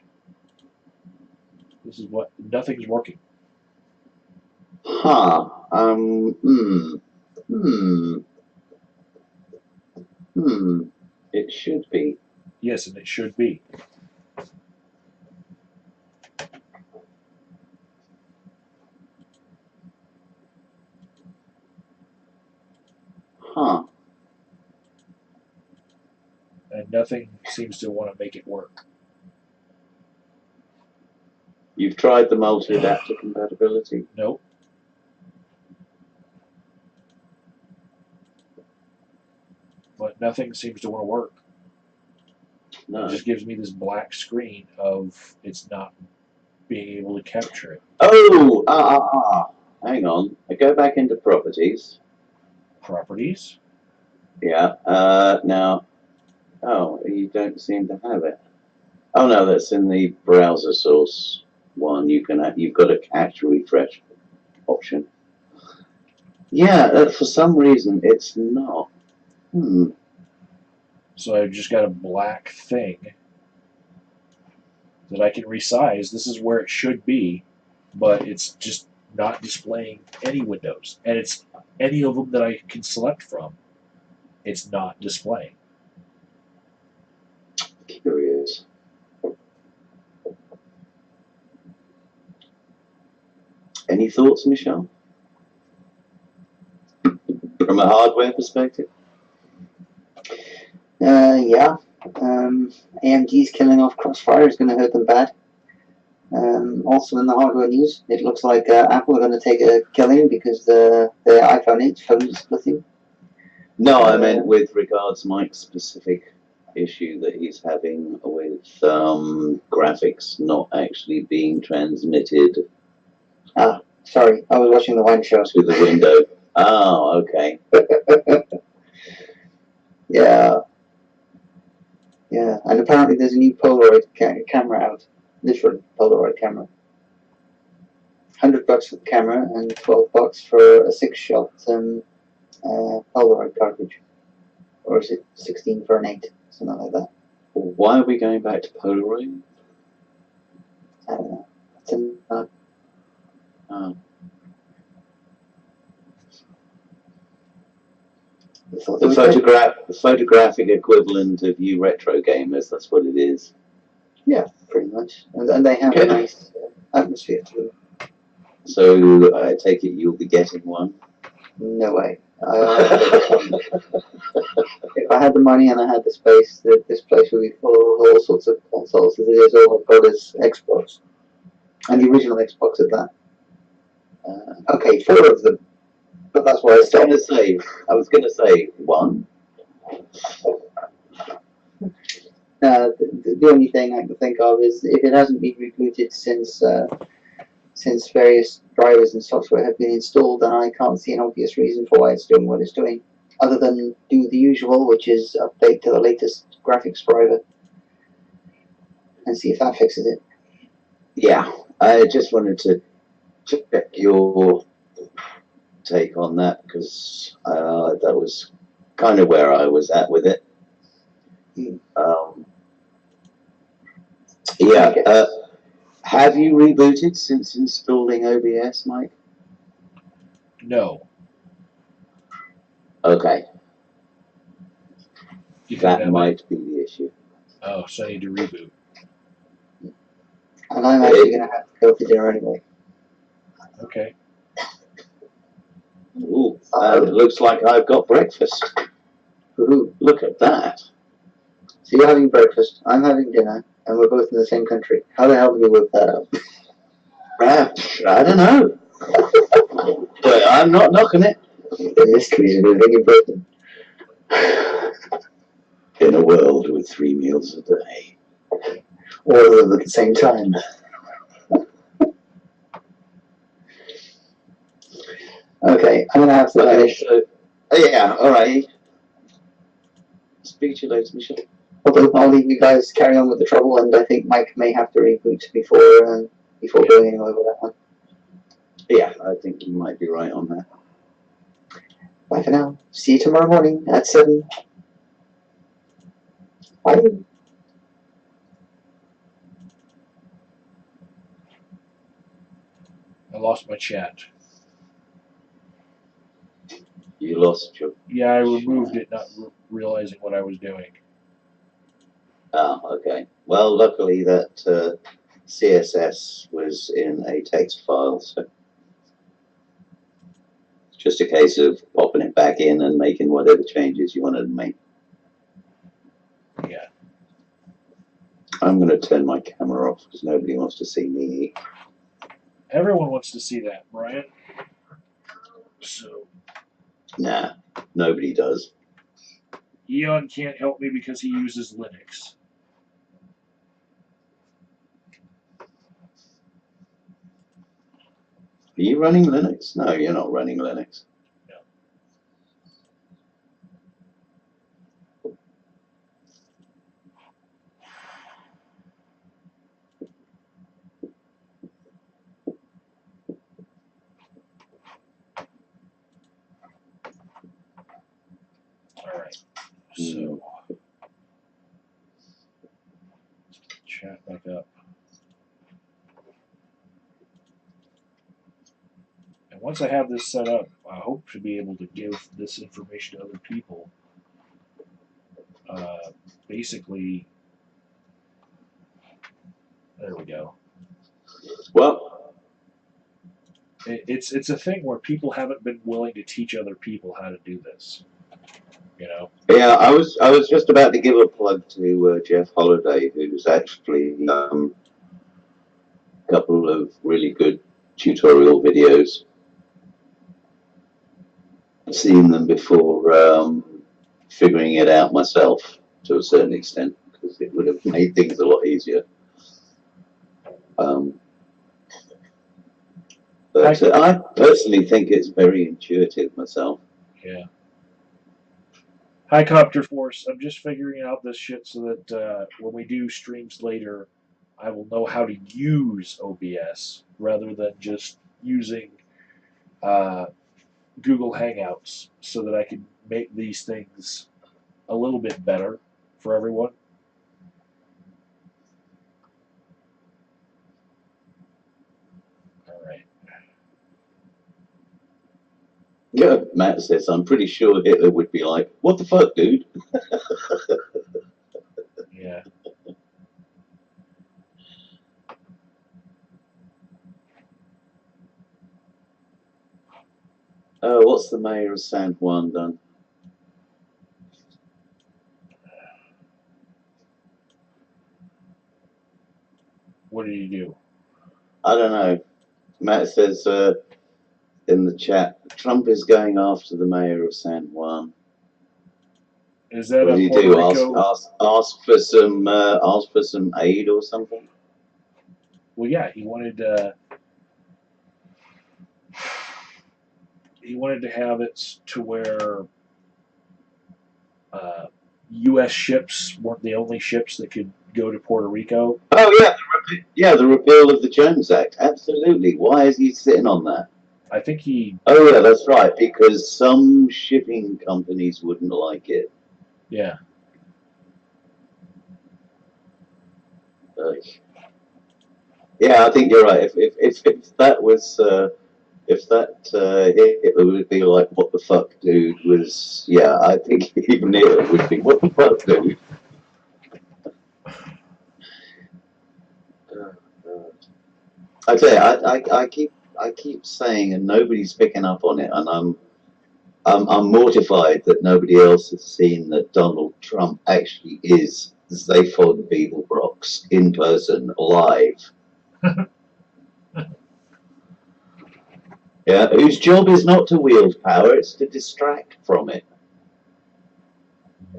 This is what, nothing's working. Huh. It should be. Yes, and it should be. Huh. And nothing seems to want to make it work. You've tried the multi-adapter compatibility? Nope. But nothing seems to want to work. No. It just gives me this black screen of it's not being able to capture it. Oh, hang on. I go back into properties. Properties? Yeah. Now, oh, you don't seem to have it. Oh no, that's in the browser source one. You've got a cache refresh option. Yeah, for some reason it's not. So I've just got a black thing that I can resize. This is where it should be, but it's just not displaying any windows. And it's any of them that I can select from, it's not displaying. Curious. Any thoughts, Michelle? From a hardware perspective? Yeah. AMD's killing off Crossfire is going to hurt them bad. Also in the hardware news, it looks like Apple are going to take a killing because their iPhone 8 phone is splitting. No, I meant with regards Mike's specific issue that he's having with graphics not actually being transmitted Ah, sorry, I was watching the wine show. to the window. Oh, okay. Yeah. Yeah, and apparently there's a new Polaroid camera out. Different Polaroid camera. $100 for the camera and $12 for a 6-shot Polaroid cartridge. Or is it 16 for an 8? Something like that. Why are we going back to Polaroid? I don't know. It's a, the photographic equivalent of you retro gamers, that's what it is. Yeah, pretty much. And they have a nice atmosphere to them. So I take it you'll be getting one? No way. If I had the money and I had the space, this place would be full of all sorts of consoles. As it is, all I've got is Xbox. And the original Xbox at that. Okay, 4 of them. But that's why I was going to say one. The only thing I can think of is if it hasn't been rebooted since various drivers and software have been installed, then I can't see an obvious reason for why it's doing what it's doing, other than do the usual, which is update to the latest graphics driver and see if that fixes it. Yeah, I just wanted to check your take on that because that was kind of where I was at with it. Have you rebooted since installing OBS, Mike? No. Okay. That might that? be the issue. Oh, so I need to reboot. And I'm actually going to have to go for dinner anyway. Okay. Ooh, it looks like I've got breakfast. Woohoo. Look at that. So you're having breakfast, I'm having dinner, and we're both in the same country. How the hell do we work that out? I don't know. But I'm not knocking it. The mysteries of living in Britain. In a world with 3 meals a day. All of them at the same time. Okay, I'm going to have to vanish. So, yeah, alright. Speak to you later, Michelle. Although I'll leave you guys carry on with the trouble, and I think Mike may have to reboot before going anywhere with that one. Yeah, I think you might be right on that. Bye for now. See you tomorrow morning at 7. Bye. I lost my chat. You lost your... Yeah, I removed it, not realizing what I was doing. Oh, okay. Well, luckily that CSS was in a text file, so it's just a case of popping it back in and making whatever changes you wanted to make. Yeah. I'm going to turn my camera off because nobody wants to see me eat. Everyone wants to see that, Brian. So. Nah, nobody does. Eon can't help me because he uses Linux. Are you running Linux? No, you're not running Linux. No. All right. So, chat back up. And once I have this set up, I hope to be able to give this information to other people. Basically, there we go. Well, It's a thing where people haven't been willing to teach other people how to do this. You know. Yeah, I was just about to give a plug to Jeff Holiday, who's actually a couple of really good tutorial videos. I've seen them before figuring it out myself to a certain extent, because it would have made things a lot easier. But I personally think it's very intuitive myself. Yeah. Hi, Copter Force. I'm just figuring out this shit so that when we do streams later, I will know how to use OBS rather than just using Google Hangouts, so that I can make these things a little bit better for everyone. All right. Yeah, Matt says, I'm pretty sure Hitler would be like, what the fuck, dude? Yeah. What's the mayor of San Juan done? What did you do? I don't know. Matt says in the chat, Trump is going after the mayor of San Juan. Is that What a did he Puerto do? Rico? Ask for some aid or something? Well, yeah, he wanted to have it to where U.S. ships weren't the only ships that could go to Puerto Rico. Oh yeah, the repeal of the Jones Act. Absolutely. Why is he sitting on that? I think he. Oh yeah, that's right. Because some shipping companies wouldn't like it. Yeah. Yeah, I think you're right. If that was Hitler would be like, what the fuck, dude? Was yeah, I think even Hitler would be, what the fuck, dude? I tell you, I keep saying, and nobody's picking up on it, and I'm mortified that nobody else has seen that Donald Trump actually is Zaphod Beeblebrox in person, live. Yeah, whose job is not to wield power, it's to distract from it.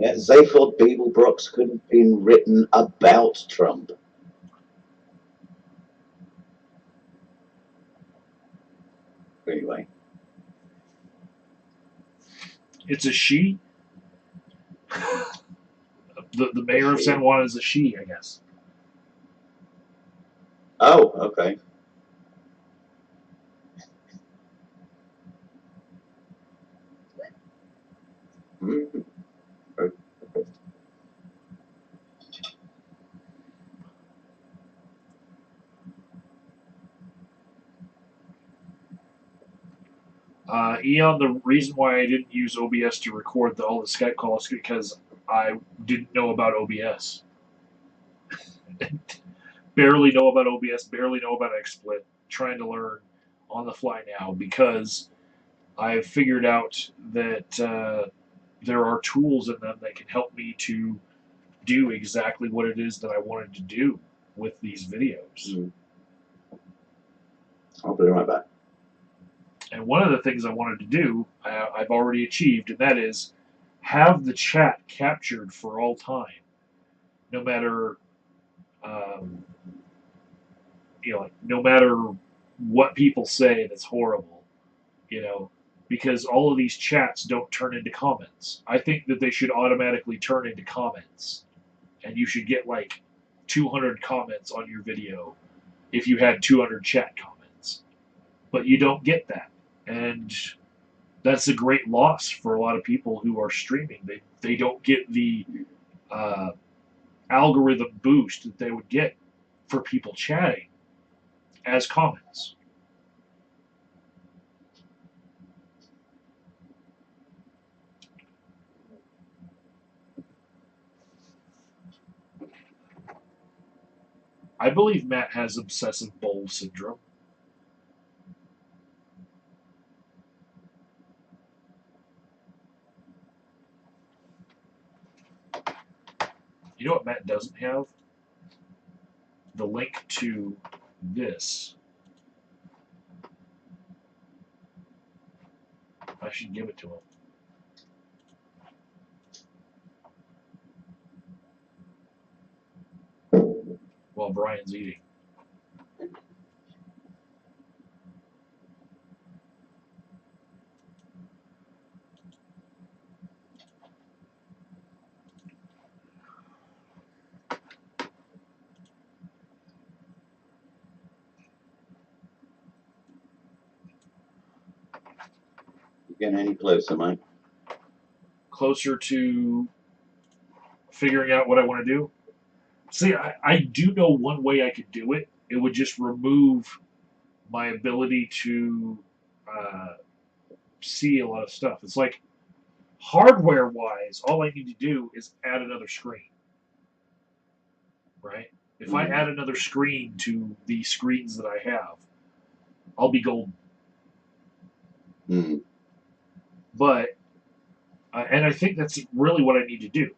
Yeah, Zaphod Beeblebrox could have been written about Trump. Anyway. It's a she. The mayor of San Juan is a she, I guess. Oh, okay. Mm. Eon, the reason why I didn't use OBS to record all the Skype calls is because I didn't know about OBS. Barely know about OBS, barely know about XSplit. Trying to learn on the fly now because I've figured out that there are tools in them that can help me to do exactly what it is that I wanted to do with these videos. Mm. I'll be right back. And one of the things I wanted to do, I've already achieved, and that is have the chat captured for all time, no matter, no matter what people say that's horrible, because all of these chats don't turn into comments. I think that they should automatically turn into comments, and you should get like 200 comments on your video if you had 200 chat comments, but you don't get that, and that's a great loss for a lot of people who are streaming. They don't get the algorithm boost that they would get for people chatting as comments. I believe Matt has obsessive bowl syndrome. know what Matt doesn't have? The link to this. I should give it to him. While Brian's eating. Getting any closer, mate? Closer to figuring out what I want to do. See, I do know one way I could do it. It would just remove my ability to see a lot of stuff. It's like hardware-wise, all I need to do is add another screen. Right? If I add another screen to the screens that I have, I'll be golden. Mm. But, and I think that's really what I need to do.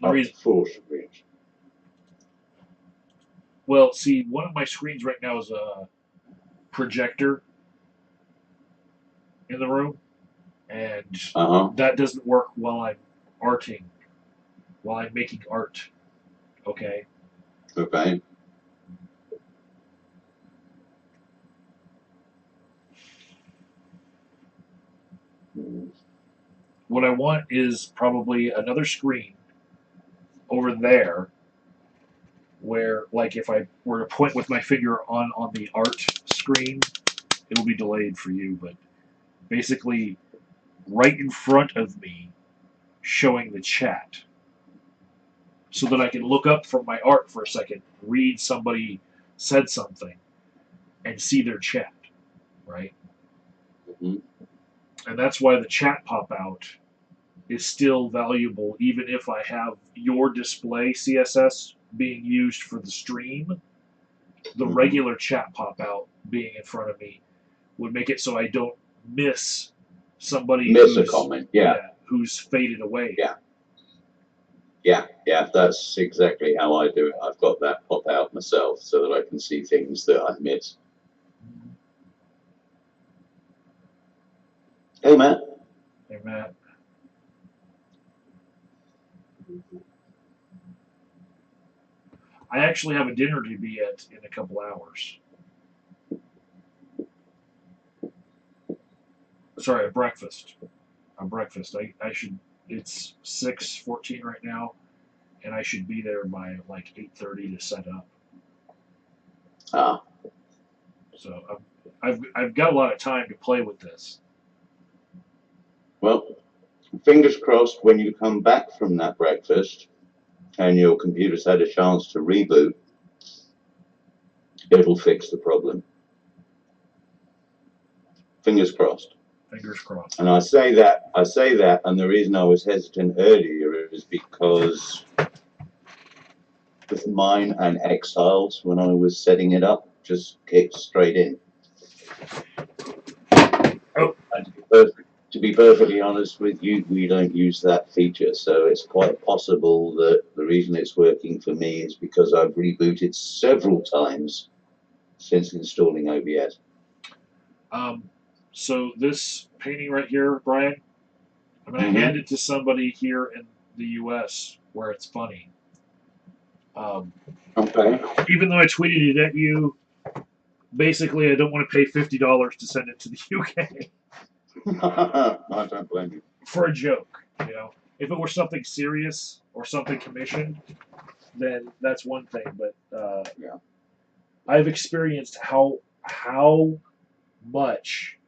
The reason, 4 screens. well, see, one of my screens right now is a projector in the room, and that doesn't work while I'm arting, while I'm making art. Okay? Okay. What I want is probably another screen over there where, like, if I were to point with my finger on the art screen, it will be delayed for you, but basically right in front of me showing the chat so that I can look up from my art for a second, read somebody said something, and see their chat, right? Mm-hmm. And that's why the chat pop out is still valuable, even if I have your display CSS being used for the stream. The regular chat pop out being in front of me would make it so I don't miss somebody a comment, who's faded away. Yeah, that's exactly how I do it. I've got that pop out myself so that I can see things that I miss. Hey, Matt. Hey, Matt. I actually have a dinner to be at in a couple hours. Sorry, a breakfast. I should. It's 6:14 right now, and I should be there by like 8:30 to set up. So I've got a lot of time to play with this. Well, fingers crossed when you come back from that breakfast and your computer's had a chance to reboot, it'll fix the problem. Fingers crossed. Fingers crossed. And I say that, and the reason I was hesitant earlier is because with mine and Exiles, when I was setting it up, just kicked straight in. Oh. And to be perfectly honest with you, we don't use that feature, so it's quite possible that the reason it's working for me is because I've rebooted several times since installing OBS. So this painting right here, Brian, I'm going to hand it to somebody here in the U.S. where it's funny. Okay. Even though I tweeted it at you, basically I don't want to pay $50 to send it to the UK. I don't blame you. For a joke, you know. If it were something serious or something commissioned, then that's one thing. But yeah, I've experienced how much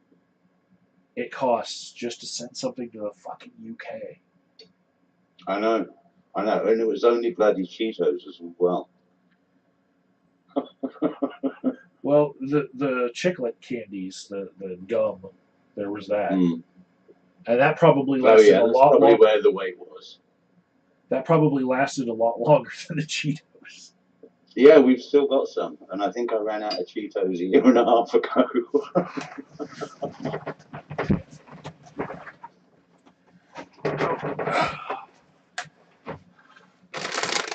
it costs just to send something to the fucking UK. I know, and it was only bloody Cheetos as well. Well, the chiclet candies, the gum, there was that, and that probably lasted a lot longer. Where the weight was. That probably lasted a lot longer than the Cheetos. Yeah, we've still got some, and I think I ran out of Cheetos a year and a half ago.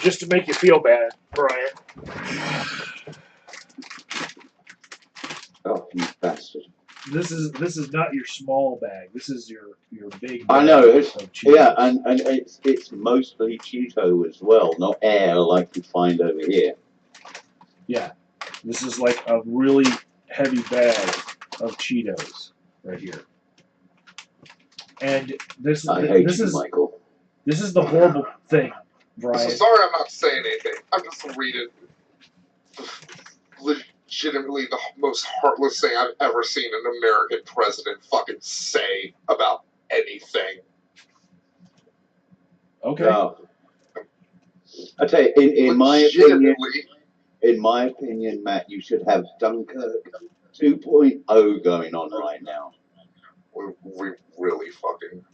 just to make you feel bad, Brian. Oh, you bastard. This is not your small bag. This is your big bag. I know. It's, of Cheetos. yeah, and it's mostly Cheeto as well, not air like you find over here. Yeah, this is like a really heavy bag of Cheetos right here. And this is Michael. This is the horrible thing, Brian. So sorry I'm not saying anything. I'm just reading legitimately the most heartless thing I've ever seen an American president fucking say about anything. Okay. No. I tell you, in my opinion, Matt, you should have Dunkirk 2.0 going on right now. We really fucking...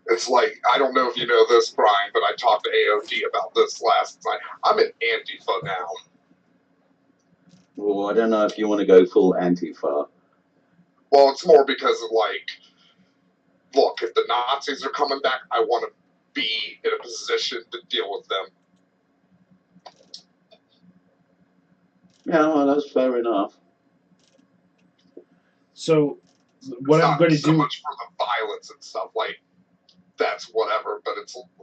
It's like, I don't know if you know this, Brian, but I talked to AOD about this last night. I'm in Antifa now. Well, I don't know if you want to go full Antifa. Well, it's more because of, like, look, if the Nazis are coming back, I want to be in a position to deal with them. Yeah, well, that's fair enough. So, what I'm going to so do... much for the violence and stuff, like, that's whatever, but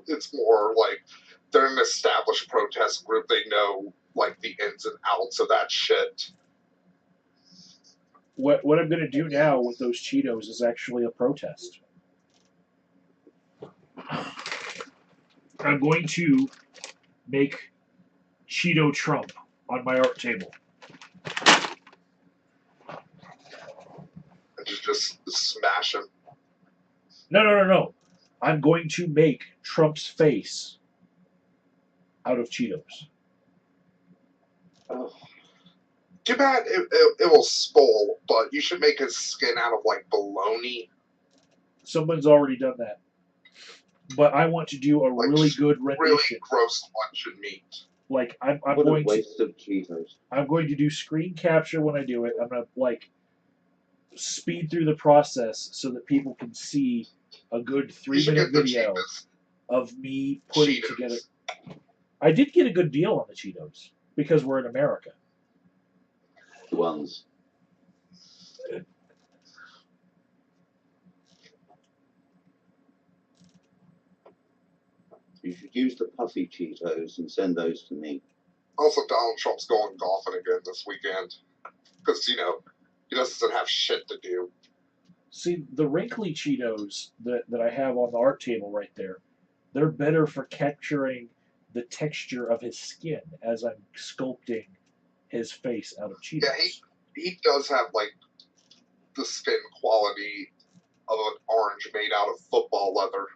it's more like they're an established protest group. They know, like, the ins and outs of that shit. What I'm going to do now with those Cheetos is actually a protest. I'm going to make Cheeto Trump on my art table. And just smash him. No. I'm going to make Trump's face out of Cheetos. Oh. Too bad it will spoil, but you should make his skin out of, like, bologna. Someone's already done that. But I want to do a like, really good rendition. Really gross luncheon meat. Like, I'm what going a waste of Cheetos. I'm going to do screen capture when I do it. I'm going to, like, speed through the process so that people can see a good 3-minute video of me putting together. I did get a good deal on the Cheetos because we're in America. Ones. You should use the puffy Cheetos and send those to me. Also, Donald Trump's going golfing again this weekend. Because, you know, he doesn't have shit to do. See, the wrinkly Cheetos that I have on the art table right there, they're better for capturing the texture of his skin as I'm sculpting his face out of Cheetos. Yeah, he does have, like, the skin quality of an orange made out of football leather.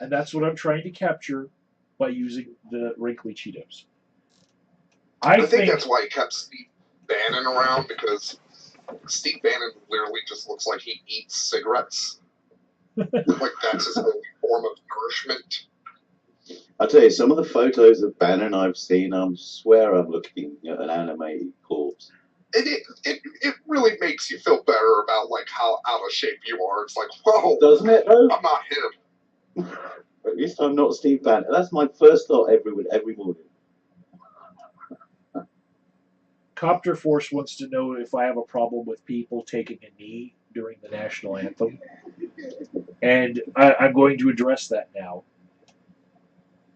And that's what I'm trying to capture by using the wrinkly Cheetos. I think that's why he kept Steve Bannon around, because Steve Bannon literally just looks like he eats cigarettes. Like, that's his only form of nourishment. I'll tell you, some of the photos of Bannon I've seen, I swear I'm looking at an animated corpse. It really makes you feel better about, like, how out of shape you are. It's like, whoa, doesn't it, though? I'm not him. At least I'm not Steve Bannon. That's my first thought every morning. Copter Force wants to know if I have a problem with people taking a knee during the national anthem. And I'm going to address that now.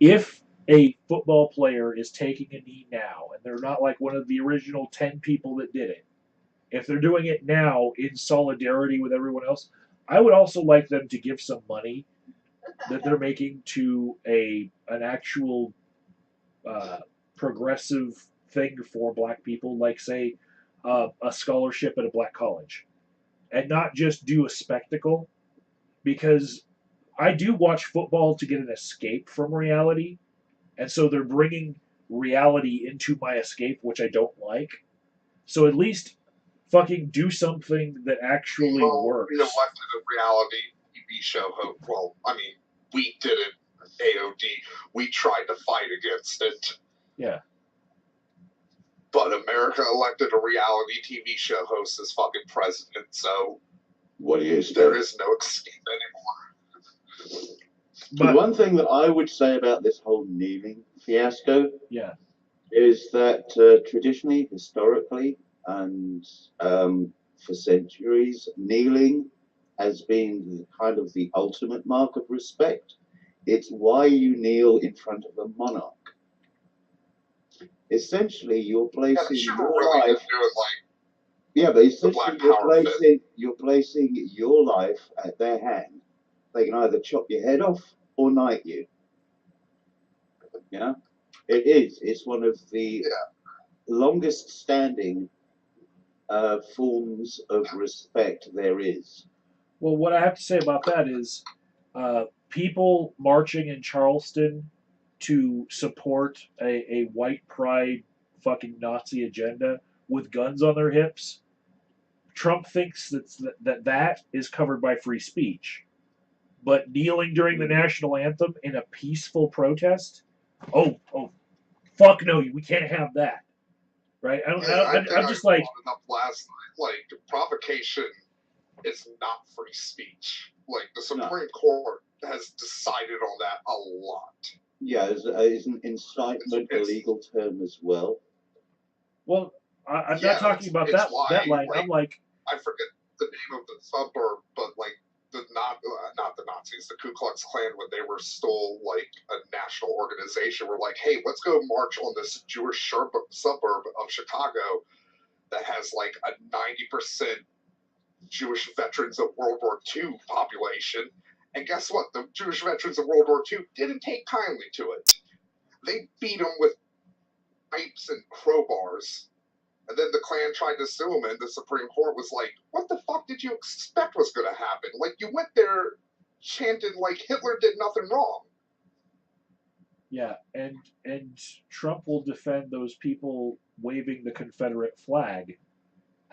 If a football player is taking a knee now, and they're not like one of the original 10 people that did it, if they're doing it now in solidarity with everyone else, I would also like them to give some money that they're making to an actual progressive thing for black people, like, say, a scholarship at a black college, and not just do a spectacle, because I do watch football to get an escape from reality, and so they're bringing reality into my escape, which I don't like. So at least fucking do something that actually works. We elected a reality TV show host. Well, I mean, we did it, AOD. We tried to fight against it. Yeah. But America elected a reality TV show host as fucking president, so what is there is no escape anymore. The But one thing that I would say about this whole kneeling fiasco yeah, is that traditionally, historically, and for centuries, kneeling has been kind of the ultimate mark of respect. It's why you kneel in front of a monarch. Essentially, you're Yeah, placing they should your really life. just do it like Yeah, but the essentially, Black Power you're placing your life at their hand. They can either chop your head off or knight you. Yeah, it is. It's one of the longest standing forms of respect there is. well, what I have to say about that is people marching in Charleston to support a white pride fucking Nazi agenda with guns on their hips. Trump thinks that is covered by free speech. But kneeling during the national anthem in a peaceful protest, oh, fuck no, we can't have that, right? I think I'm I just like, brought it up last night. Like, provocation is not free speech. Like, the Supreme Court has decided on that a lot. Yeah, is an incitement a legal term as well? well, I'm Yeah, not talking about it's that why, line. like, I'm like, I forget the name of the suburb, but like not the Nazis, the Ku Klux Klan, when they were still like a national organization, were like, hey, let's go march on this Jewish suburb of Chicago that has like a 90% Jewish veterans of World War II population. And guess what? The Jewish veterans of World War II didn't take kindly to it. They beat them with pipes and crowbars. And then the Klan tried to sue him, and the Supreme Court was like, what the fuck did you expect was going to happen? Like, you went there chanted like Hitler did nothing wrong. yeah, and Trump will defend those people waving the Confederate flag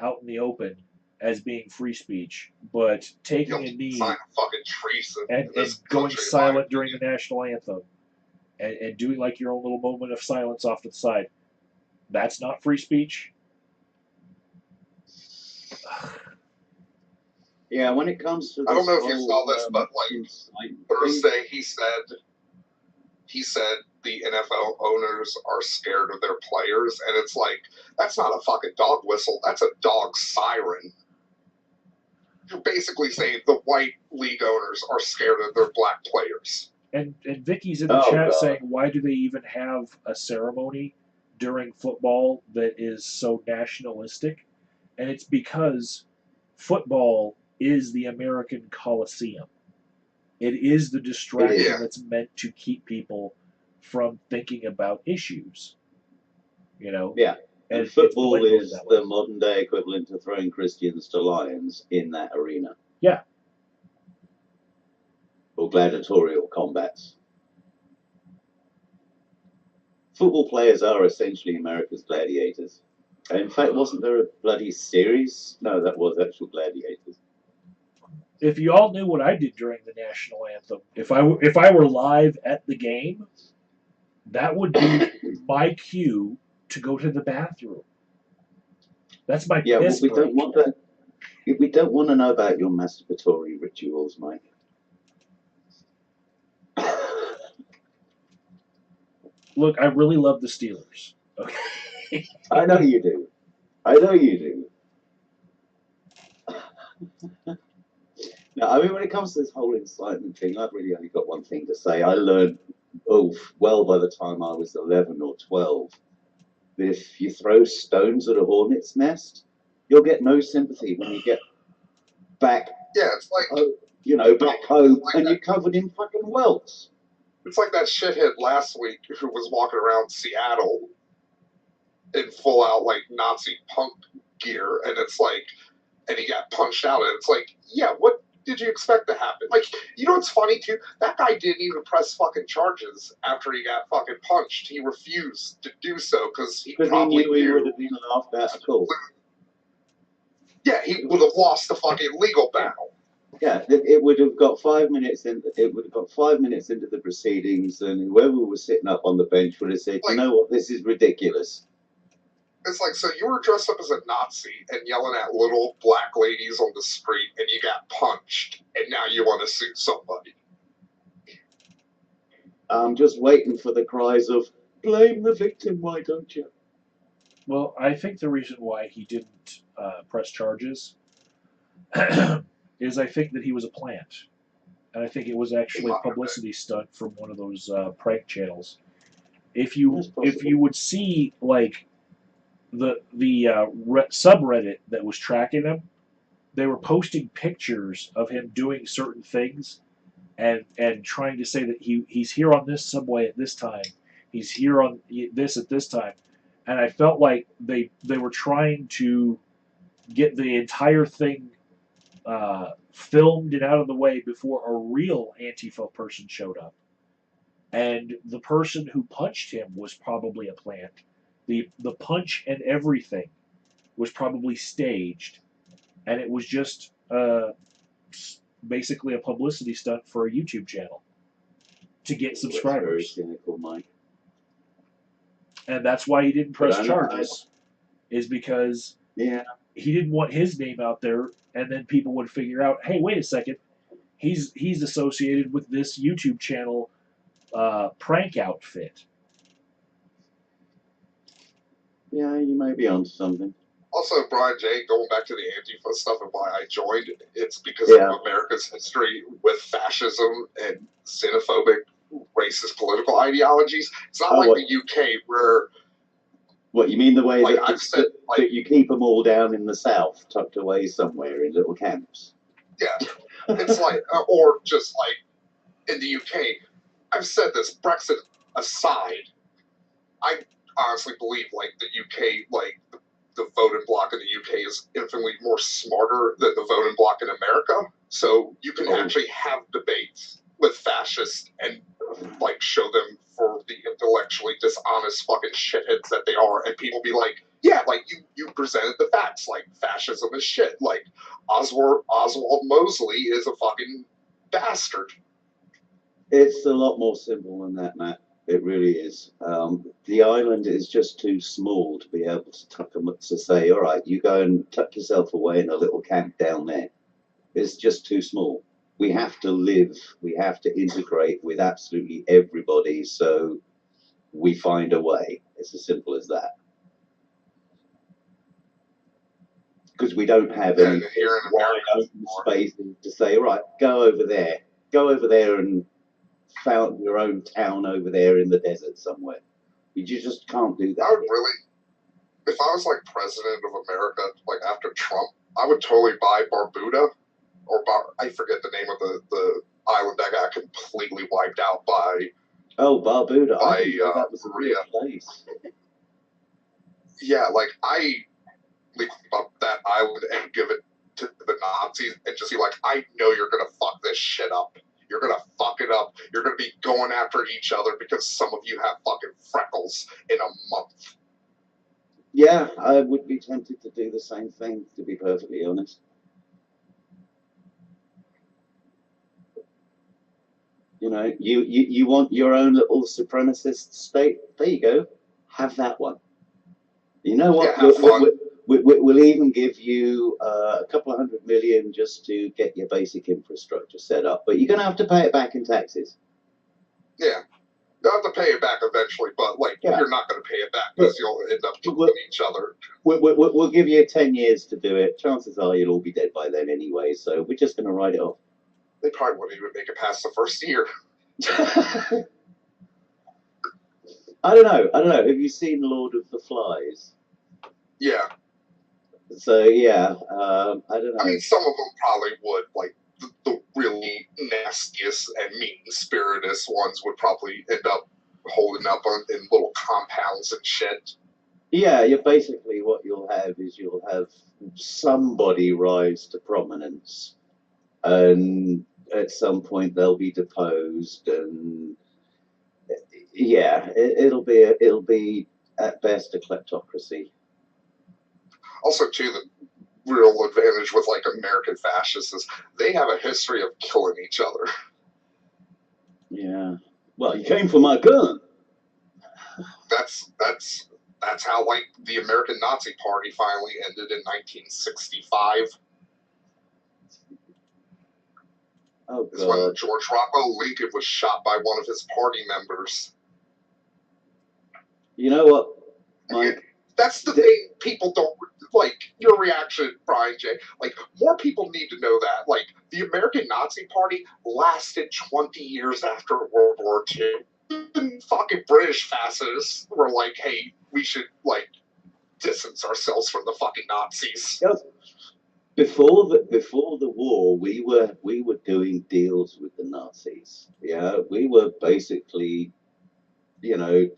out in the open as being free speech, but taking a knee Sign a fucking treason and going silent during the national anthem and doing like your own little moment of silence off to the side, that's not free speech. Yeah, when it comes to this I don't know if you saw this, but like Thursday, he said the NFL owners are scared of their players, and it's like, that's not a fucking dog whistle, that's a dog siren. You're basically saying the white league owners are scared of their black players. And Vicky's in the chat saying, why do they even have a ceremony during football that is so nationalistic? And it's because football is the American Coliseum. It is the distraction that's meant to keep people from thinking about issues. You know? Yeah. And football is the modern day equivalent to throwing Christians to lions in that arena. Yeah. Or gladiatorial combats. Football players are essentially America's gladiators. In fact, wasn't there a bloody series? No, that was actual Gladiators. If you all knew what I did during the national anthem, if I were live at the game, that would be my cue to go to the bathroom. That's my piss break. We don't want to know about your masturbatory rituals, Mike. Look, I really love the Steelers. Okay. I know you do. I know you do. Now, I mean, when it comes to this whole incitement thing, I've really only got one thing to say. I learned, well, by the time I was 11 or 12, that if you throw stones at a hornet's nest, you'll get no sympathy when you get back. Yeah, it's like, back home and you're covered in fucking welts. It's like that shithead last week who was walking around Seattle in full out like Nazi punk gear, and it's like, and he got punched out, and it's like, yeah, what did you expect to happen? Like, you know what's funny too? That guy didn't even press fucking charges after he got fucking punched. He refused to do so because he probably knew he would have been laughed out of court. Yeah, he would have lost the fucking legal battle. Yeah, it would have got 5 minutes in. It would have got 5 minutes into the proceedings, and whoever was sitting up on the bench would have said, "You know what? This is ridiculous." It's like, so you were dressed up as a Nazi and yelling at little black ladies on the street, and you got punched, and now you want to sue somebody. I'm just waiting for the cries of blame the victim, why don't you? Well, I think the reason why he didn't press charges is I think that he was a plant, and I think it was actually a publicity stunt from one of those prank channels. If you would see like the subreddit that was tracking him, they were posting pictures of him doing certain things and trying to say that he's here on this subway at this time, he's here on this at this time, and I felt like they were trying to get the entire thing filmed and out of the way before a real Antifa person showed up. And the person who punched him was probably a plant. The punch and everything was probably staged, and it was just basically a publicity stunt for a YouTube channel to get subscribers. Very cynical, Mike. And that's why he didn't press charges, is because he didn't want his name out there, and then people would figure out, hey, wait a second, he's associated with this YouTube channel prank outfit. Yeah, you may be onto something. Also, Brian J., going back to the Antifa stuff and why I joined, it's because of America's history with fascism and xenophobic, racist political ideologies. It's not like the UK where... What, you mean the way like, that you keep them all down in the south, tucked away somewhere in little camps? Yeah. It's like, or just like, in the UK, I've said this, Brexit aside, I honestly believe, like, the UK, like, the voting bloc in the UK is infinitely more smarter than the voting bloc in America. So you can actually have debates with fascists and, like, show them for the intellectually dishonest fucking shitheads that they are, and people be like, yeah, like, you presented the facts, like, fascism is shit, like, Oswald Mosley is a fucking bastard. It's a lot more simple than that, Matt. It really is. The island is just too small to be able to tuck them up to say, all right, you go and tuck yourself away in a little camp down there. It's just too small. We have to live, we have to integrate with absolutely everybody, so we find a way. It's as simple as that. Because we don't have any wide open spaces to say, all right, go over there and found your own town over there in the desert somewhere. You just can't do that. I would really, if I was like president of America, like after Trump, I would totally buy Barbuda, or I forget the name of the island that got completely wiped out by. Oh, Barbuda. By that was a real place. Yeah, like I leave up that island and give it to the Nazis and just be like, I know you're gonna fuck this shit up. You're gonna fuck it up. You're gonna be going after each other because some of you have fucking freckles in a month. Yeah, I would be tempted to do the same thing, to be perfectly honest. You know, you want your own little supremacist state? There you go. Have that one. You know what? Yeah, we'll even give you a couple of $100 million just to get your basic infrastructure set up, but you're going to have to pay it back in taxes. Yeah, you'll have to pay it back eventually, but like you're not going to pay it back because you'll end up killing each other. We'll give you 10 years to do it. Chances are you'll all be dead by then anyway, so we're just going to write it off. They probably wouldn't even make it past the first year. I don't know. Have you seen Lord of the Flies? Yeah. So yeah, I don't know. I mean, some of them probably would. Like the really nastiest and mean-spirited ones would probably end up holding up in little compounds and shit. Yeah, basically what you'll have is you'll have somebody rise to prominence, and at some point they'll be deposed, and yeah, it'll be at best a kleptocracy. Also, too, the real advantage with like American fascists is they have a history of killing each other. Yeah. Well, you came for my gun. That's how like the American Nazi Party finally ended in 1965. Oh is when God. George Rockwell Lincoln was shot by one of his party members. You know what, Mike? That's the thing people don't like. Your reaction, Brian J. Like, more people need to know that. Like, the American Nazi Party lasted 20 years after World War II. Even fucking British fascists were like, hey, we should, like, distance ourselves from the fucking Nazis. Yes. Before the war, we were doing deals with the Nazis. Yeah, we were basically, you know,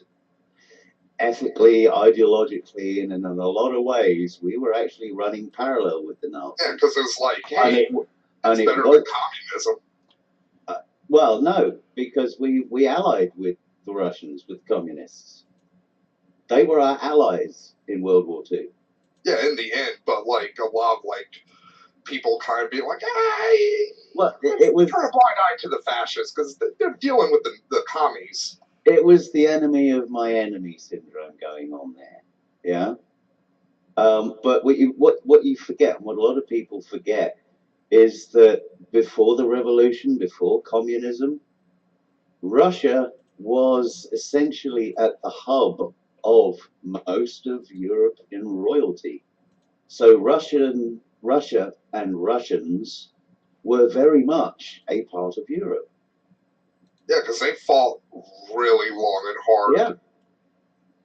ethically, ideologically, and in a lot of ways, we were actually running parallel with the Nazis. Yeah, because it's like, And hey, it it's better than communism. Well, no, because we allied with the Russians, with communists. They were our allies in World War II. Yeah, in the end, but like a lot of like people kind of being like, hey, Well, it was turn a blind eye to the fascists because they're dealing with the commies. It was the enemy of my enemy syndrome going on there. Yeah. But what you forget, and what a lot of people forget, is that before the revolution, before communism, Russia was essentially at the hub of most of European royalty. So Russia and Russians were very much a part of Europe. Yeah, because they fought really long and hard. Yeah.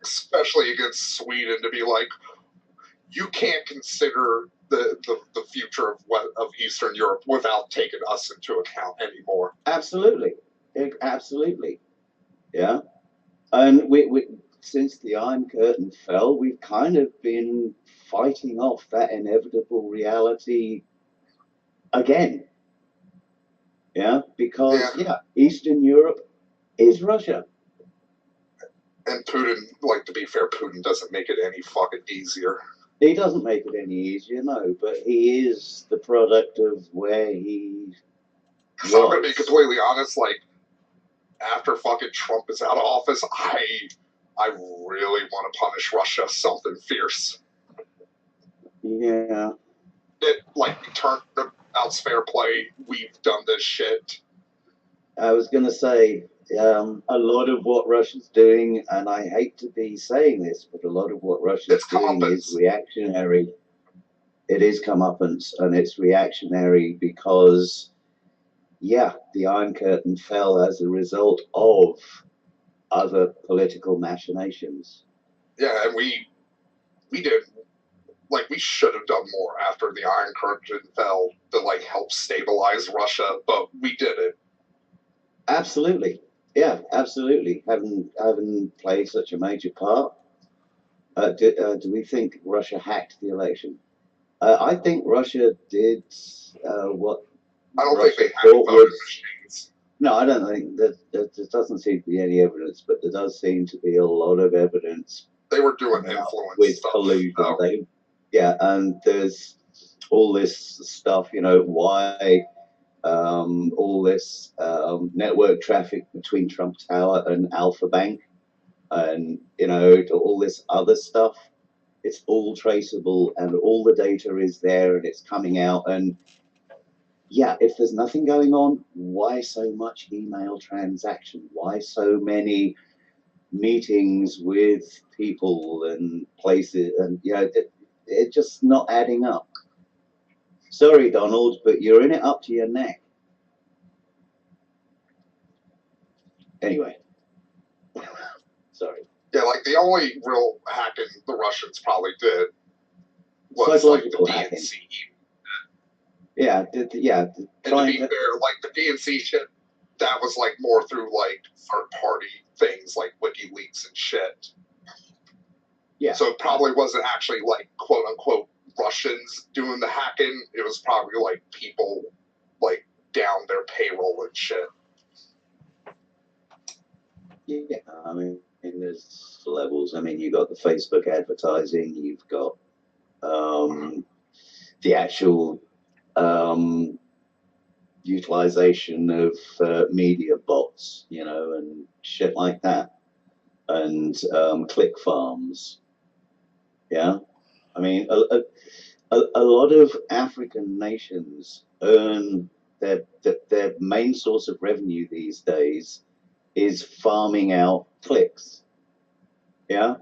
Especially against Sweden, to be like, you can't consider the future of Eastern Europe without taking us into account anymore. Absolutely. Absolutely. Yeah. And we since the Iron Curtain fell, we've kind of been fighting off that inevitable reality again. Yeah, because Eastern Europe is Russia. And Putin, like, to be fair, Putin doesn't make it any fucking easier. He doesn't make it any easier, no, but he is the product of where he was. So I'm gonna be completely honest, like, after fucking Trump is out of office, I really want to punish Russia something fierce. Yeah. It, like, turnabout's fair play, we've done this shit. I was gonna say, a lot of what Russia's doing, and I hate to be saying this, but a lot of what Russia's doing is reactionary. It is comeuppance, and it's reactionary because, the Iron Curtain fell as a result of other political machinations. Yeah, and we did, like, we should have done more after the Iron Curtain fell to, like, help stabilize Russia, but we did it. Absolutely. Yeah, absolutely. Having played such a major part, do we think Russia hacked the election? I think Russia did what I don't Russia think they hacked voting machines. No, I don't think that there doesn't seem to be any evidence, but there does seem to be a lot of evidence. They were doing influence with stuff. collusion. And there's all this stuff, why all this network traffic between Trump Tower and Alpha Bank, and all this other stuff. It's all traceable, and all the data is there, and it's coming out. And if there's nothing going on, why so much email transaction? Why so many meetings with people and places? And it's just not adding up. Sorry, Donald, but you're in it up to your neck. Anyway, sorry. Yeah, like the only real hacking the Russians probably did was like the DNC. And to be fair, like the DNC shit, that was like more through like third party things like WikiLeaks and shit. Yeah. So it probably wasn't actually like quote unquote Russians doing the hacking. It was probably like people like down their payroll and shit. Yeah, I mean, there's levels. I mean, you've got the Facebook advertising, you've got the actual utilization of media bots, and shit like that, and click farms. Yeah, I mean, a lot of African nations earn their main source of revenue these days is farming out clicks. Yeah,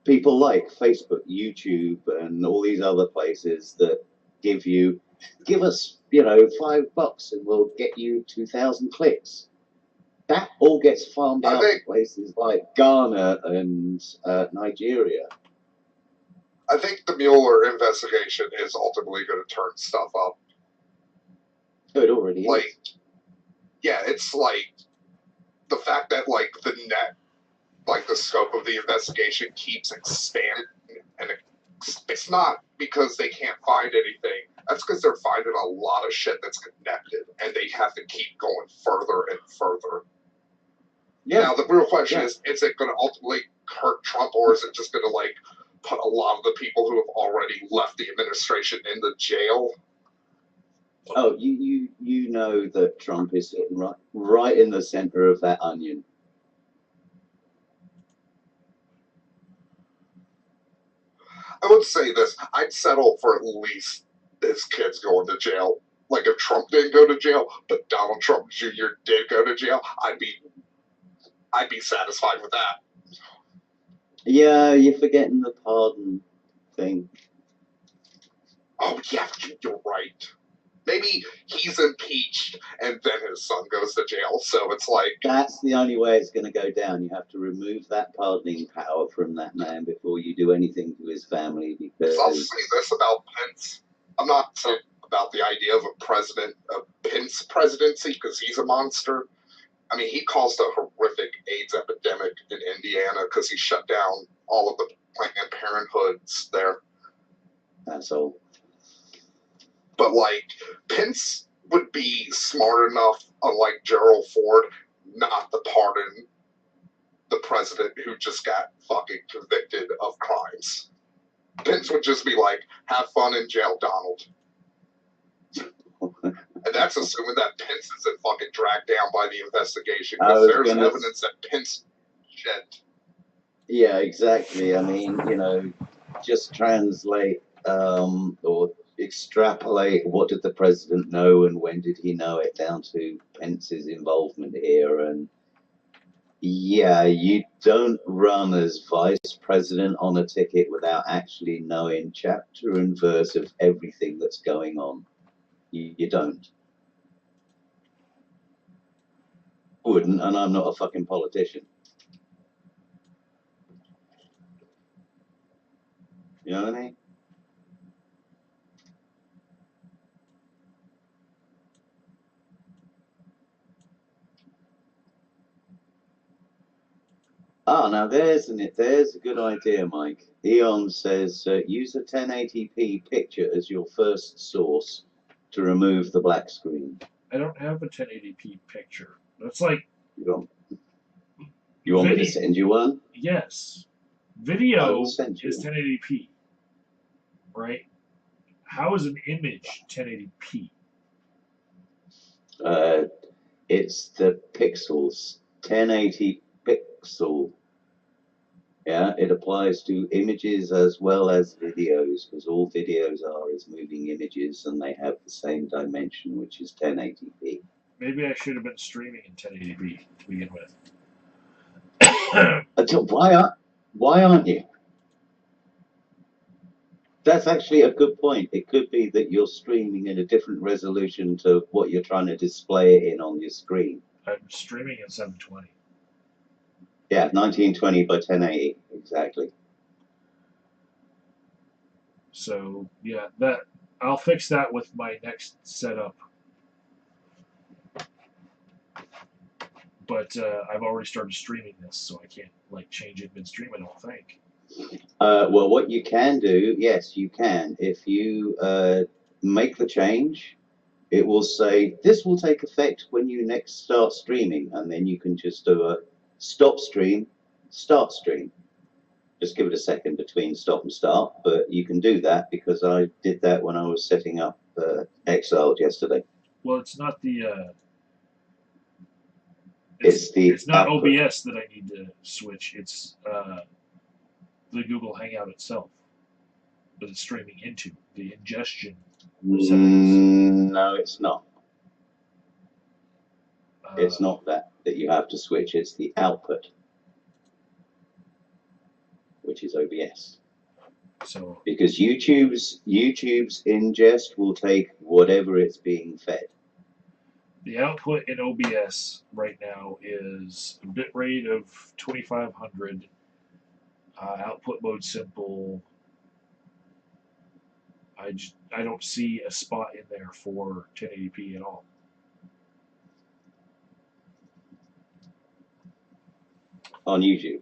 people like Facebook, YouTube, and all these other places that give us, $5 and we'll get you 2,000 clicks. That all gets farmed out to places like Ghana and Nigeria. I think the Mueller investigation is ultimately going to turn stuff up. Oh, it already is. Yeah, it's like the fact that the scope of the investigation keeps expanding, and it's not because they can't find anything. That's because they're finding a lot of shit that's connected, and they have to keep going further and further. Yeah. Now, the real question is it going to ultimately hurt Trump, or is it just going to, put a lot of the people who have already left the administration in the jail? Oh, you know that Trump is sitting right in the center of that onion. I would say this. I'd settle for at least his kids going to jail. Like, if Trump didn't go to jail, but Donald Trump Jr. did go to jail, I'd be satisfied with that. Yeah, you're forgetting the pardon thing. Oh, yeah, you're right. Maybe he's impeached and then his son goes to jail, so it's like... That's the only way it's going to go down. You have to remove that pardoning power from that man before you do anything to his family, because... I'll say this about Pence. I'm not saying about the idea of a Pence presidency, because he's a monster. I mean, he caused a horrific AIDS epidemic in Indiana because he shut down all of the Planned Parenthoods there. That's all. But, Pence would be smart enough, unlike Gerald Ford, not to pardon the president who just got fucking convicted of crimes. Pence would just be like, have fun in jail, Donald. And that's assuming that Pence isn't fucking dragged down by the investigation, because there's evidence that Pence shed. Yeah, exactly. I mean, just translate or extrapolate what did the president know and when did he know it down to Pence's involvement here. And yeah, you don't run as vice president on a ticket without actually knowing chapter and verse of everything that's going on. You don't. Wouldn't, and I'm not a fucking politician. You know what I mean? Ah, now there's a good idea, Mike. Eon says use a 1080p picture as your first source to remove the black screen. I don't have a 1080p picture. That's like... You want me to send you one? Yes. Video is 1080p, right? How is an image 1080p? It's the pixels. 1080 pixel. Yeah, it applies to images as well as videos, because all videos are is moving images and they have the same dimension, which is 1080p. Maybe I should have been streaming in 1080p to begin with. Why aren't you? That's actually a good point. It could be that you're streaming in a different resolution to what you're trying to display it in on your screen. I'm streaming in 720. Yeah, 1920 by 1080, exactly. So yeah, that I'll fix that with my next setup. But I've already started streaming this, so I can't change it midstream, I don't think. Well, what you can do, yes, you can. If you make the change, it will say this will take effect when you next start streaming, and then you can just do a stop stream, start stream. Just give it a second between stop and start, but you can do that because I did that when I was setting up Exiled yesterday. Well, it's not the... It's not output. OBS that I need to switch. It's the Google Hangout itself that it's streaming into, the ingestion settings. No, it's not. It's not that you have to switch, it's the output, which is OBS. So Because YouTube's ingest will take whatever it's being fed. the output in OBS right now is a bit rate of 2500. Output mode simple. I don't see a spot in there for 1080p at all. On YouTube.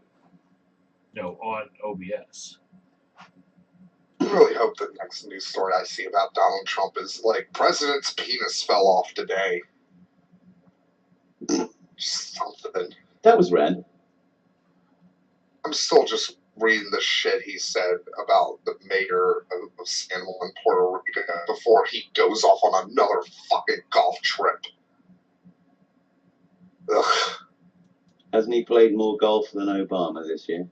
No, on OBS. I really hope the next news story I see about Donald Trump is like, president's penis fell off today. Something. That was random. I'm still just reading the shit he said about the mayor of San Juan, Puerto Rico, before he goes off on another fucking golf trip. Ugh. Hasn't he played more golf than Obama this year?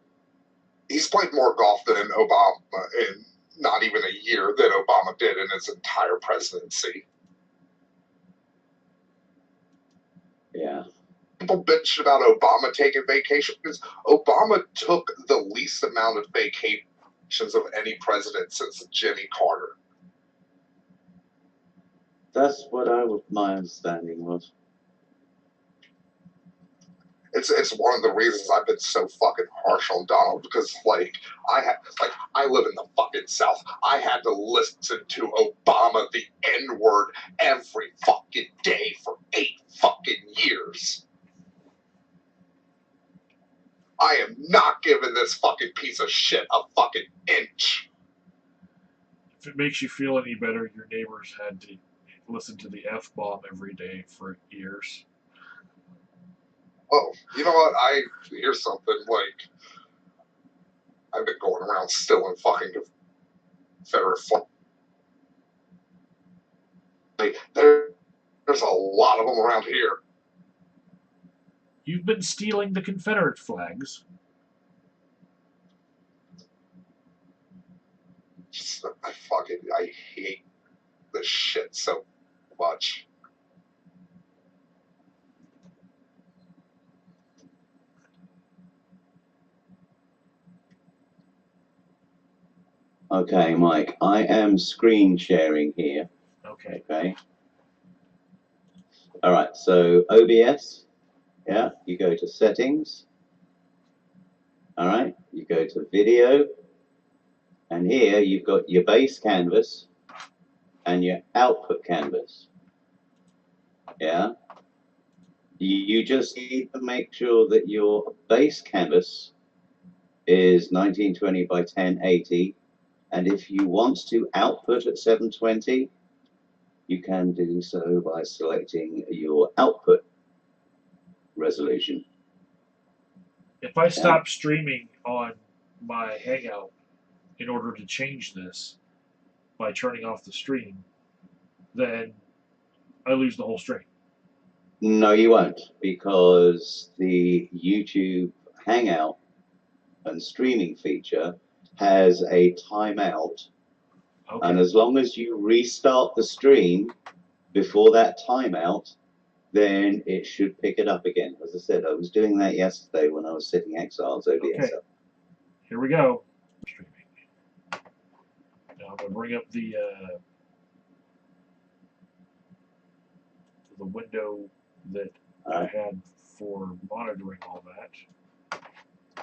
He's played more golf than Obama in not even a year than Obama did in his entire presidency. Yeah. People bitch about Obama taking vacation because Obama took the least amount of vacations of any president since Jimmy Carter. That's what my understanding was. It's one of the reasons I've been so fucking harsh on Donald, because I live in the fucking South. I had to listen to Obama the N-word every fucking day for 8 fucking years. I am not giving this fucking piece of shit a fucking inch. If it makes you feel any better, your neighbors had to listen to the F-bomb every day for years. Oh, you know what? Here's something, like, I've been going around stealing fucking Confederate flag. Like, there's a lot of them around here. You've been stealing the Confederate flags. I hate this shit so much. Okay, Mike, I am screen sharing here. Okay. Okay. All right, so OBS, yeah, you go to settings. All right, you go to video. And here you've got your base canvas and your output canvas. Yeah. You just need to make sure that your base canvas is 1920 by 1080. And if you want to output at 720, you can do so by selecting your output resolution. If I stop streaming on my Hangout in order to change this by turning off the stream, then I lose the whole stream. No, you won't, because the YouTube Hangout and streaming feature has a timeout. Okay. And as long as you restart the stream before that timeout, then it should pick it up again. As I said, I was doing that yesterday when I was setting Exiles OBS up. Here we go. Streaming. Now I'm going to bring up the window that I had for monitoring all that.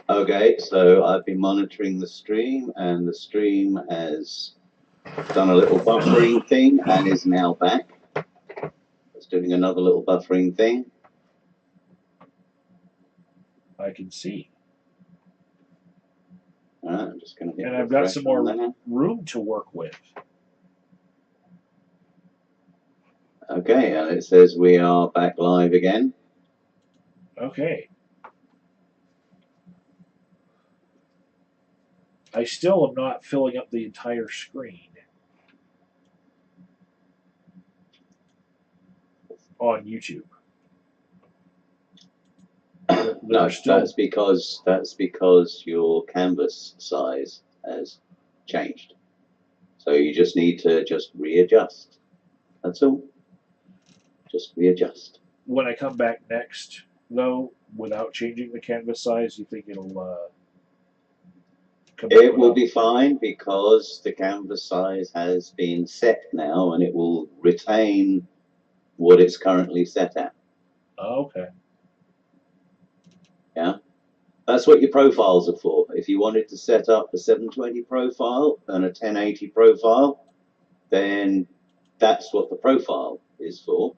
Okay, so I've been monitoring the stream, and the stream has done a little buffering thing and is now back. It's doing another little buffering thing. I can see. All right, I'm just going to hit and I've got some more there. room to work with. Okay, and it says we are back live again. Okay. I still am not filling up the entire screen on YouTube. No, that's because your canvas size has changed. So you just need to readjust. That's all. Just readjust. when I come back next, though, without changing the canvas size, you think it'll come back? It will be fine because the canvas size has been set now, and it will retain what it's currently set at. Oh, okay. Yeah, that's what your profiles are for. If you wanted to set up a 720 profile and a 1080 profile, then that's what the profile is for.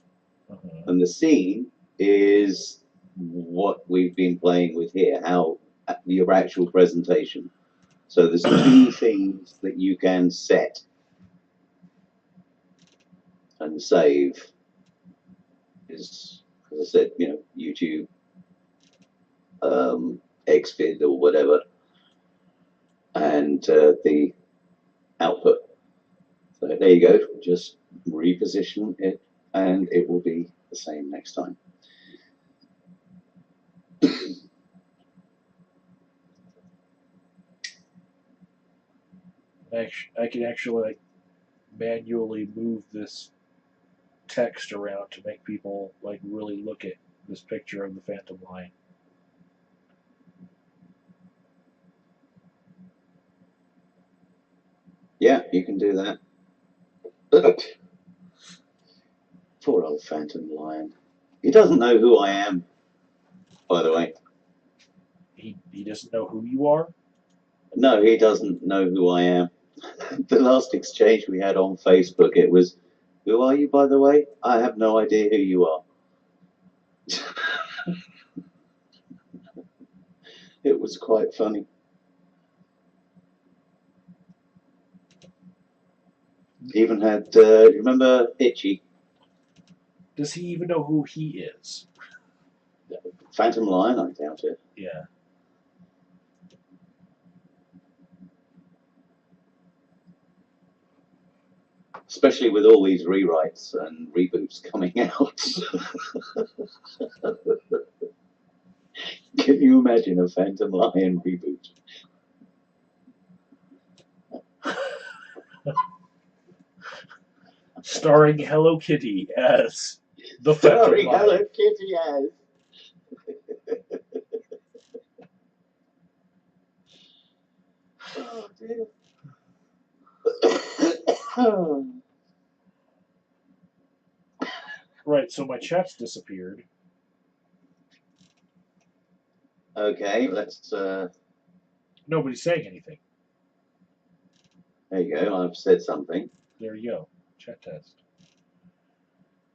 And the scene is what we've been playing with here, how your actual presentation. So there's two things that you can set and save. Is, as I said, you know, YouTube, Xvid or whatever, and the output. So there you go. Just reposition it, and it will be the same next time. I can actually like manually move this text around to make people like really look at this picture of the Phantom Line. Yeah, you can do that. Poor old Phantom Lion. He doesn't know who I am, by the way. He doesn't know who you are? No, he doesn't know who I am. The last exchange we had on Facebook, it was, "Who are you, by the way? I have no idea who you are." It was quite funny. Even had, remember Itchy? Does he even know who he is? Phantom Lion, I doubt it. Yeah. Especially with all these rewrites and reboots coming out. Can you imagine a Phantom Lion reboot? Starring Hello Kitty as the Phantom Lion. Hello Kitty as. Oh dear. Right, so my chat's disappeared. Okay, let's. Nobody's saying anything. There you go. I've said something. There you go. Chat test.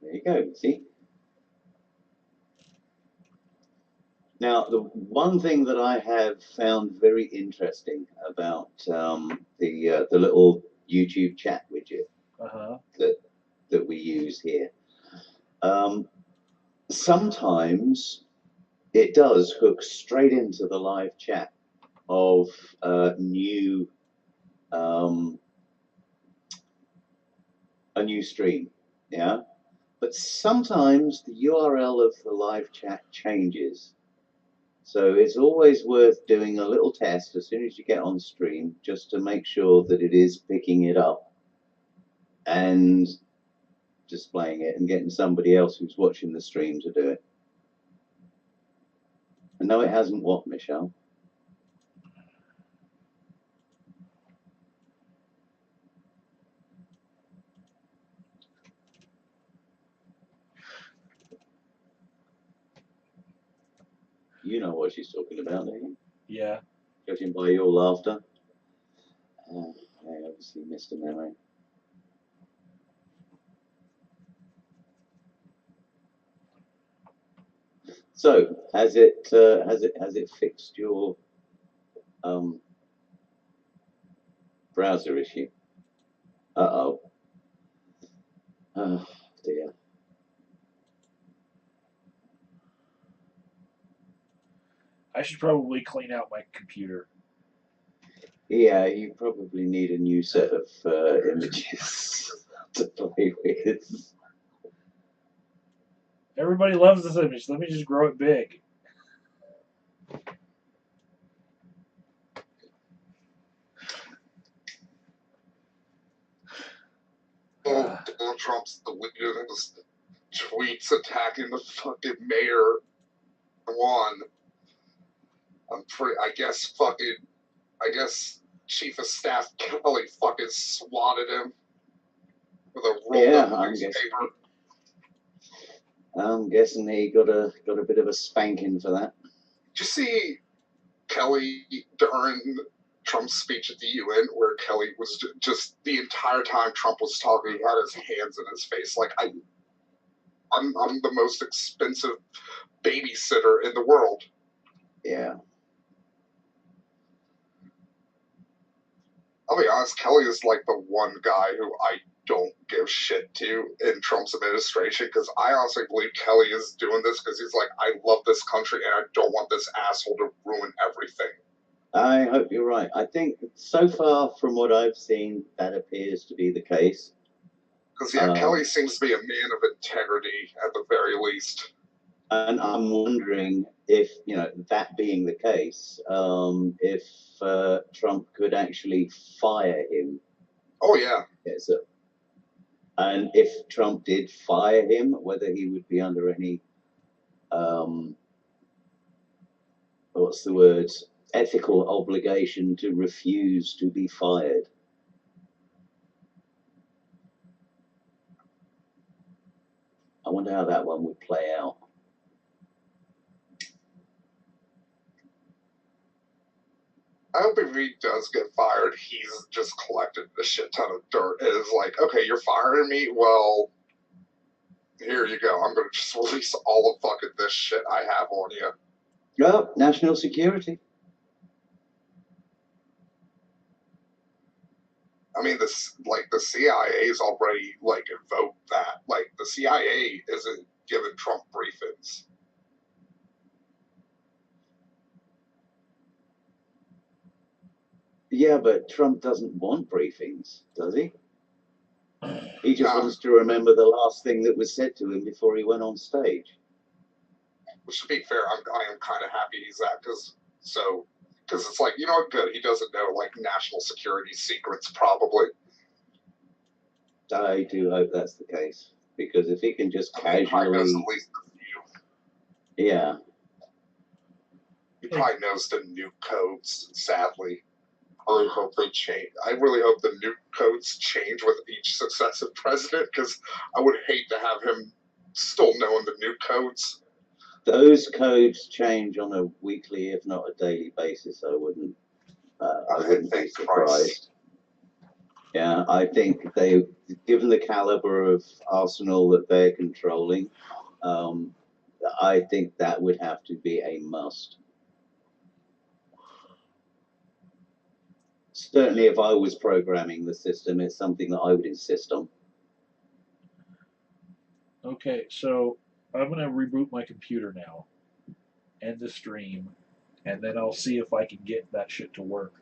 There you go. See. Now, the one thing that I have found very interesting about the little YouTube chat widget that we use here, sometimes it does hook straight into the live chat of a new stream, yeah. But sometimes the URL of the live chat changes. So it's always worth doing a little test as soon as you get on stream, just to make sure that it is picking it up and displaying it, and getting somebody else who's watching the stream to do it. And no, it hasn't what, Michelle? You know what she's talking about, don't you? Yeah. Judging by your laughter. I obviously missed a memory. So, has it fixed your browser issue? Uh-oh. Oh dear. I should probably clean out my computer. Yeah, you probably need a new set of images to play with. Everybody loves this image. Let me just grow it big. Donald Trump's the weirdest tweets attacking the fucking mayor won. I guess Chief of Staff Kelly fucking swatted him with a rolled up newspaper. I'm guessing he got a bit of a spanking for that. Did you see Kelly during Trump's speech at the UN, where Kelly was just the entire time Trump was talking, he had his hands in his face, like I'm the most expensive babysitter in the world. Yeah. I'll be honest, Kelly is like the one guy who I don't give shit to in Trump's administration, because I honestly believe Kelly is doing this because he's like, I love this country and I don't want this asshole to ruin everything. I hope you're right. I think so far from what I've seen, that appears to be the case. Because, Kelly seems to be a man of integrity at the very least. And I'm wondering if, that being the case, if Trump could actually fire him. Oh, yeah. So, and if Trump did fire him, whether he would be under any, ethical obligation to refuse to be fired. I wonder how that one would play out. I hope if he does get fired, he's just collected a shit ton of dirt. It is like, okay, you're firing me? Well, here you go. I'm going to just release all of fucking this shit I have on you. Oh, national security. I mean, the CIA's already, invoked that. Like, the CIA isn't giving Trump briefings. Yeah, but Trump doesn't want briefings, does he? He just wants to remember the last thing that was said to him before he went on stage. Which, to be fair, I am kind of happy he's that, because it's like, you know what, good, he doesn't know, national security secrets, probably. I do hope that's the case, because if he can just casually... He probably knows at least a few. Yeah. He probably knows the nuke codes, sadly. I really hope they change. I really hope the nuke codes change with each successive president, because I would hate to have him still knowing the nuke codes. Those codes change on a weekly, if not a daily basis. I wouldn't be surprised. Christ. Yeah, I think given the caliber of arsenal that they're controlling, I think that would have to be a must. Certainly, if I was programming the system, it's something that I would insist on. Okay, so I'm going to reboot my computer now, end the stream, and then I'll see if I can get that shit to work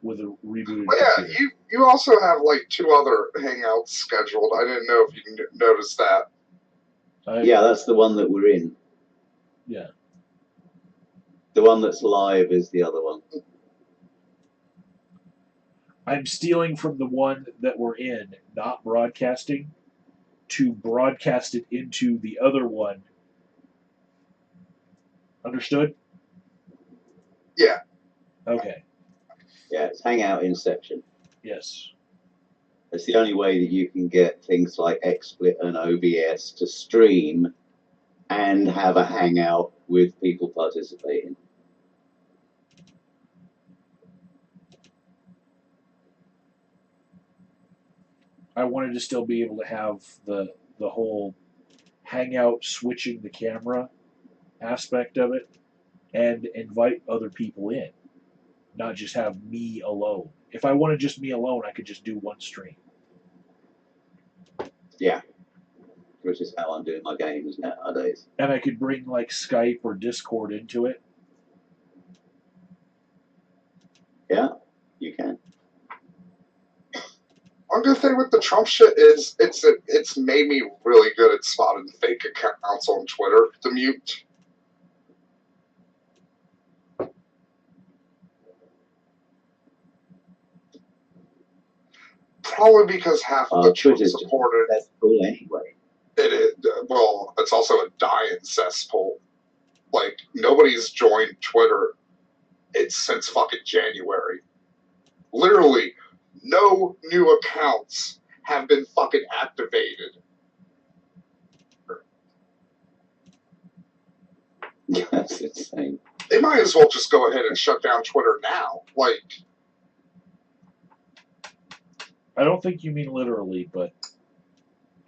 with a rebooted computer. You also have 2 other hangouts scheduled. I didn't know if you noticed that. Yeah, that's the one that we're in. Yeah. The one that's live is the other one. I'm stealing from the one that we're in, not broadcasting, to broadcast it into the other one. Understood? Yeah. Okay. Yeah, it's Hangout Inception. Yes. It's the only way that you can get things like XSplit and OBS to stream and have a hangout with people participating. I wanted to still be able to have the whole hangout switching the camera aspect of it and invite other people in, not just have me alone. If I wanted just me alone, I could just do one stream. Yeah, which is how I'm doing my games nowadays. And I could bring Skype or Discord into it. Yeah, you can. One good thing with the Trump shit is it's made me really good at spotting fake accounts on Twitter to mute. Probably because half of the Trump supporters. That's cool anyway. It is, well, it's also a dying cesspool. Like, nobody's joined Twitter since fucking January. Literally, no new accounts have been fucking activated. That's insane. They might as well just go ahead and shut down Twitter now. Like, I don't think you mean literally, but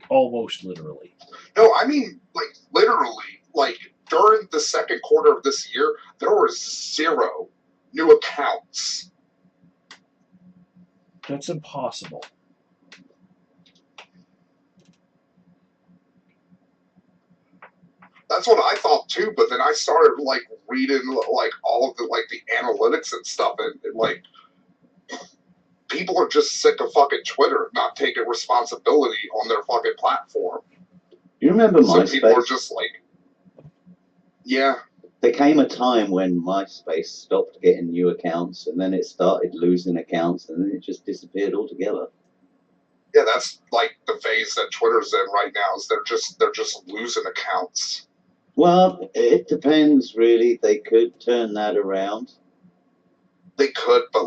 almost literally. no, I mean, like, literally, like, during the second quarter of this year, there were 0 new accounts. That's impossible. That's what I thought too, but then I started like reading like all of the like the analytics and stuff, and like people are just sick of fucking Twitter not taking responsibility on their fucking platform. You remember So MySpace? people are just like, yeah. There came a time when MySpace stopped getting new accounts, and then it started losing accounts, and then it just disappeared altogether. Yeah, that's like the phase that Twitter's in right now. Is they're just losing accounts. Well, it depends, really. They could turn that around. They could, but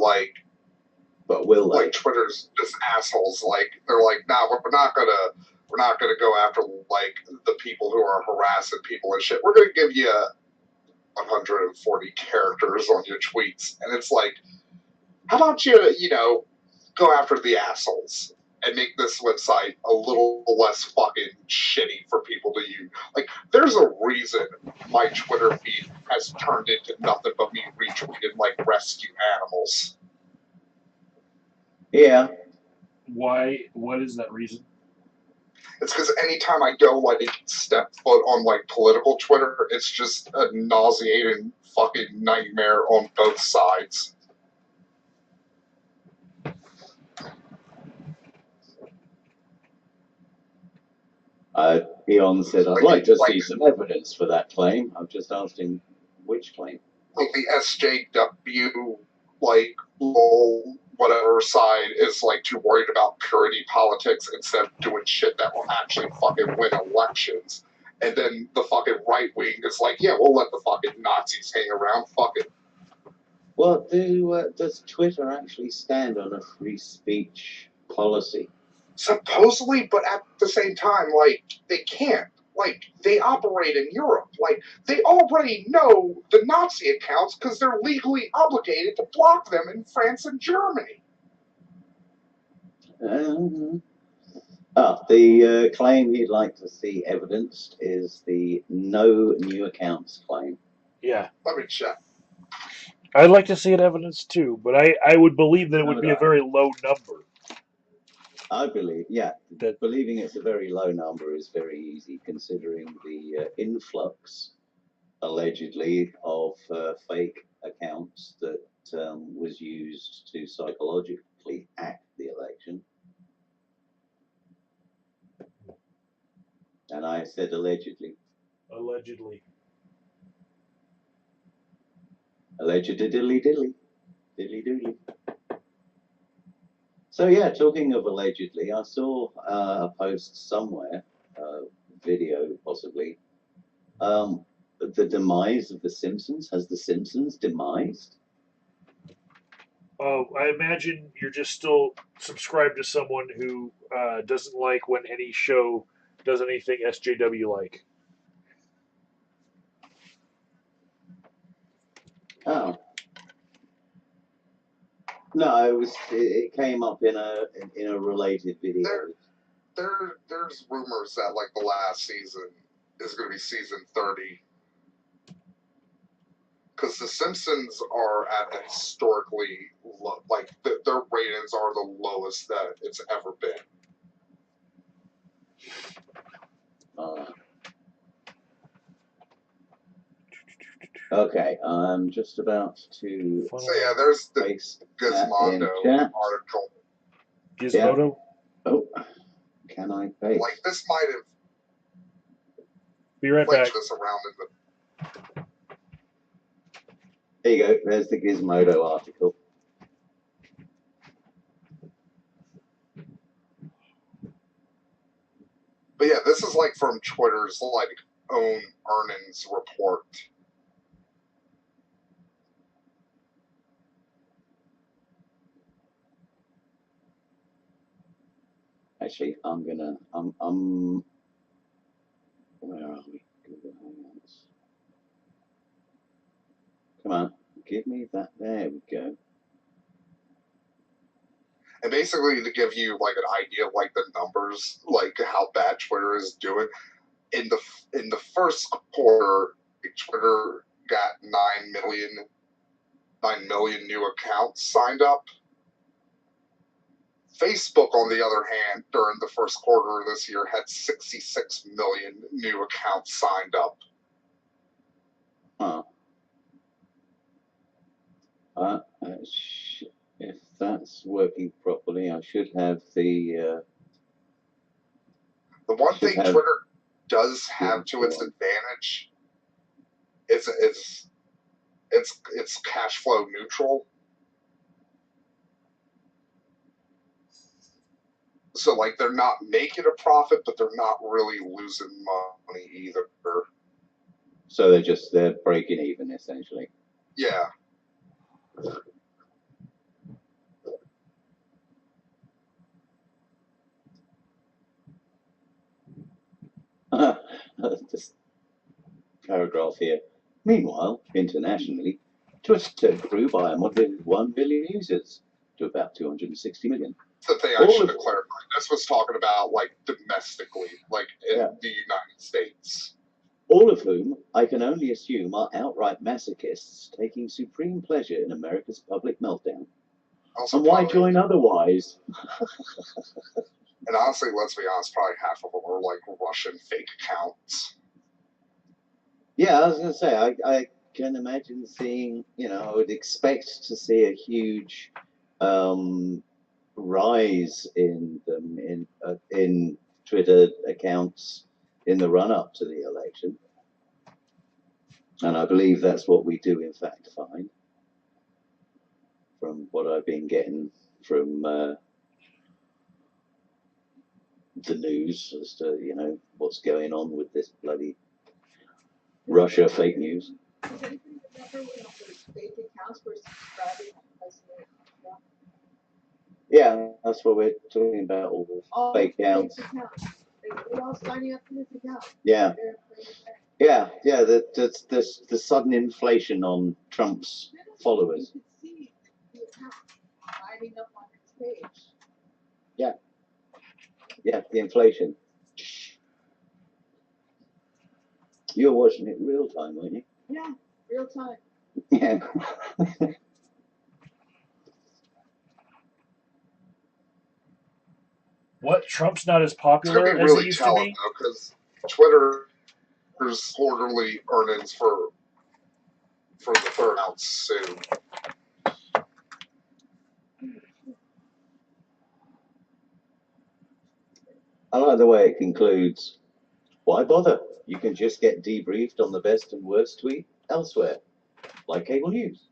will they? Like Twitter's just assholes. Like they're like, nah, we're not gonna go after like the people who are harassing people and shit. We're gonna give you 140 characters on your tweets, and it's like, how about you know, go after the assholes and make this website a little less fucking shitty for people to use. Like, there's a reason my Twitter feed has turned into nothing but me retweeting like rescue animals. Yeah. Why? What is that reason? It's because anytime I go like step foot on like political Twitter, it's just a nauseating fucking nightmare on both sides. Eon said, I'd like to see some evidence for that claim. I've just asked him which claim. Like the SJW, like, whatever side is like too worried about purity politics instead of doing shit that will actually fucking win elections. And then the fucking right wing is like, yeah, we'll let the fucking Nazis hang around. Fuck it. Well, does Twitter actually stand on a free speech policy? Supposedly, but at the same time, like, they can't. Like, they operate in Europe. Like, they already know the Nazi accounts because they're legally obligated to block them in France and Germany. The claim he'd like to see evidenced is the no new accounts claim. Yeah. Let me check. I'd like to see it evidenced too, but I would believe that it would be a very low number. I believe, yeah, that believing it's a very low number is very easy, considering the influx, allegedly, of fake accounts that was used to psychologically hack the election. And I said allegedly. Allegedly. Allegedly diddly diddly. Diddly doodly. So yeah, talking of allegedly, I saw a post somewhere, video possibly, the demise of The Simpsons. Has The Simpsons demised? Oh, I imagine you're just still subscribed to someone who doesn't like when any show does anything SJW-like. Oh. No, it came up in a related video. There's rumors that like the last season is going to be season 30, because The Simpsons are at a historically low, like their ratings are the lowest that it's ever been. Okay, I'm just about to. So yeah, there's the Gizmodo article. Gizmodo? Yeah. Oh, can I paste? Like this might have. Be right back. This around in the. There you go. There's the Gizmodo article. But But yeah, this is like from Twitter's like own earnings report. Actually, I'm where are we? Google Hangouts. Come on, give me that. There we go. And basically, to give you like an idea of like the numbers, like how bad Twitter is doing, in the first quarter, Twitter got 9 million new accounts signed up. Facebook, on the other hand, during the first quarter of this year, had 66 million new accounts signed up. Huh. If that's working properly, I should have the. The one thing Twitter does have to its advantage is it's cash flow neutral. So like they're not making a profit, but they're not really losing money either. So they're breaking even essentially. Yeah. Just paragraph here. Meanwhile, internationally, Twitter grew by a moderate 1 billion users to about 260 million. The thing I should have clarified. This was talking about like domestically, like in the United States. All of whom I can only assume are outright masochists taking supreme pleasure in America's public meltdown. Also, and why join otherwise? And honestly, let's be honest, probably half of them are like Russian fake accounts. Yeah, I was going to say, I can imagine seeing, I would expect to see a huge rise in them in Twitter accounts in the run-up to the election. And I believe that's what we do, in fact, find from what I've been getting from the news as to, what's going on with this bloody Russia fake news. Yeah, that's what we're talking about, all the fake accounts. They're all signing up for this account. Yeah. Yeah, the sudden inflation on Trump's followers. You can see the account lining up on his page. Yeah. Yeah, the inflation. You were watching it real time, weren't you? Yeah, real time. Yeah. What? Trump's not as popular it's as really he used telling, to be? though, because Twitter's quarterly earnings for the third out soon. I like the way it concludes. Why bother? You can just get debriefed on the best and worst tweet elsewhere, like cable news.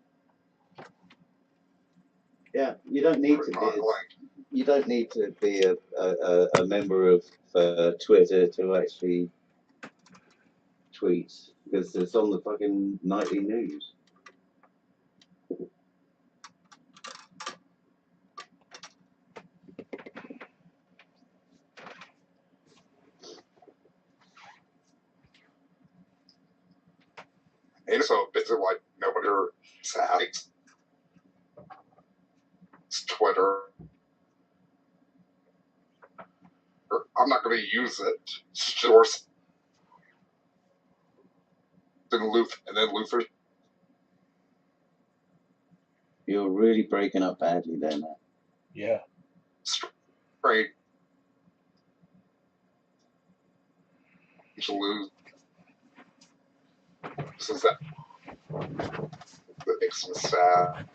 Yeah, you don't need to be. You don't need to be a member of Twitter to actually tweet, because it's on the fucking nightly news. And so it's like nobody says it's Twitter. I'm not going to use it. Source. Then Luther. You're really breaking up badly there, Matt. Yeah. Straight. To lose. So that makes me sad.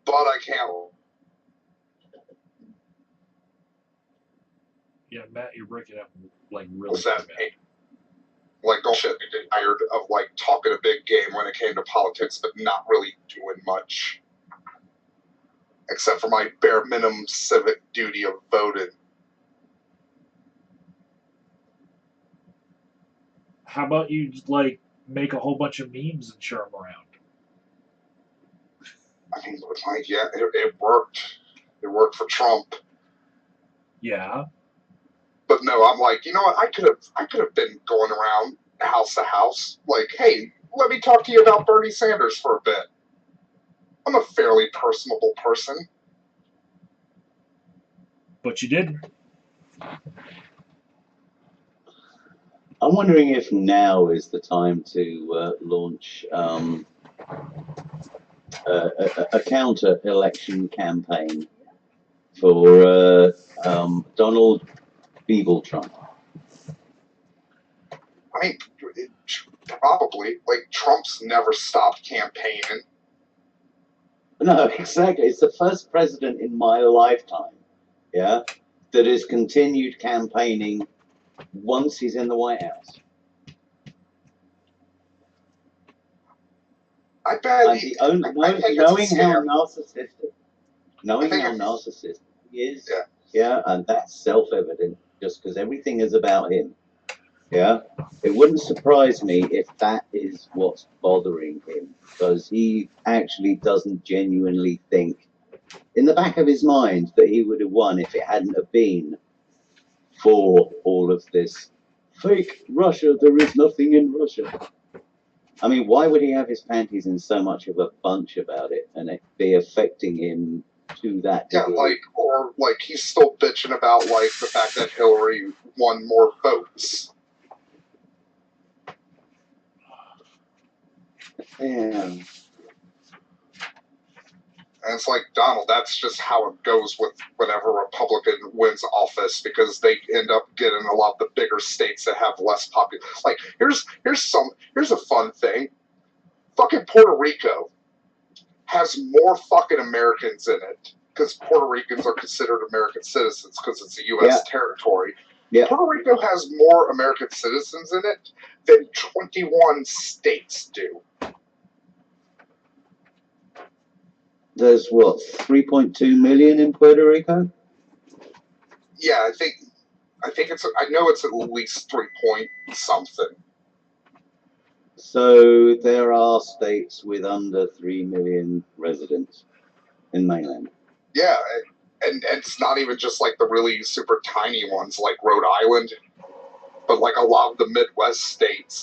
But I can't. Yeah, Matt, you're breaking up like really bad. bad. Like, don't shit me tired of like talking a big game when it came to politics, but not really doing much. except for my bare minimum civic duty of voting. How about you like make a whole bunch of memes and share them around? I mean, like, yeah, it worked. It worked for Trump. Yeah. But no, I'm like, you know what? I could have been going around house to house, like, hey, let me talk to you about Bernie Sanders for a bit. I'm a fairly personable person. But you didn't. I'm wondering if now is the time to launch a counter-election campaign for Donald Beeble Trump. I mean, probably. Like, Trump's never stopped campaigning. No, exactly. It's the first president in my lifetime, yeah, that has continued campaigning once he's in the White House. I bet. And knowing how narcissistic he is, yeah, and that's self-evident just because everything is about him. Yeah, it wouldn't surprise me if that is what's bothering him, because he actually doesn't genuinely think, in the back of his mind, that he would have won if it hadn't have been for all of this fake Russia. There is nothing in Russia. I mean, why would he have his panties in so much of a bunch about it and it be affecting him to that degree? Yeah, or he's still bitching about the fact that Hillary won more votes. Yeah. And it's like, Donald, that's just how it goes with whenever a Republican wins office, because they end up getting a lot of the bigger states that have less population. Like, here's a fun thing. Fucking Puerto Rico has more fucking Americans in it, because Puerto Ricans are considered American citizens because it's a U.S. territory. Yeah. Puerto Rico has more American citizens in it than 21 states do. There's what, 3.2 million in Puerto Rico? Yeah, I think it's. I know it's at least 3 point something. So there are states with under 3 million residents in mainland. Yeah, and it's not even just the really super tiny ones like Rhode Island, but a lot of the Midwest states,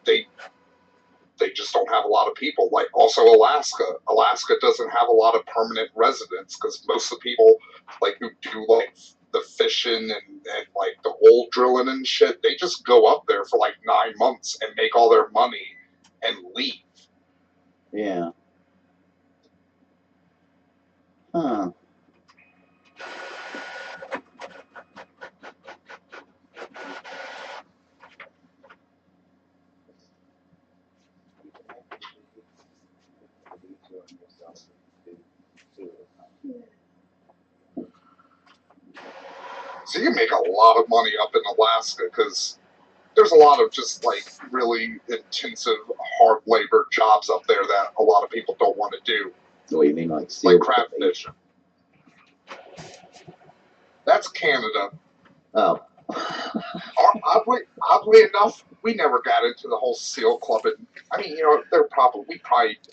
they just don't have a lot of people. Also Alaska. Alaska doesn't have a lot of permanent residents because most of the people who do the fishing and the oil drilling and shit, they just go up there for 9 months and make all their money and leave. Yeah. Huh. So you make a lot of money up in Alaska because there's a lot of just really intensive, hard labor jobs up there that a lot of people don't want to do. What do you mean, seal crab fishing? That's Canada. Oh. Oddly enough, we never got into the whole seal clubbing. I mean, we probably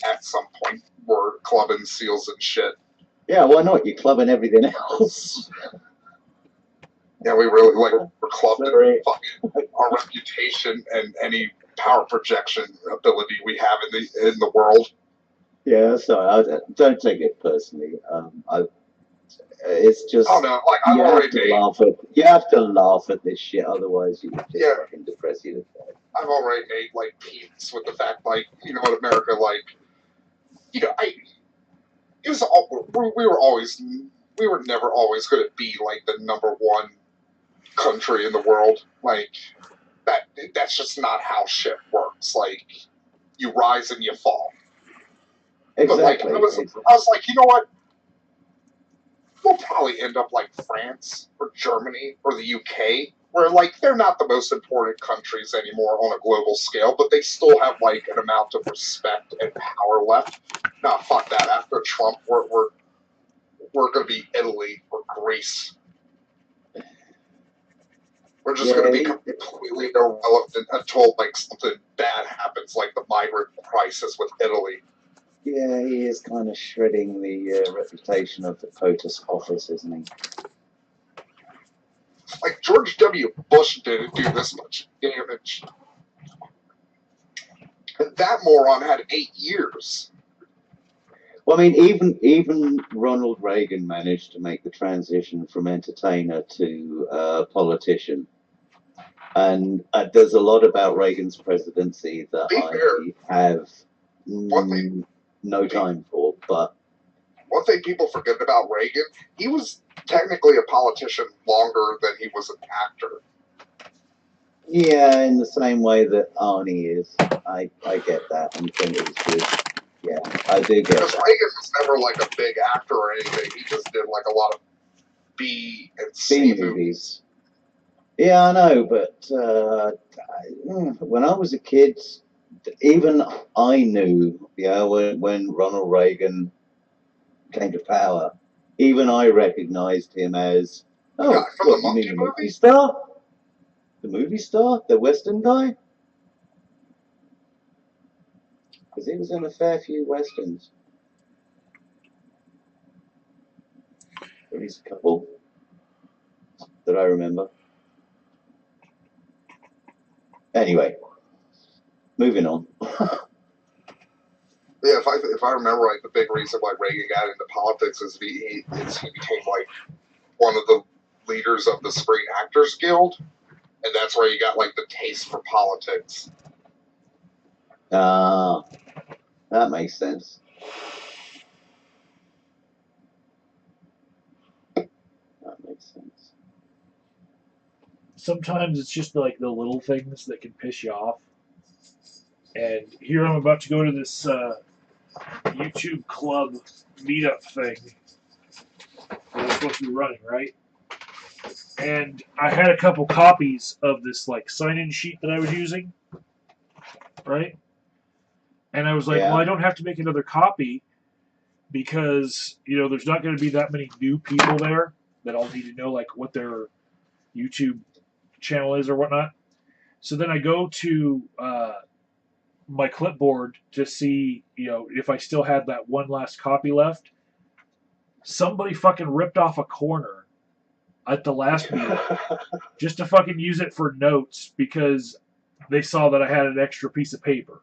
at some point were clubbing seals and shit. Yeah, why not? You're clubbing everything else. Yeah, we really we're clubbing fucking our reputation and any power projection ability we have in the world. Yeah, sorry, don't take it personally. It's just I'm you have to laugh at this shit, otherwise you just fucking depress you to death. I've already made peace with the fact in America we were never always going to be the number one country in the world. That's just not how shit works. You rise and you fall. Exactly. But I was like, you know what? We'll probably end up like France or Germany or the UK, where they're not the most important countries anymore on a global scale, but they still have an amount of respect and power left. Nah, fuck that. After Trump, we're we're going to be Italy or Greece. We're just going to be completely irrelevant until like something bad happens, like the migrant crisis with Italy. Yeah, he is kind of shredding the reputation of the POTUS office, isn't he? Like George W. Bush didn't do this much damage. And that moron had 8 years. Well, I mean, even Ronald Reagan managed to make the transition from entertainer to politician. And there's a lot about Reagan's presidency that I have no time for. But one thing people forget about Reagan, he was technically a politician longer than he was an actor. Yeah, in the same way that Arnie is. I get that and think it's good. Yeah, I do get because that. Reagan was never like a big actor or anything. He just did like a lot of B and C movies. Yeah, I know, but when I was a kid, even I knew, when Ronald Reagan came to power, even I recognized him as, oh, what, you mean the movie star? The movie star? The Western guy? Because he was in a fair few Westerns. At least a couple that I remember. Anyway, moving on. Yeah, if I remember right, the big reason why Reagan got into politics is he became like one of the leaders of the Screen Actors Guild, and that's where he got like the taste for politics. That makes sense. That makes sense. Sometimes it's just like the little things that can piss you off. And here I'm about to go to this YouTube club meetup thing that I'm supposed to be running, right? And I had a couple copies of this like sign-in sheet that I was using, right? And I was like, well, I don't have to make another copy because, there's not going to be that many new people there that all need to know like what their YouTube channel is or whatnot. So then I go to my clipboard to see, if I still had that one last copy left. Somebody fucking ripped off a corner at the last meeting just to fucking use it for notes because they saw that I had an extra piece of paper.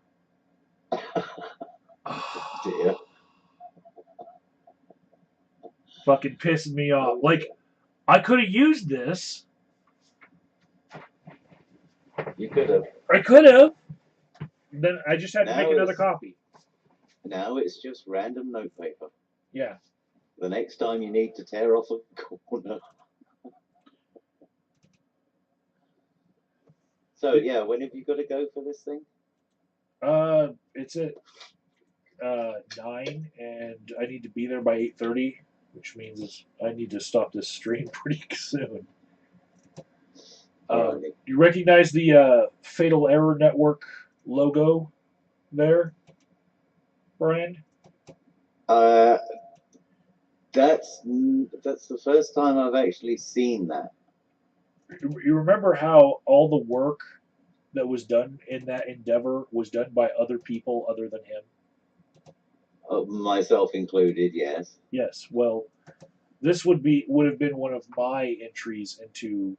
Dear. Fucking pissing me off. Like, I could have used this. You could have. I could have. Then I just had to make another copy. Now it's just random notepaper. Yeah. The next time you need to tear off a corner. So yeah, when have you got to go for this thing? It's at 9, and I need to be there by 8:30, which means I need to stop this stream pretty soon. You recognize the Fatal Error Network logo there, Brian? That's the first time I've actually seen that. You remember how all the work that was done in that endeavor was done by other people other than him? Myself included, yes. Yes. Well, this would have been one of my entries into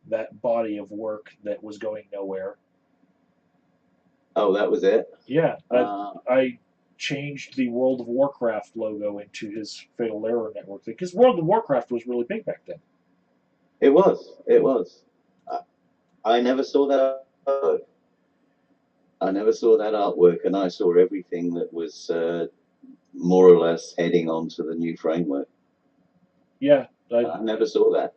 that body of work that was going nowhere. Oh, that was it? Yeah. I changed the World of Warcraft logo into his Fatal Error Network thing because World of Warcraft was really big back then. It was. It was. I never saw that artwork. I never saw that artwork, and I saw everything that was more or less heading on to the new framework. Yeah. I never saw that.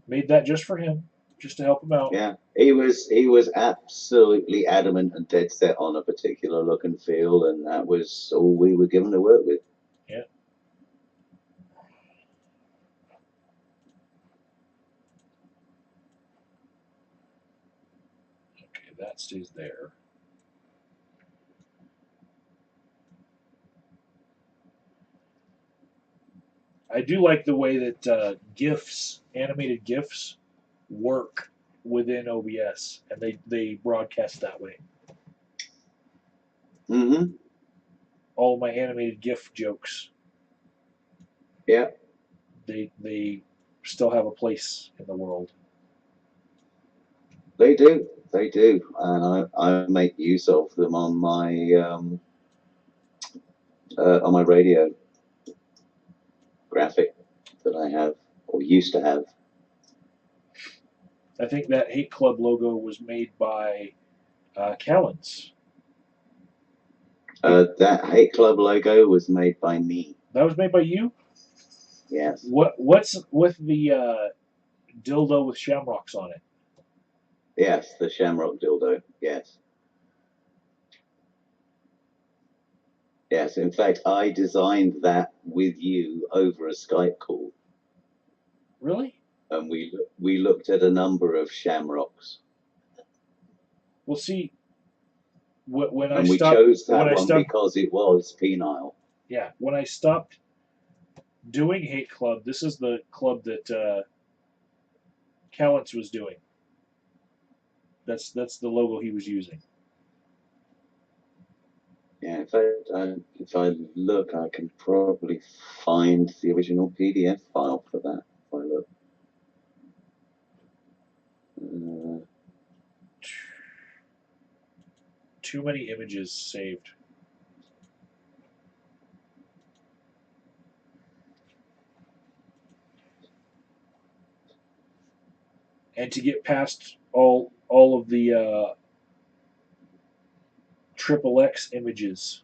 Made that just for him, just to help him out. Yeah, he was absolutely adamant and dead set on a particular look and feel, and that was all we were given to work with. Yeah. Okay, that stays there. I do like the way that GIFs, animated GIFs, work within OBS, and they broadcast that way. Mm-hmm. All my animated GIF jokes, Yeah, they still have a place in the world. they do. They do, and I make use of them on my radio graphic that I have or used to have. I think that Hate Club logo was made by Callens. That Hate Club logo was made by me. That was made by you. Yes. What's with the dildo with shamrocks on it? Yes, the Shamrock dildo. Yes. Yes. In fact, I designed that with you over a Skype call, Really? and we looked at a number of shamrocks, Well, see, when I and we stopped, chose when that I one stopped, because it was penile. yeah, when I stopped doing Hate Club, this is the club that Callens was doing. That's the logo he was using. Yeah, in fact, if I look, I can probably find the original PDF file for that. If I look. Too many images saved. And to get past all of the triple X images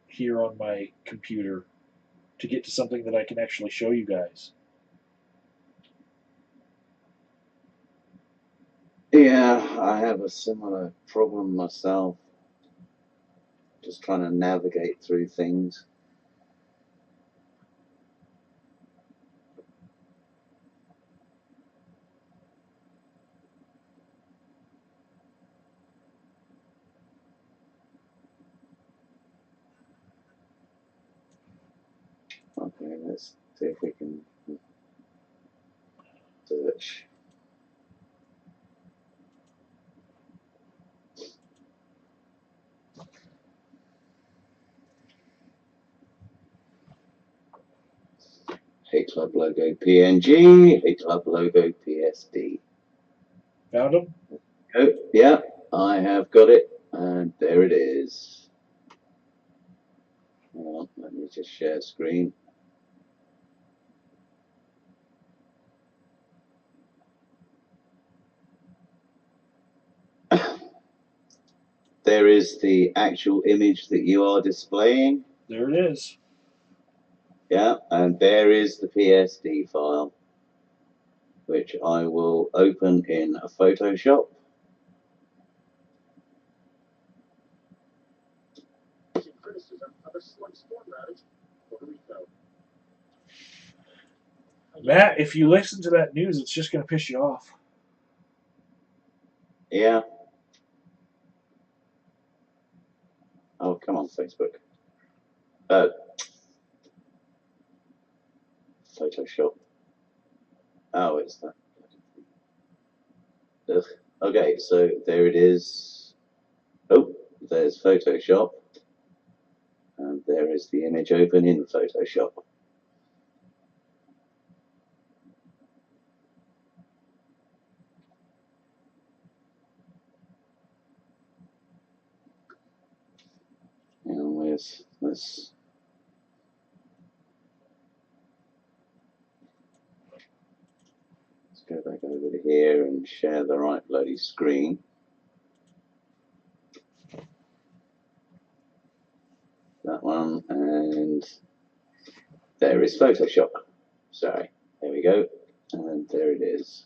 here on my computer to get to something that I can actually show you guys. Yeah, I have a similar problem myself. Just trying to navigate through things. Okay, let's see if we can search. Hate Club logo PNG, Hate Club logo PSD. Found them? Oh, yeah, I have got it, and there it is. Hang on, let me just share screen. There is the actual image that you are displaying. There it is. Yeah, and there is the PSD file, which I will open in Photoshop. Matt, if you listen to that news, it's just going to piss you off. Yeah. Oh, come on, Facebook. Photoshop. Oh, it's that. Ugh. Okay, so there it is. Oh, there's Photoshop. And there is the image open in Photoshop. And let's go back over to here and share the right bloody screen. That one, and there is Photoshop. Sorry, there we go, and there it is.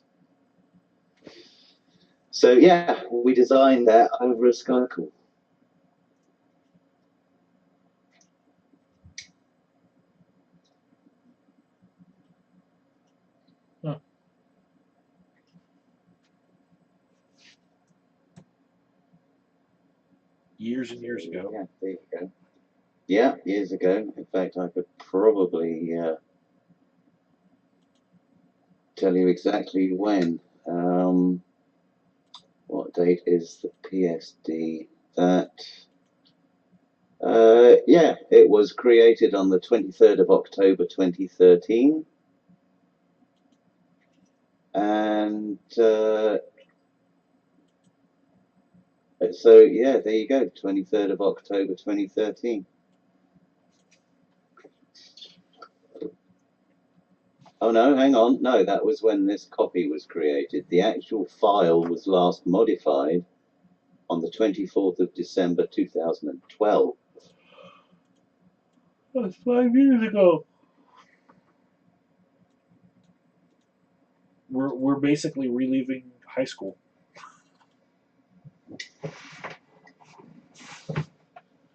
So yeah, we designed that over a Skype call. Huh. Years and years ago. Yeah, there you go. Yeah, years ago. In fact, I could probably tell you exactly when. What date is the PSD? That yeah, it was created on the 23rd of October 2013, and so yeah, there you go, 23rd of October 2013. Oh no, hang on, no, that was when this copy was created. The actual file was last modified on the 24th of December 2012. That's 5 years ago. We're basically reliving high school.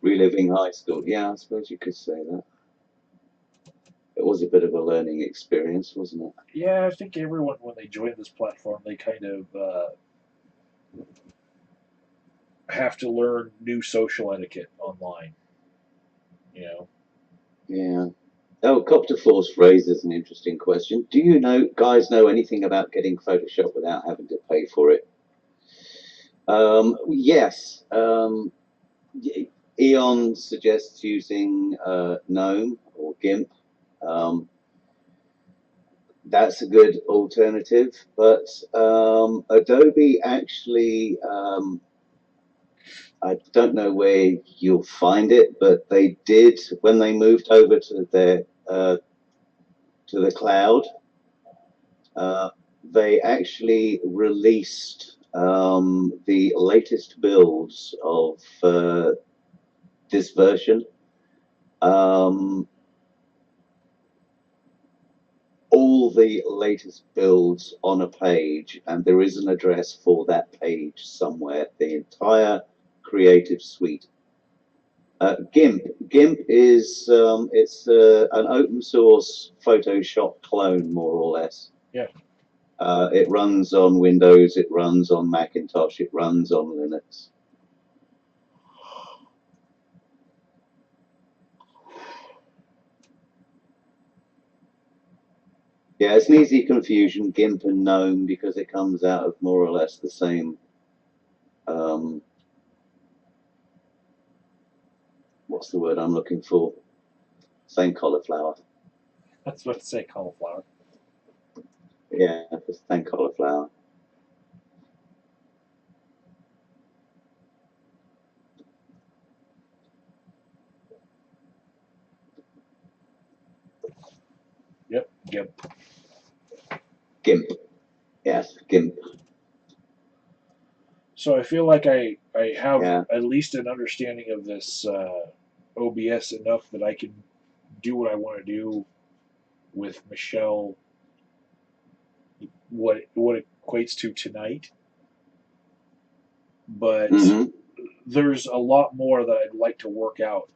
Reliving high school. Yeah, I suppose you could say that. It was a bit of a learning experience, wasn't it? Yeah, I think everyone, when they join this platform, they kind of have to learn new social etiquette online. You know? Yeah. Oh, Copter Force raises an interesting question. Do you guys know anything about getting Photoshop without having to pay for it? Yes. Eon suggests using GNOME or GIMP. That's a good alternative, but Adobe actually, I don't know where you'll find it, but they did, when they moved over to their to the cloud, they actually released the latest builds of this version. All the latest builds on a page, and there is an address for that page somewhere, the entire Creative Suite. GIMP is it's an open source Photoshop clone, more or less. Yeah. It runs on Windows, it runs on Macintosh, it runs on Linux. Yeah, it's an easy confusion, GIMP and GNOME, because it comes out of more or less the same what's the word I'm looking for? Same cauliflower. That's what to say, cauliflower. Yeah, it's same cauliflower. Yep, GIMP. GIMP. Yes, GIMP. So I feel like I have Yeah. at least an understanding of this OBS enough that I can do what I want to do with Michelle. What it equates to tonight, but there's a lot more that I'd like to work out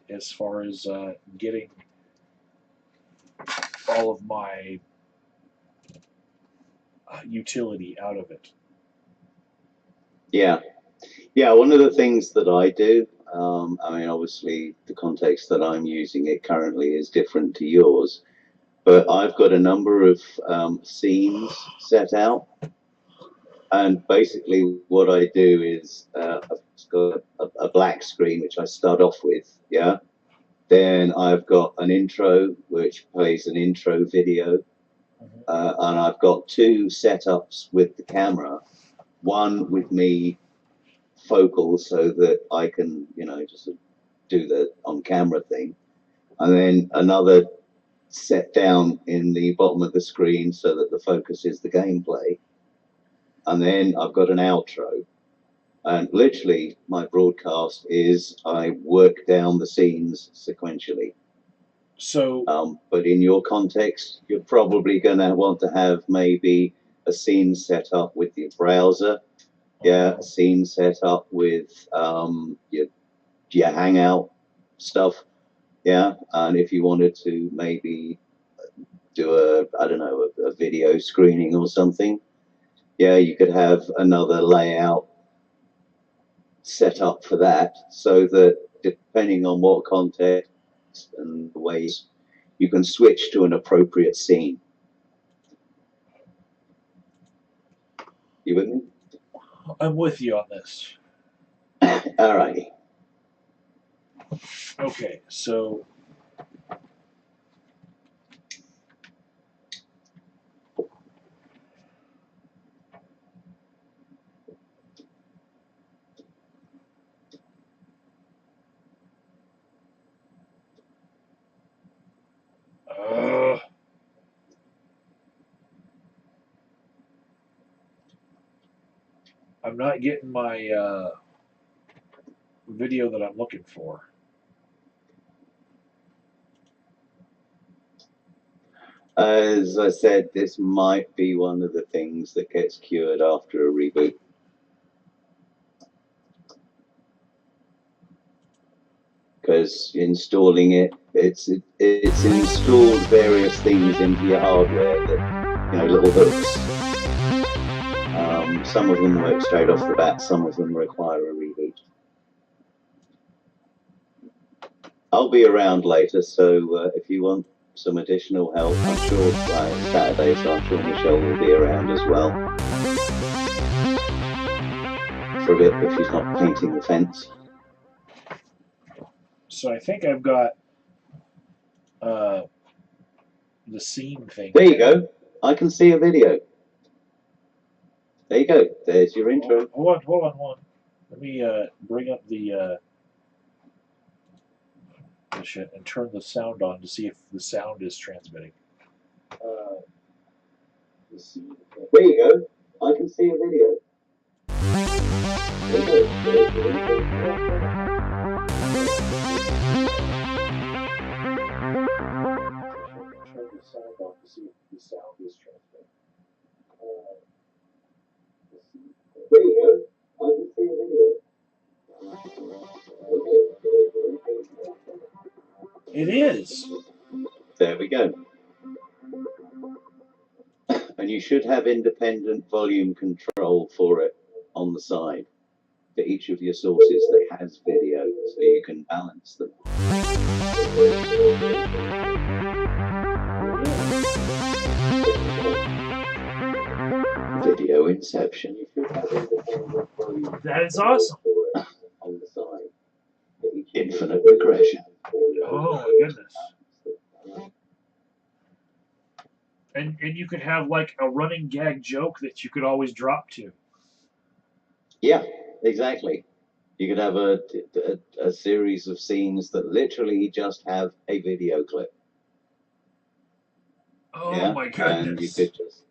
as far as getting all of my utility out of it. Yeah. Yeah, one of the things that I do, I mean, obviously the context that I'm using it currently is different to yours, but I've got a number of scenes set out. And basically what I do is I've got a black screen, which I start off with, yeah? Then I've got an intro, which plays an intro video. And I've got two setups with the camera. One with me focal so that I can, you know, just do the on camera thing. And then another set down in the bottom of the screen so that the focus is the gameplay. And then I've got an outro. And literally my broadcast is I work down the scenes sequentially. So, but in your context, you're probably going to want to have maybe a scene set up with your browser. Yeah, a scene set up with your hangout stuff. Yeah, and if you wanted to maybe do a video screening or something, yeah, you could have another layout set up for that, so that depending on what context and the ways, you can switch to an appropriate scene. You with me? I'm with you on this. Alrighty. Okay, so I'm not getting my video that I'm looking for. As I said, this might be one of the things that gets cured after a reboot. Because installing it's installed various things into your hardware that, you know, little hooks. Some of them work straight off the bat, some of them require a reboot. I'll be around later, so if you want some additional help, I'm sure it's Saturday, so I'm sure Michelle will be around as well. For a bit, if she's not painting the fence. So I think I've got the scene thing. There you go. I can see a video. There you go. There's your intro. Hold on. Let me bring up the shit and turn the sound on to see if the sound is transmitting. There you go. I can see a video. There you go. There's your intro. Turn the sound on to see if the sound is transmitting. There you go. I can see a video. It is. There we go. And you should have independent volume control for it on the side for each of your sources that has video, so you can balance them. Video inception. You should have independent volume. That is awesome. On the side. Infinite regression. Oh my goodness. And you could have like a running gag joke that you could always drop to. Yeah, exactly. You could have a series of scenes that literally just have a video clip. Oh yeah? my goodness. And you could just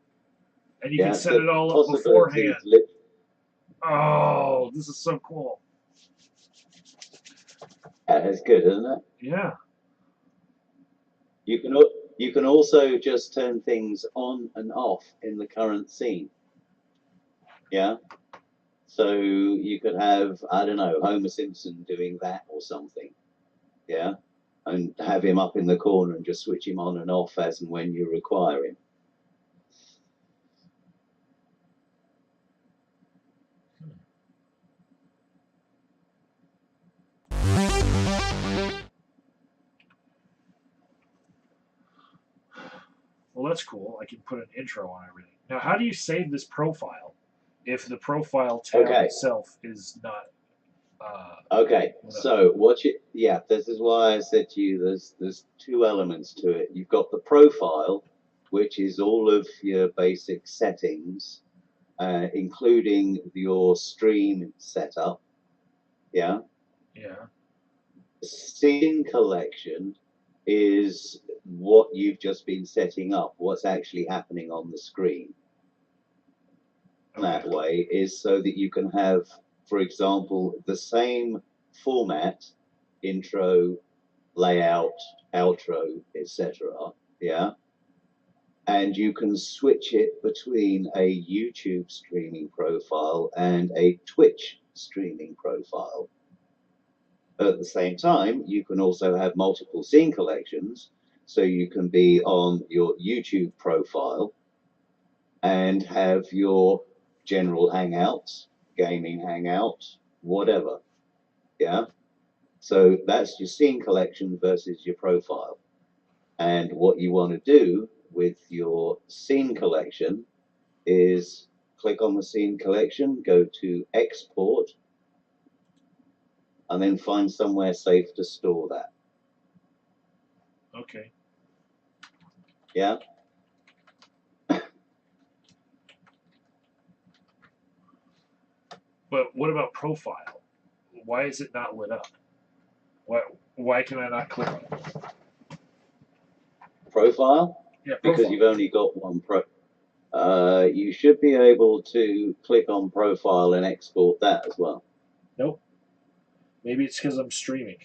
can set it all up beforehand. Oh, this is so cool. That's good, isn't it? Yeah. You can also just turn things on and off in the current scene. Yeah. So you could have, I don't know, Homer Simpson doing that or something. Yeah. And have him up in the corner and just switch him on and off as and when you require him. Well, that's cool. I can put an intro on everything. Now, how do you save this profile if the profile tab itself is not? Okay, so this is why I said to you, there's two elements to it. You've got the profile, which is all of your basic settings, including your stream setup. Yeah. Yeah. Scene collection is what you've just been setting up, what's actually happening on the screen. That way is so that you can have, for example, the same format, intro, layout, outro, etc. Yeah. And you can switch it between a YouTube streaming profile and a Twitch streaming profile. At the same time, you can also have multiple scene collections, so you can be on your YouTube profile and have your general hangouts, gaming hangout, whatever. Yeah. So that's your scene collection versus your profile. And what you want to do with your scene collection is click on the scene collection, go to export, and then find somewhere safe to store that. Okay. Yeah. But what about profile? Why is it not lit up? Why can I not click on it? Profile? Yeah, Because profile. you've only got one you should be able to click on profile and export that as well. Nope. Maybe it's because I'm streaming.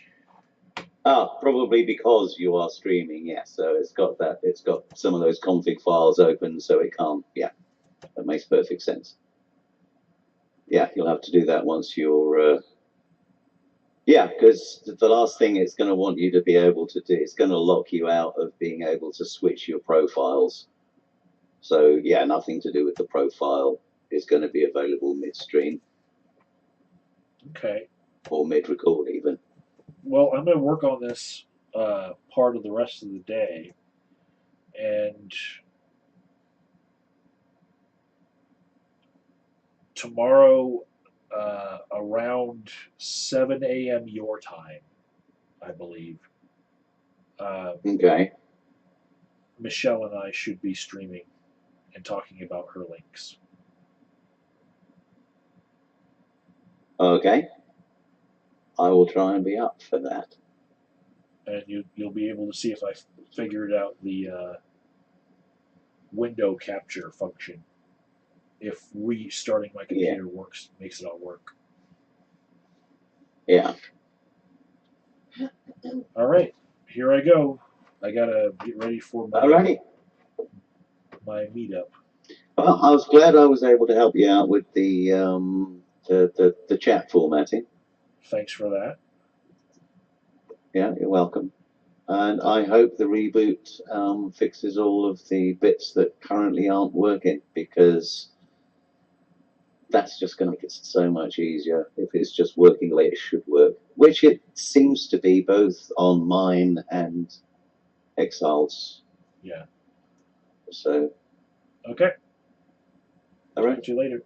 Probably because you are streaming, yes. So it's got that. It's got some of those config files open, so it can't. Yeah, that makes perfect sense. Yeah, you'll have to do that once you're. Yeah, because the last thing it's going to want you to be able to do, it's going to lock you out of being able to switch your profiles. So yeah, nothing to do with the profile is going to be available midstream. Okay. Or mid-record even. Well, I'm going to work on this part of the rest of the day, and tomorrow around 7 a.m. your time, I believe. Okay. Michelle and I should be streaming and talking about her links. Okay. I will try and be up for that. And you'll be able to see if I figured out the window capture function. If restarting my computer makes it all work. Yeah. All right, here I go. I gotta get ready for my meetup. Well, I was glad I was able to help you out with the chat formatting. Thanks for that. Yeah, you're welcome. And I hope the reboot fixes all of the bits that currently aren't working, because that's just going to make it so much easier if it's just working the way it should work, which it seems to be both on mine and Exile's. Yeah. So. Okay. All right. Talk to you later.